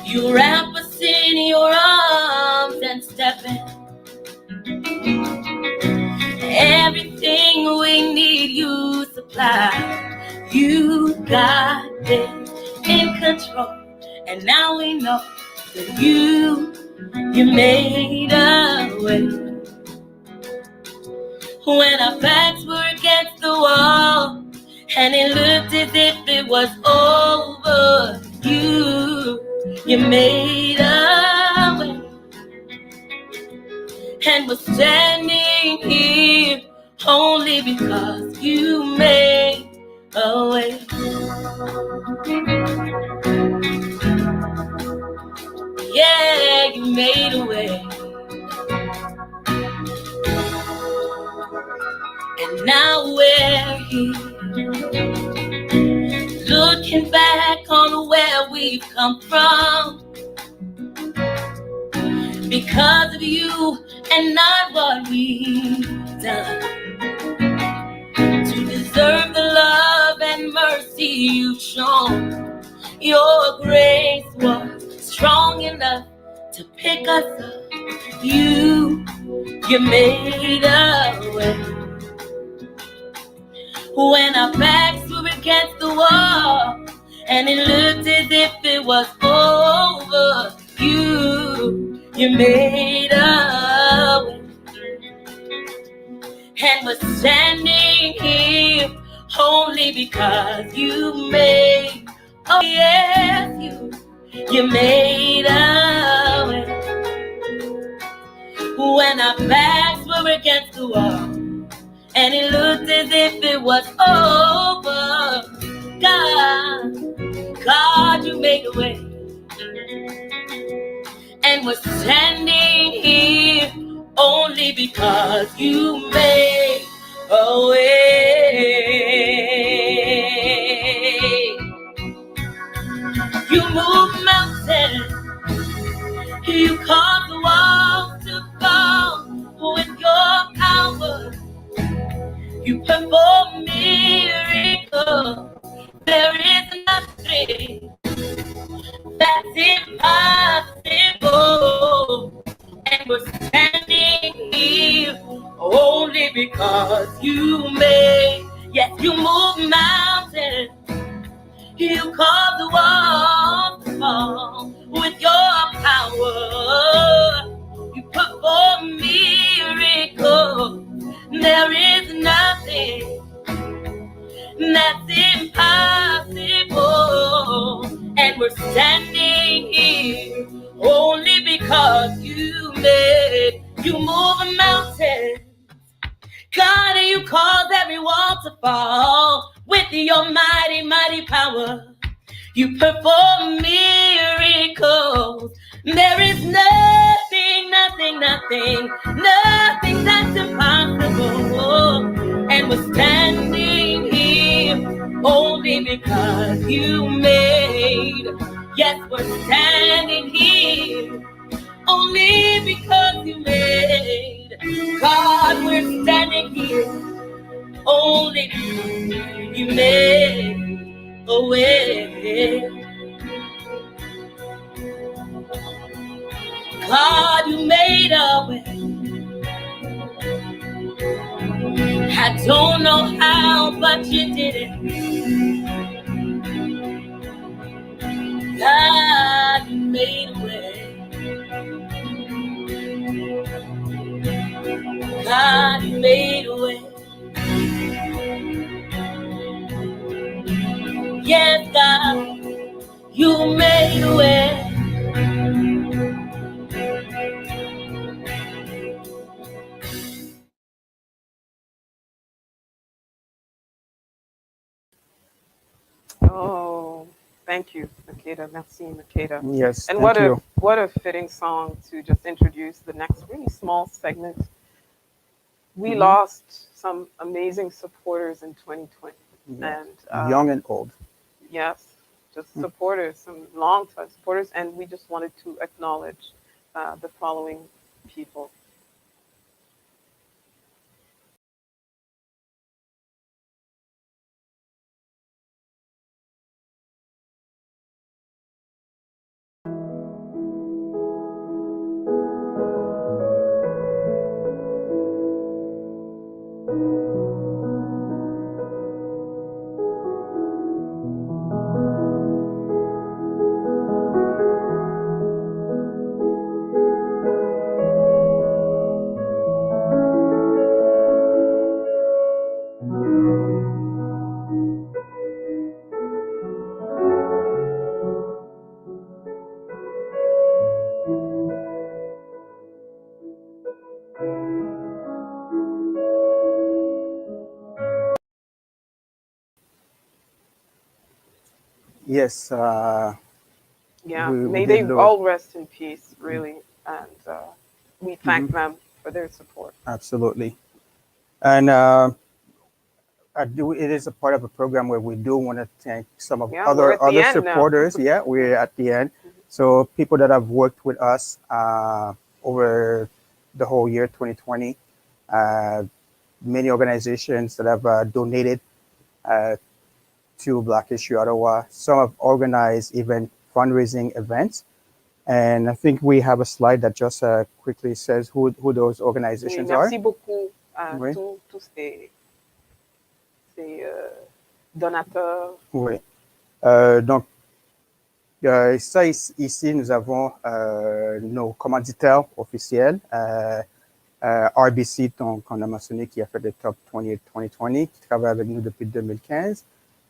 Speaker 10: you wrap us in your arms and step in. Everything we need, you supply. You got this in control, and now we know that you made a way. When our backs were against the wall, and it looked as if it was over, you made a way. And we're standing here only because you made a way. Yeah, you made a way. And now we're here, looking back on where we've come from. Because of you and not what we've done to deserve the love and mercy you've shown. Your grace was strong enough to pick us up. You made a way. When our backs were against the wall and it looked as if it was over, you made a way. And we're standing here only because you made, oh yes, you made a way. When our backs were against the wall and it looked as if it was over, God, you made a way. And we're standing here only because you made a way. You move mountains, you cause the walls to fall with your power. You perform miracles. There is nothing that's impossible. And we're standing here only because you made. Yes, you move mountains. You cause the walls to fall with your power. You perform miracles. There is nothing that's impossible. And we're standing here only because you move a mountain. God, you cause every wall to fall with your mighty, mighty power. You perform miracles. There is nothing that's impossible. And we're standing here only because you made. Yes, we're standing here only because you made. God, we're standing here only because you made a way. God, you made a way. I don't know how, but you did it. God, you made a way. God, you made a way. Yes, God, you made a way.
Speaker 2: Oh, thank you, Makeda. Merci, Makeda.
Speaker 3: Yes,
Speaker 2: And
Speaker 3: thank you.
Speaker 2: what a fitting song to just introduce the next really small segment. We lost some amazing supporters in 2020.
Speaker 3: Yes.
Speaker 2: And
Speaker 3: Young and old.
Speaker 2: yes, just supporters, some long-time supporters, and we just wanted to acknowledge the following people.
Speaker 3: Yes,
Speaker 2: Yeah,
Speaker 3: we
Speaker 2: may
Speaker 3: did
Speaker 2: they
Speaker 3: lose.
Speaker 2: all rest in peace, really. And we thank them for their support.
Speaker 3: Absolutely. And it is a part of a program where we do want to thank some of
Speaker 2: Yeah, we're at the
Speaker 3: other
Speaker 2: end now.
Speaker 3: supporters. Yeah, we're at the end. So people that have worked with us over the whole year 2020. Many organizations that have donated to Black History Ottawa. Some have organized even fundraising events. And I think we have a slide that just quickly says who those
Speaker 2: Oui,
Speaker 3: organizations
Speaker 2: merci
Speaker 3: are.
Speaker 2: beaucoup à
Speaker 3: Oui.
Speaker 2: tous ces donateurs.
Speaker 3: Oui. Donc, ça, ici, nous avons nos commanditaires officiels. RBC, qu'on a mentionné, qui a fait le Top 20 2020, qui travaille avec nous depuis 2015.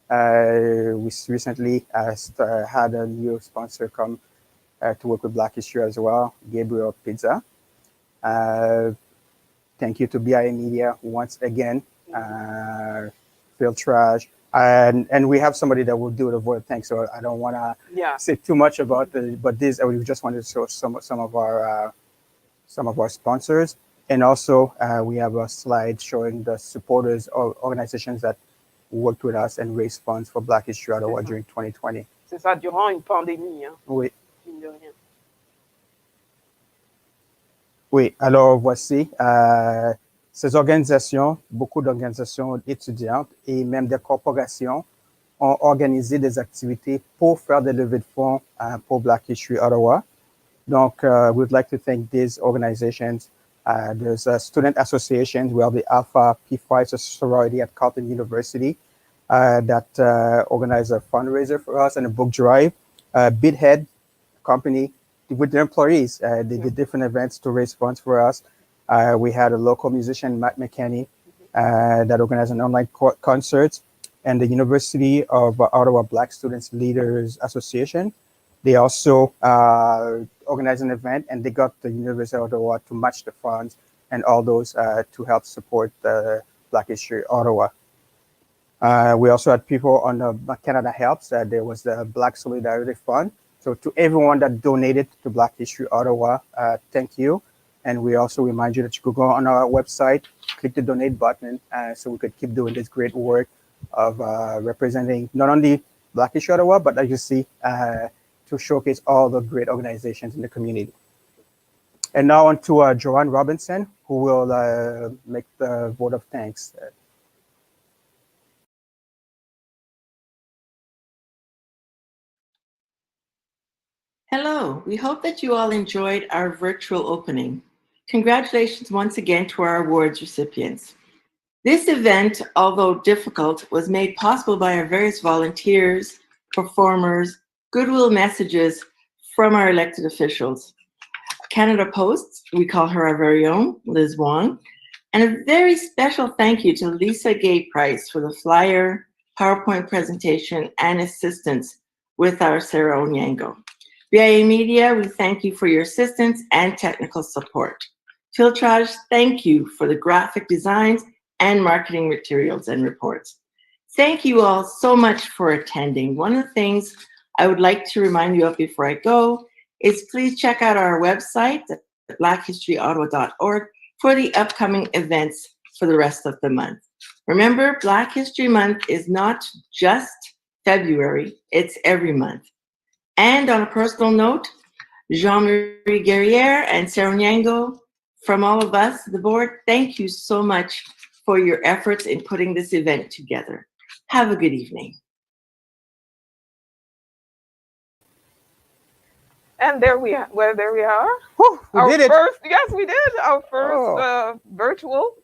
Speaker 3: We recently had a new sponsor come to work with Black History as well, Gabriel Pizza. Thank you to BIA Media once again, Phil Trash. And we have somebody that will do the vote of thanks, so I don't want to say too much about it, but this, we just wanted to show some of our sponsors. And also, we have a slide showing the supporters or organizations that worked with us and raised funds for Black History Ottawa during 2020.
Speaker 2: C'est ça, durant une pandémie. Hein.
Speaker 3: Oui.
Speaker 2: Mine de rien.
Speaker 3: Oui, alors voici ces organisations, beaucoup d'organisations étudiantes et même des corporations ont organisé des activités pour faire des levées de fonds pour Black History Ottawa. Donc, we'd like to thank these organizations. There's a student association. We have the Alpha Pi Phi sorority at Carleton University that organized a fundraiser for us and a book drive. Bithead company with their employees, they did different events to raise funds for us. We had a local musician, Matt McKenney, that organized an online concert, and the University of Ottawa Black Students Leaders Association. They also organized an event, and they got the University of Ottawa to match the funds and all those to help support Black History Ottawa. We also had people on the Canada Helps. There was the Black Solidarity Fund. So to everyone that donated to Black History Ottawa, thank you. And we also remind you that you could go on our website, click the donate button, so we could keep doing this great work of representing not only Black History Ottawa, but as you see, to showcase all the great organizations in the community. And now on to Joanne Robinson, who will make the vote of thanks.
Speaker 6: Hello, we hope that you all enjoyed our virtual opening. Congratulations once again to our awards recipients. This event, although difficult, was made possible by our various volunteers, performers, goodwill messages from our elected officials. Canada Post, we call her our very own, Liz Wong, and a very special thank you to Lisa Gay Price for the flyer, PowerPoint presentation, and assistance with our Sarah Onyango. BIA Media, we thank you for your assistance and technical support. Filtrage, thank you for the graphic designs and marketing materials and reports. Thank you all so much for attending. One of the things I would like to remind you of before I go is please check out our website at blackhistoryottawa.org for the upcoming events for the rest of the month. Remember, Black History Month is not just February, it's every month. And on a personal note, Jean-Marie Guerriere and Sarah Onyango, from all of us, the board, thank you so much for your efforts in putting this event together. Have a good evening.
Speaker 2: And there we are. Well, there we are.
Speaker 3: Whew, we did it.
Speaker 2: Yes, we did. Our first virtual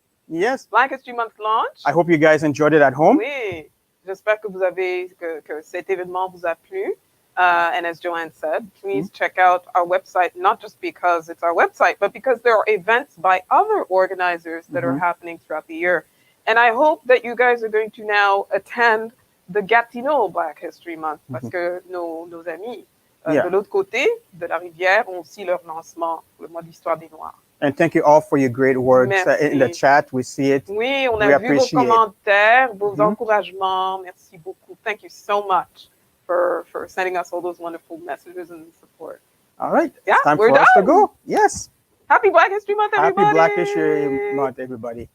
Speaker 2: Black History Month launch.
Speaker 3: I hope you guys enjoyed it at home.
Speaker 2: Oui, j'espère que cet événement vous a plu. And as Joanne said, please check out our website, not just because it's our website, but because there are events by other organizers that are happening throughout the year. And I hope that you guys are going to now attend the Gatineau Black History Month, parce que nos amis de l'autre côté de la rivière ont aussi leur lancement, le mois de l'histoire des Noirs.
Speaker 3: And thank you all for your great words in the chat. We see it.
Speaker 2: Oui, on a vu vos commentaires, vos encouragements. Merci beaucoup. Thank you so much for sending us all those wonderful messages and support.
Speaker 3: All right.
Speaker 2: Yeah,
Speaker 3: it's time
Speaker 2: we're
Speaker 3: for
Speaker 2: done.
Speaker 3: us to go. Yes.
Speaker 2: Happy Black History Month, everybody.
Speaker 3: Happy Black History Month, everybody.